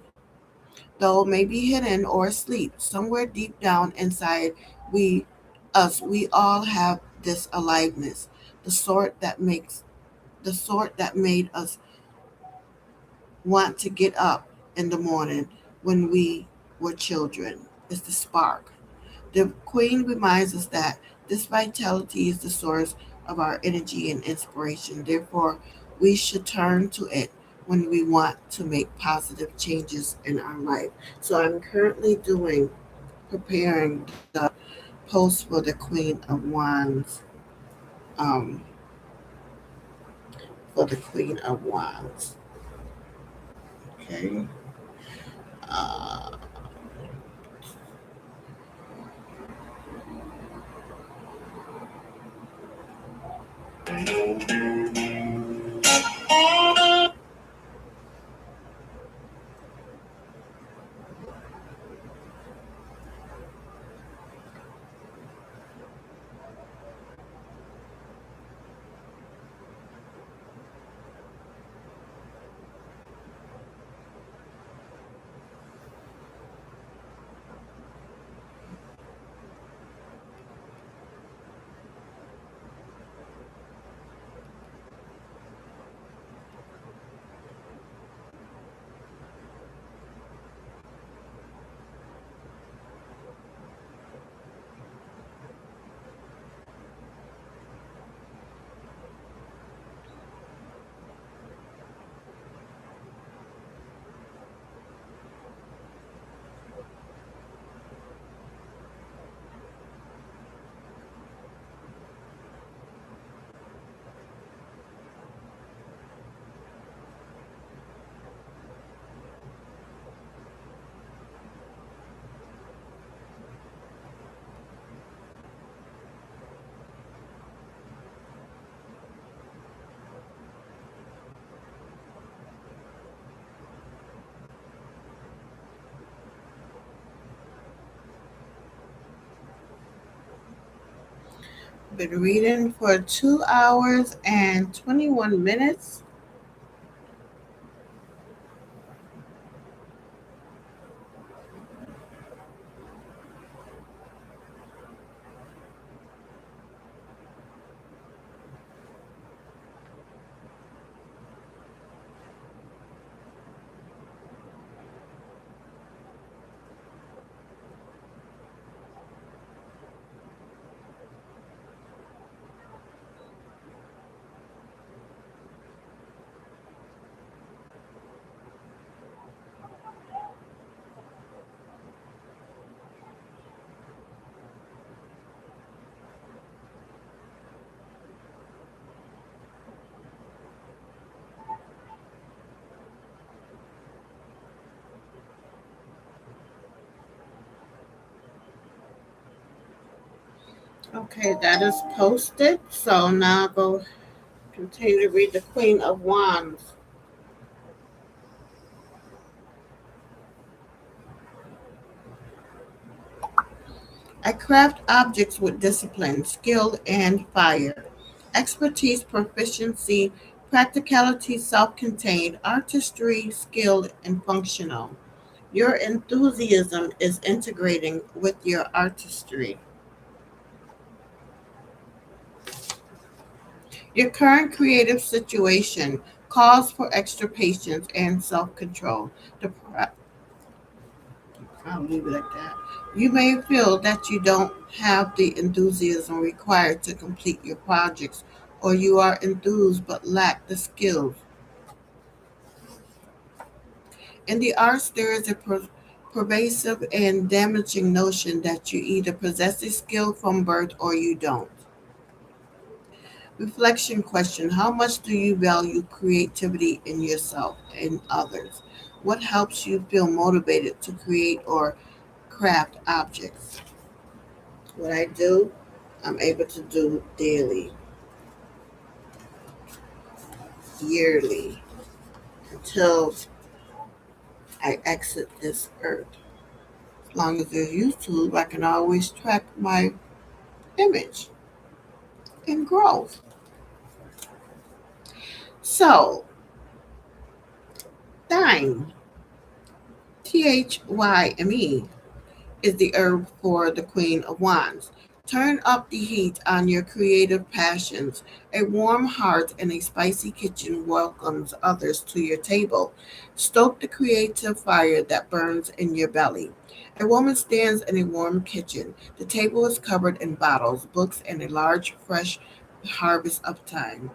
Though it may be hidden or asleep, somewhere deep down inside we all have this aliveness, the sort that made us want to get up in the morning when we were children. It's the spark. The Queen reminds us that this vitality is the source of our energy and inspiration. Therefore, we should turn to it when we want to make positive changes in our life. So I'm currently preparing the post for the Queen of Wands. Um, for the Queen of Wands. Okay. Uh, Been reading for 2 hours and 21 minutes. Okay, that is posted. So now I'll go continue to read the Queen of Wands. I craft objects with discipline, skill, and fire. Expertise, proficiency, practicality, self contained, artistry, skilled, and functional. Your enthusiasm is integrating with your artistry. Your current creative situation calls for extra patience and self control. The I'll leave it like that. You may feel that you don't have the enthusiasm required to complete your projects, or you are enthused but lack the skills. In the arts, there is a pervasive and damaging notion that you either possess a skill from birth or you don't. Reflection question: how much do you value creativity in yourself and others? What helps you feel motivated to create or craft objects? What I do, I'm able to do daily, yearly, until I exit this earth. As long as there's YouTube, I can always track my image and growth. So, thyme, Thyme, is the herb for the Queen of Wands. Turn up the heat on your creative passions. A warm heart and a spicy kitchen welcomes others to your table. Stoke the creative fire that burns in your belly. A woman stands in a warm kitchen. The table is covered in bottles, books, and a large, fresh harvest of thyme.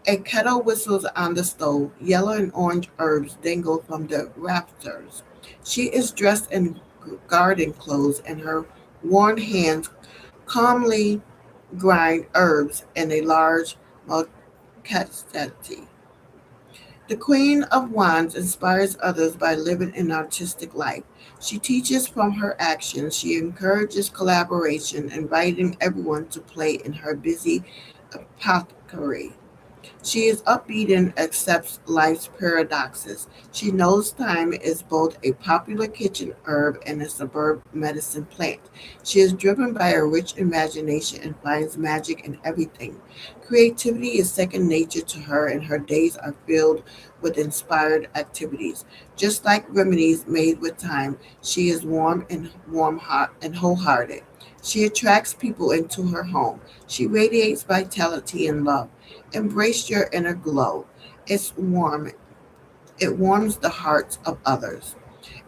A kettle whistles on the stove. Yellow and orange herbs dangle from the rafters. She is dressed in garden clothes, and her worn hands calmly grind herbs in a large mulcaceti. The Queen of Wands inspires others by living an artistic life. She teaches from her actions. She encourages collaboration, inviting everyone to play in her busy apothecary. She is upbeat and accepts life's paradoxes. She knows thyme is both a popular kitchen herb and a suburb medicine plant. She is driven by a rich imagination and finds magic in everything. Creativity is second nature to her, and her days are filled with inspired activities. Just like remedies made with thyme, she is warm heart and wholehearted. She attracts people into her home. She radiates vitality and love. Embrace your inner glow. It's warm. It warms the hearts of others.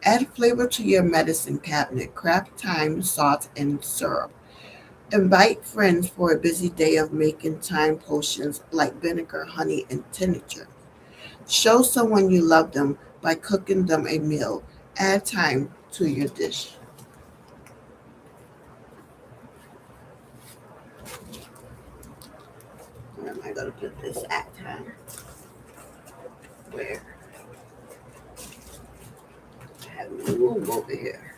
Add flavor to your medicine cabinet. Craft thyme, salt, and syrup. Invite friends for a busy day of making thyme potions like vinegar, honey, and tincture. Show someone you love them by cooking them a meal. Add thyme to your dish. Where am I going to put this at time? Where? I have no room over here.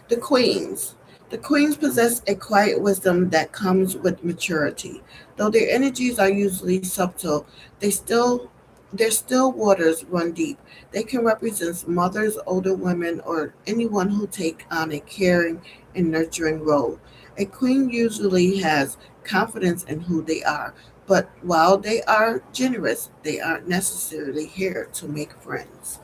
The Queens. The Queens possess a quiet wisdom that comes with maturity. Though their energies are usually subtle, their still waters run deep. They can represent mothers, older women, or anyone who take on a caring and nurturing role. A queen usually has confidence in who they are, but while they are generous, they aren't necessarily here to make friends.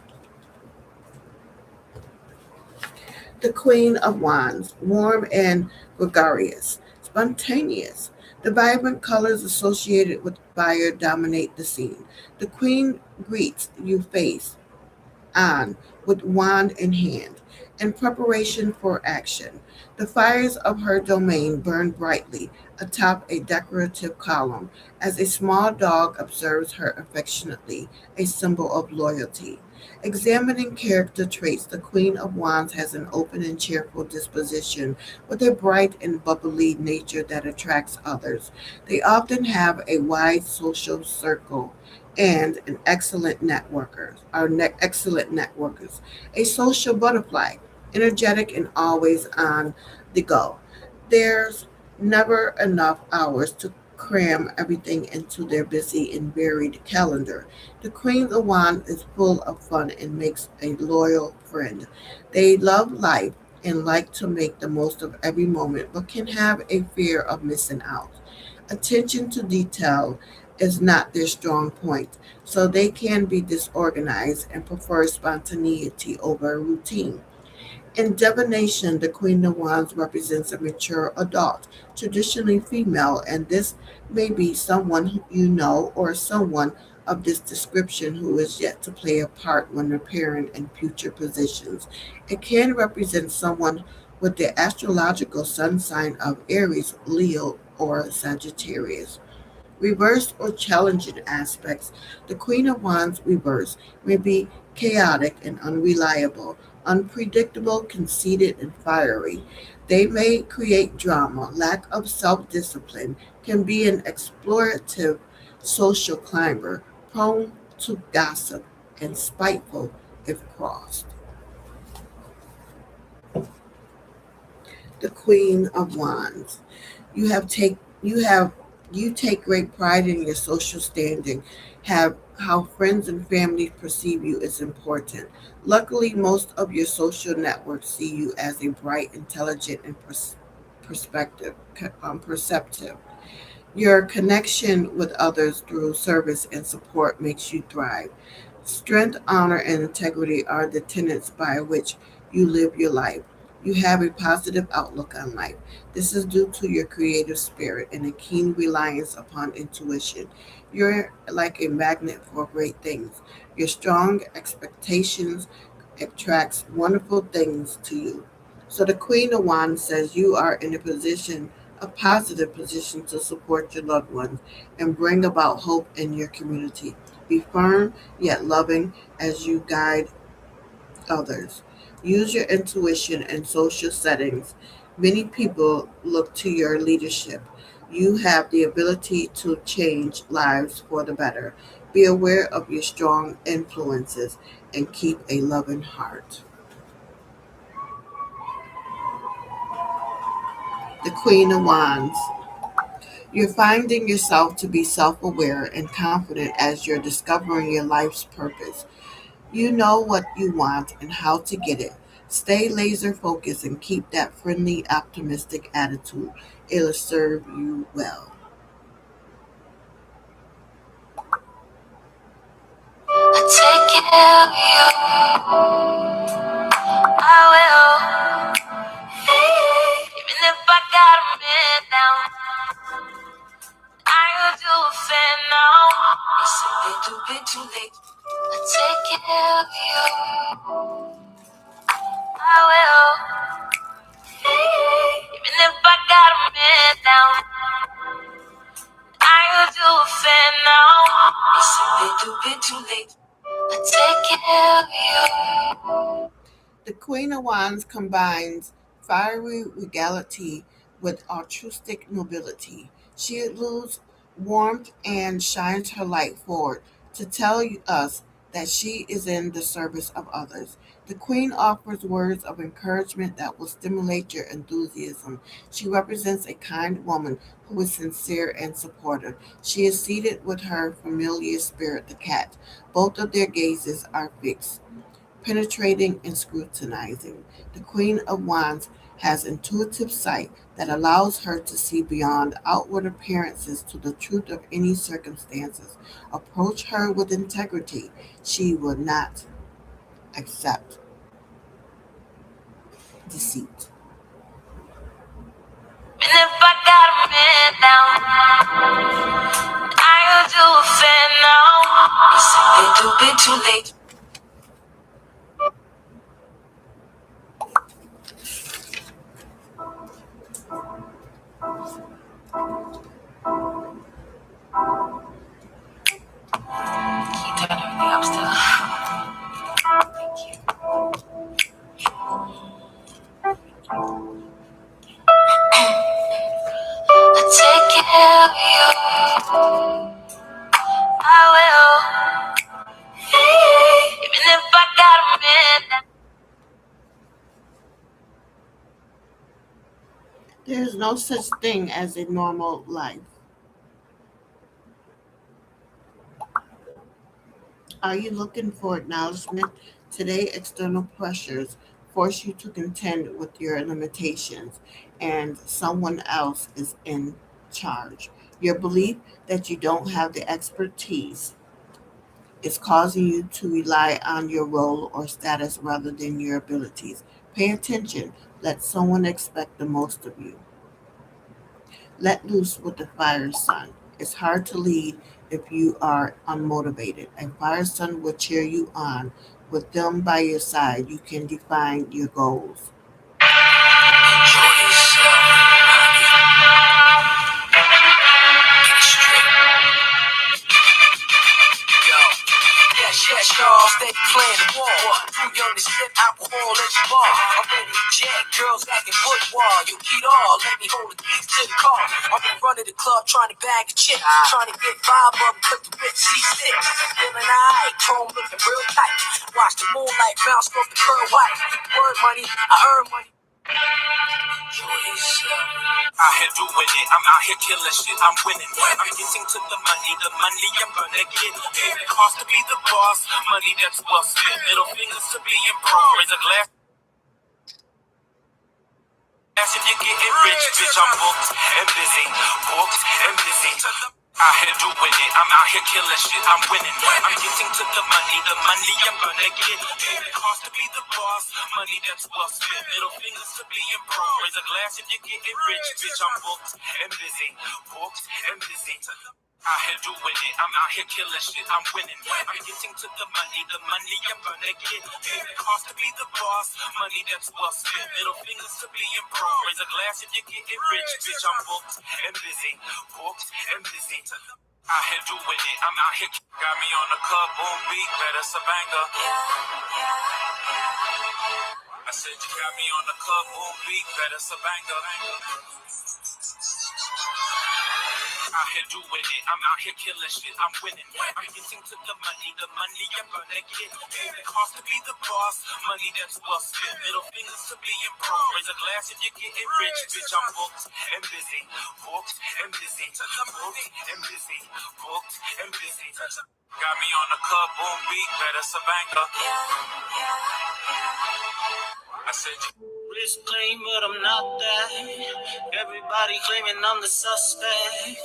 The Queen of Wands, warm and gregarious, spontaneous. The vibrant colors associated with fire dominate the scene. The Queen greets you face on with wand in hand, in preparation for action. The fires of her domain burn brightly atop a decorative column as a small dog observes her affectionately, a symbol of loyalty. Examining character traits, the Queen of Wands has an open and cheerful disposition with a bright and bubbly nature that attracts others. They often have a wide social circle and an excellent networkers, a social butterfly, energetic and always on the go. There's never enough hours to cram everything into their busy and varied calendar. The Queen of Wands is full of fun and makes a loyal friend. They love life and like to make the most of every moment, but can have a fear of missing out. Attention to detail is not their strong point, so they can be disorganized and prefer spontaneity over routine. In divination, the Queen of Wands represents a mature adult, traditionally female, and this may be someone who you know or someone of this description who is yet to play a part when appearing in future positions. It can represent someone with the astrological sun sign of Aries, Leo, or Sagittarius. Reversed or challenging aspects. The Queen of Wands reverse may be chaotic and unreliable, unpredictable, conceited, and fiery. They may create drama. Lack of self discipline can be an explorative social climber, prone to gossip, and spiteful if crossed. The Queen of Wands. You have take you have you take great pride in your social standing. Have how friends and family perceive you is important. Luckily, most of your social networks see you as a bright, intelligent, and perceptive. Your connection with others through service and support makes you thrive. Strength, honor, and integrity are the tenets by which you live your life. You have a positive outlook on life. This is due to your creative spirit and a keen reliance upon intuition. You're like a magnet for great things. Your strong expectations attracts wonderful things to you. So the Queen of Wands says you are in a positive position to support your loved ones and bring about hope in your community. Be firm yet loving as you guide others. Use your intuition in social settings. Many people look to your leadership. You have the ability to change lives for the better. Be aware of your strong influences and keep a loving heart. The Queen of Wands. You're finding yourself to be self aware and confident as you're discovering your life's purpose. You know what you want and how to get it. Stay laser focused and keep that friendly, optimistic attitude. It'll serve you well.
I take care of you, I will. Hey, even if I gotta man down, I will do a fan now. It's a little bit too late. I take care of you, I will. Hey, even if I gotta man down, I will do a fan now. It's a little bit too late. I take care of you.
The Queen of Wands combines fiery regality with altruistic nobility. She exudes warmth and shines her light forward to tell us that she is in the service of others. The Queen offers words of encouragement that will stimulate your enthusiasm. She represents a kind woman who is sincere and supportive. She is seated with her familiar spirit, the cat. Both of their gazes are fixed, penetrating and scrutinizing. The Queen of Wands has intuitive sight that allows her to see beyond outward appearances to the truth of any circumstances. Approach her with integrity. She will not accept deceit.
And if I got a man down, I could do a fan now. It's a little bit too late. Can you turn everything up still? Thank you. I take care of you. I will. Hey, even if I got a man down.
There is no such thing as a normal life. Are you looking for acknowledgement? Today, external pressures force you to contend with your limitations, and someone else is in charge. Your belief that you don't have the expertise is causing you to rely on your role or status rather than your abilities. Pay attention. Let someone expect the most of you. Let loose with the fire sun. It's hard to lead if you are unmotivated. A fire sun will cheer you on. With them by your side, you can define your goals.
Enjoy yourself, get it straight. Yo. Yes, y'all, steady playing the ball. Too young to sip alcohol at the bar. I'm ready to jet, girls acting bourgeois. You get all, let me hold the keys to the car. I'm in front of the club trying to bag a chick. Trying to get 5 of them, cook the bitch C6. Feeling alright, chrome looking real tight. Watch the moonlight bounce off the pearl white. Word money, I earn money. Enjoy yourself. Out here doing it, I'm out here killing shit, I'm winning. I'm getting to the money I'm gonna get. It costs to be the boss, money that's well spent. Middle fingers to be improved. Raise a glass if you're getting rich, bitch, I'm booked and busy. Booked and busy. Out here doing it, I'm out here killing shit, I'm winning. I'm getting to the money I'm gonna get. It costs to be the boss, money that's well spent. Middle fingers to be improved. Raise a glass if you're getting rich, bitch, I'm booked and busy. Booked and busy. Out here doing it, I'm out here killing shit, I'm winning. I'm getting to the money I'm gonna get. It costs to be the boss, money that's well spent. Middle fingers to be improved. Raise a glass if you're getting rich, bitch, I'm booked and busy. Booked and busy. Out here doing it, I'm out here. Got me on the club, boom beat, better Sabanga. I said you got me on the club, boom beat, better Sabanga. Out here doing it, I'm out here killing shit, I'm winning. I'm getting to the money I'm gonna get. It costs to be the boss, money that's well spent. Middle fingers to be improved. Raise a glass if you're getting rich, bitch, I'm booked and busy. Booked and busy. Booked and busy. Booked and busy. Got me on the club, boom beat, better Sabanga. I said risk claim, but I'm not that. Everybody claiming I'm the suspect.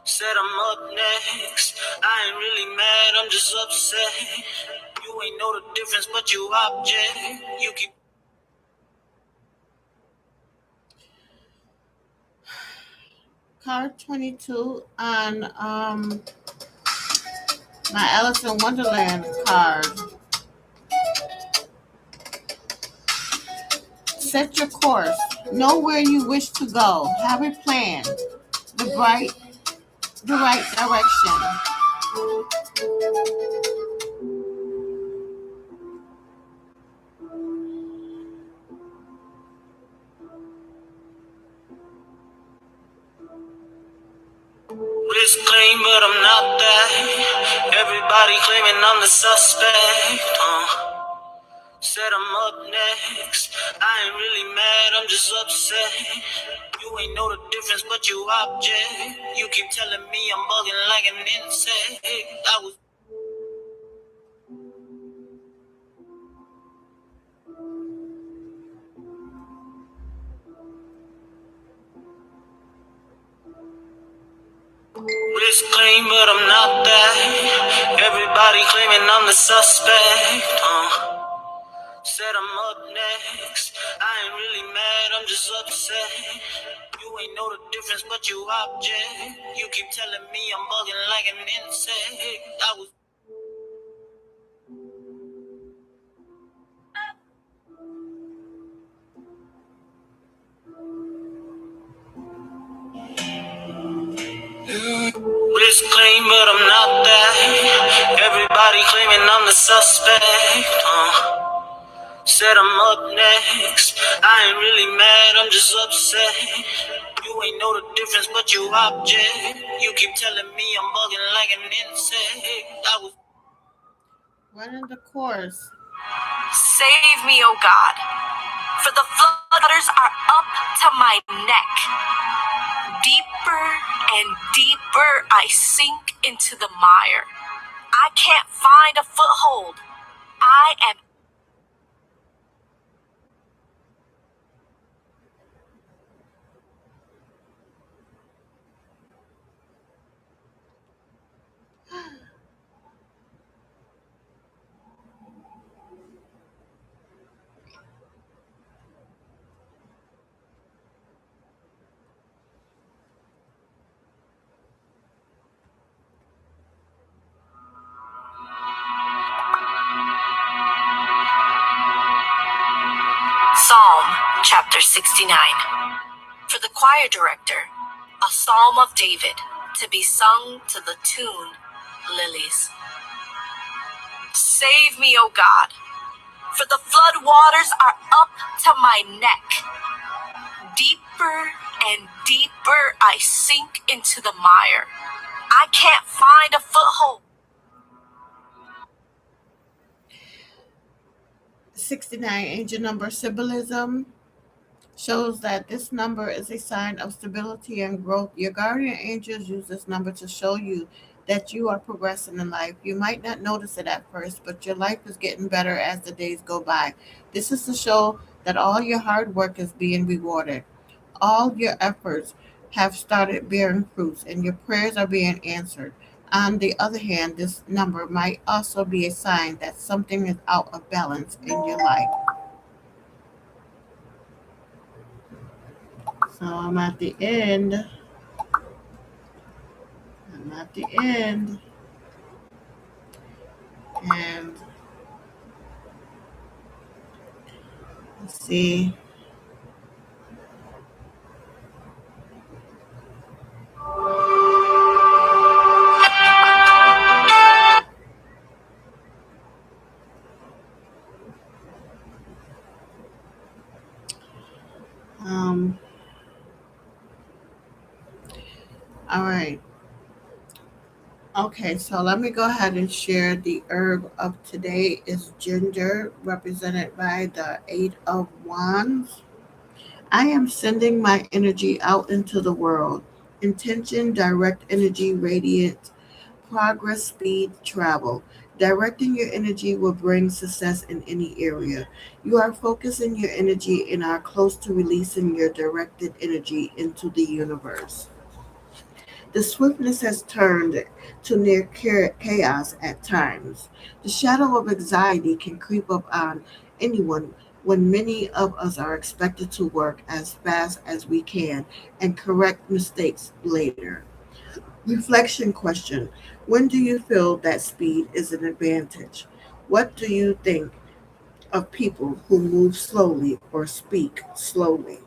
Said I'm up next. I ain't really mad, I'm just upset. You ain't know the difference, but you object. You keep
Card 22 on my Alice in Wonderland card. Set your course. Know where you wish to go. Have a plan. The right direction.
risk claim, but I'm not that. Everybody claiming I'm the suspect. Said I'm up next. I ain't really mad, I'm just upset. You ain't know the difference, but you object. You keep telling me I'm bugging like an insect. I was Risk claim, but I'm not that. Everybody claiming I'm the suspect. Said I'm up next. I ain't really mad, I'm just upset. You ain't know the difference, but you object. You keep telling me I'm bugging like an insect. I was. Risk claim, but I'm not that. Everybody claiming I'm the suspect. Said I'm up next. I ain't really mad, I'm just upset. You ain't know the difference, but you object. You keep telling me I'm bugging like an insect. I was.
Running the course.
Save me, oh God, for the floodwaters are up to my neck. Deeper and deeper I sink into the mire. I can't find a foothold. I am. Psalm chapter 69. For the choir director, a psalm of David to be sung to the tune Lilies. Save me, O God, for the flood waters are up to my neck. Deeper and deeper I sink into the mire. I can't find a foothold.
69 angel number symbolism shows that this number is a sign of stability and growth. Your guardian angels use this number to show you that you are progressing in life. You might not notice it at first, but your life is getting better as the days go by. This is to show that all your hard work is being rewarded. All your efforts have started bearing fruits and your prayers are being answered. On the other hand, this number might also be a sign that something is out of balance in your life. So I'm at the end. I'm at the end. And let's see. Um, all right. Okay, so let me go ahead and share the herb of today is ginger, represented by the Eight of Wands. I am sending my energy out into the world. Intention, direct energy, radiant, progress, speed, travel. Directing your energy will bring success in any area. You are focusing your energy and are close to releasing your directed energy into the universe. The swiftness has turned to near chaos at times. The shadow of anxiety can creep up on anyone when many of us are expected to work as fast as we can and correct mistakes later. Reflection question. When do you feel that speed is an advantage? What do you think of people who move slowly or speak slowly?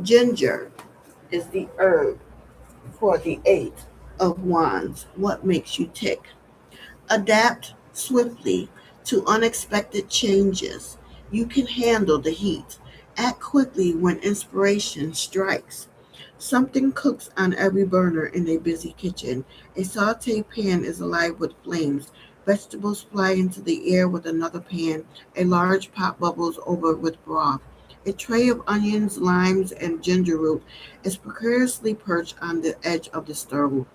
Ginger is the herb for the Eight of Wands. What makes you tick? Adapt swiftly to unexpected changes. You can handle the heat. Act quickly when inspiration strikes. Something cooks on every burner in a busy kitchen. A saute pan is alive with flames. Vegetables fly into the air with another pan. A large pot bubbles over with broth. A tray of onions, limes, and ginger root is precariously perched on the edge of the stove.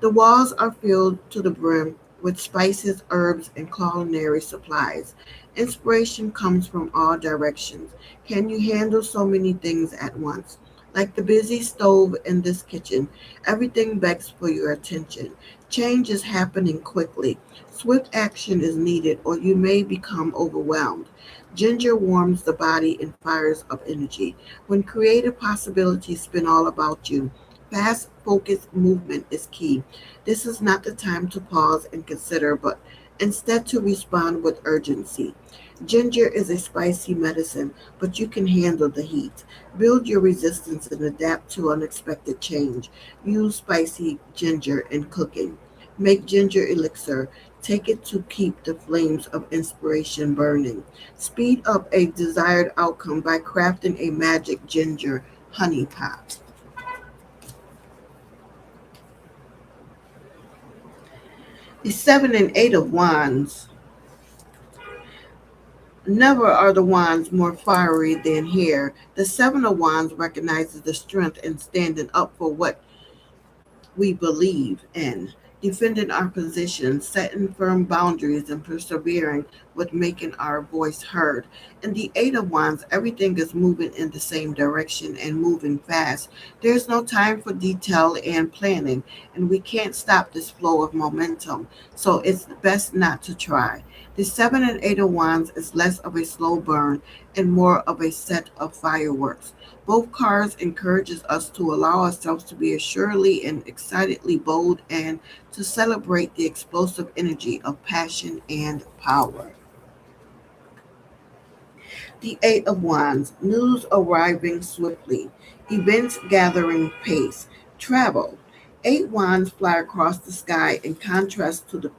The walls are filled to the brim with spices, herbs, and culinary supplies. Inspiration comes from all directions. Can you handle so many things at once? Like the busy stove in this kitchen, everything begs for your attention. Change is happening quickly. Swift action is needed, or you may become overwhelmed. Ginger warms the body and fires up energy. When creative possibilities spin all about you, fast, focused movement is key. This is not the time to pause and consider, but instead to respond with urgency. Ginger is a spicy medicine, but you can handle the heat. Build your resistance and adapt to unexpected change. Use spicy ginger in cooking. Make ginger elixir. Take it to keep the flames of inspiration burning. Speed up a desired outcome by crafting a magic ginger honey pot. The seven and eight of wands. Never are the wands more fiery than here. The seven of wands recognizes the strength in standing up for what we believe in, defending our position, setting firm boundaries, and persevering with making our voice heard. In the Eight of Wands, everything is moving in the same direction and moving fast. There's no time for detail and planning, and we can't stop this flow of momentum, so it's best not to try. The Seven and Eight of Wands is less of a slow burn and more of a set of fireworks. Both cards encourages us to allow ourselves to be assuredly and excitedly bold and to celebrate the explosive energy of passion and power. The Eight of Wands, news arriving swiftly, events gathering pace, travel. Eight wands fly across the sky in contrast to the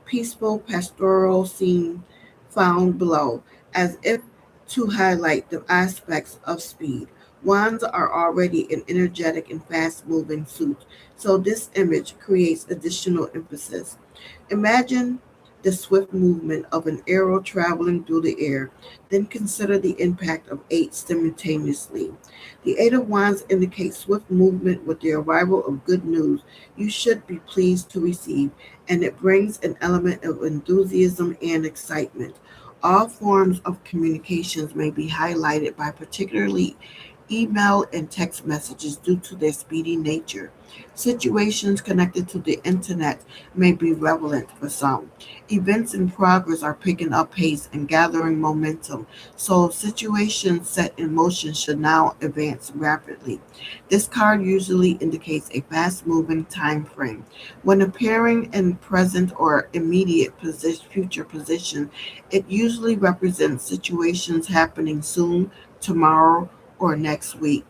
peaceful pastoral scene found below, as if to highlight the aspects of speed. Wands are already in energetic and fast moving suits, so this image creates additional emphasis. Imagine the swift movement of an arrow traveling through the air, then consider the impact of eight simultaneously. The Eight of Wands indicates swift movement with the arrival of good news you should be pleased to receive, and it brings an element of enthusiasm and excitement. All forms of communications may be highlighted by particularly email and text messages due to their speedy nature. Situations connected to the internet may be relevant for some. Events in progress are picking up pace and gathering momentum, so situations set in motion should now advance rapidly. This card usually indicates a fast moving time frame. When appearing in present or immediate future position, it usually represents situations happening soon, tomorrow, or next week.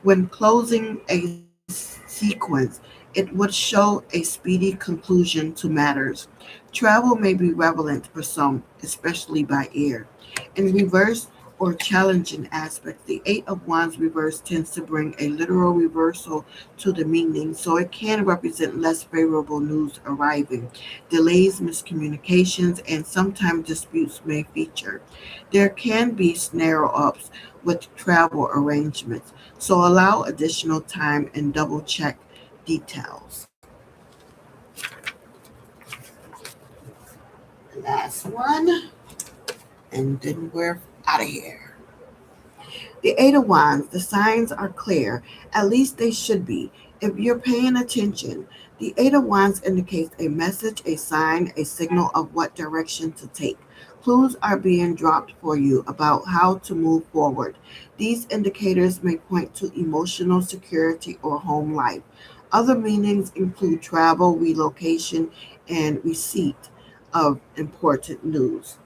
When closing a sequence, it would show a speedy conclusion to matters. Travel may be relevant for some, especially by air. In reverse or challenging aspects, the Eight of Wands reverse tends to bring a literal reversal to the meaning, so it can represent less favorable news arriving. Delays, miscommunications, and sometimes disputes may feature. There can be snare ups with travel arrangements, so allow additional time and double check details. Last one, and then we're out of here. The Eight of Wands, the signs are clear. At least they should be. If you're paying attention, the Eight of Wands indicates a message, a sign, a signal of what direction to take. Clues are being dropped for you about how to move forward. These indicators may point to emotional security or home life. Other meanings include travel, relocation, and receipt of important news.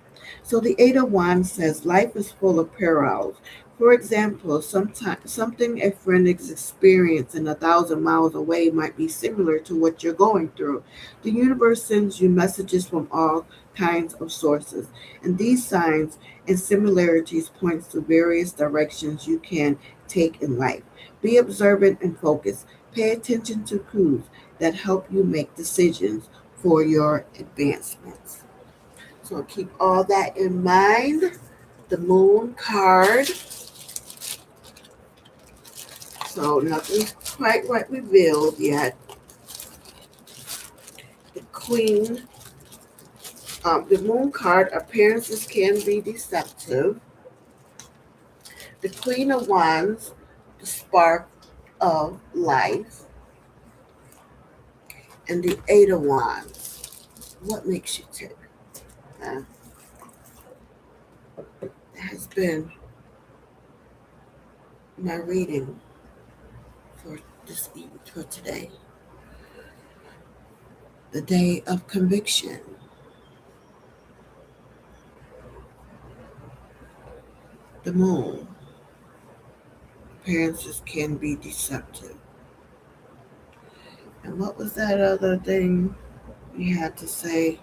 So the Eight of Wands says life is full of perils. For example, something a friend is experiencing 1,000 miles away might be similar to what you're going through. The universe sends you messages from all kinds of sources, and these signs and similarities points to various directions you can take in life. Be observant and focused. Pay attention to clues that help you make decisions for your advancements. So keep all that in mind. The moon card. So nothing's quite revealed yet. The queen The moon card, appearances can be deceptive. The Queen of Wands, the spark of life. And the Eight of Wands, what makes you tick? That has been my reading for for today. The day of conviction. The moon. Appearances can be deceptive. And what was that other thing you had to say?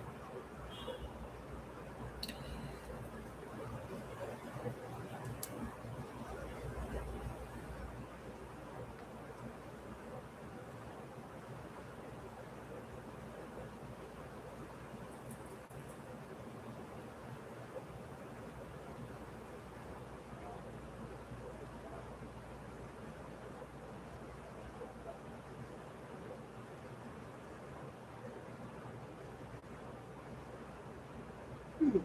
Hmm.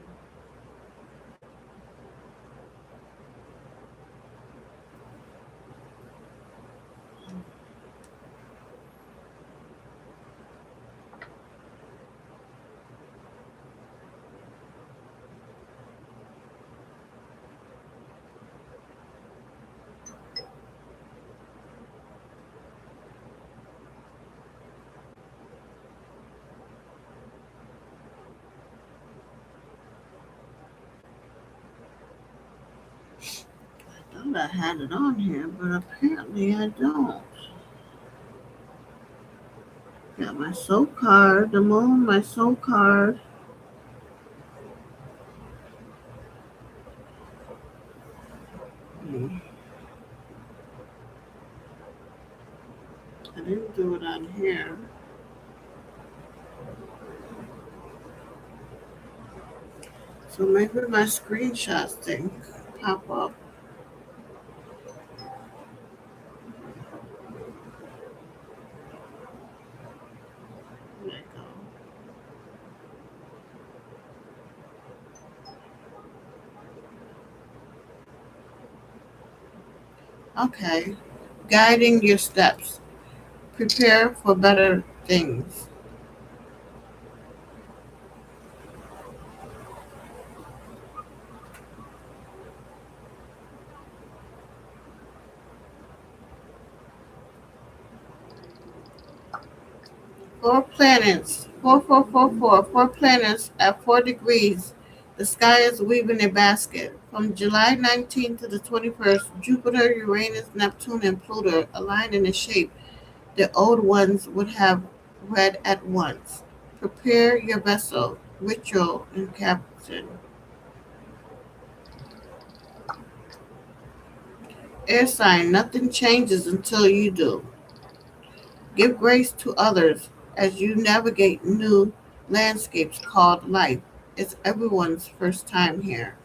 I thought I had it on here, but apparently I don't. Got my soul card, the moon, my soul card. Hmm. I didn't do it on here. So maybe my screenshots didn't pop up. There you go. Okay. Guiding your steps. Prepare for better things. 4 planets. 4444. 4 planets at 4 degrees. The sky is weaving a basket. From July 19th to the 21st, Jupiter, Uranus, Neptune, and Pluto align in a shape the old ones would have read at once. Prepare your vessel, ritual, and captain. Air sign, nothing changes until you do. Give grace to others as you navigate new landscapes called life. It's everyone's first time here.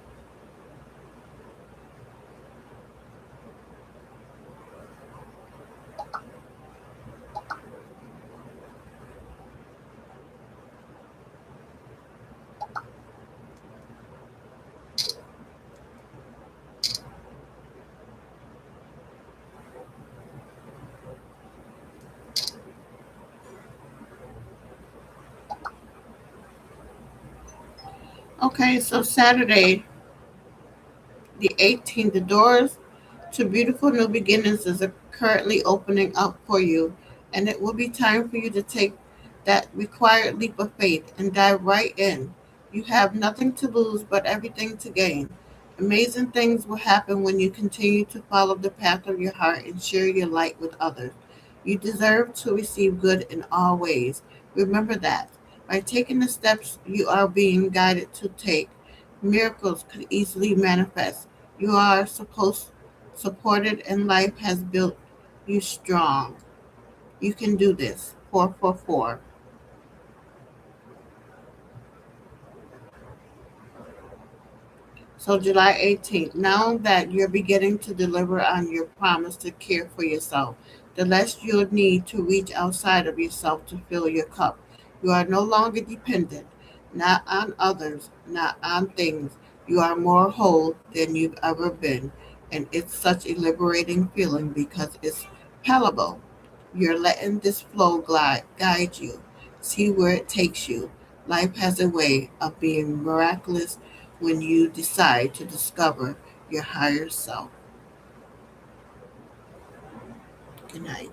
Okay, so Saturday, the 18th, the doors to beautiful new beginnings is currently opening up for you, and it will be time for you to take that required leap of faith and dive right in. You have nothing to lose but everything to gain. Amazing things will happen when you continue to follow the path of your heart and share your light with others. You deserve to receive good in all ways. Remember that. By taking the steps you are being guided to take, miracles could easily manifest. You are supported and life has built you strong. You can do this. 444. So July 18th, now that you're beginning to deliver on your promise to care for yourself, the less you'll need to reach outside of yourself to fill your cup. You are no longer dependent. not on others, not on things. You are more whole than you've ever been. And it's such a liberating feeling because it's palatable. You're letting this flow guide you. See where it takes you. Life has a way of being miraculous when you decide to discover your higher self. Good night.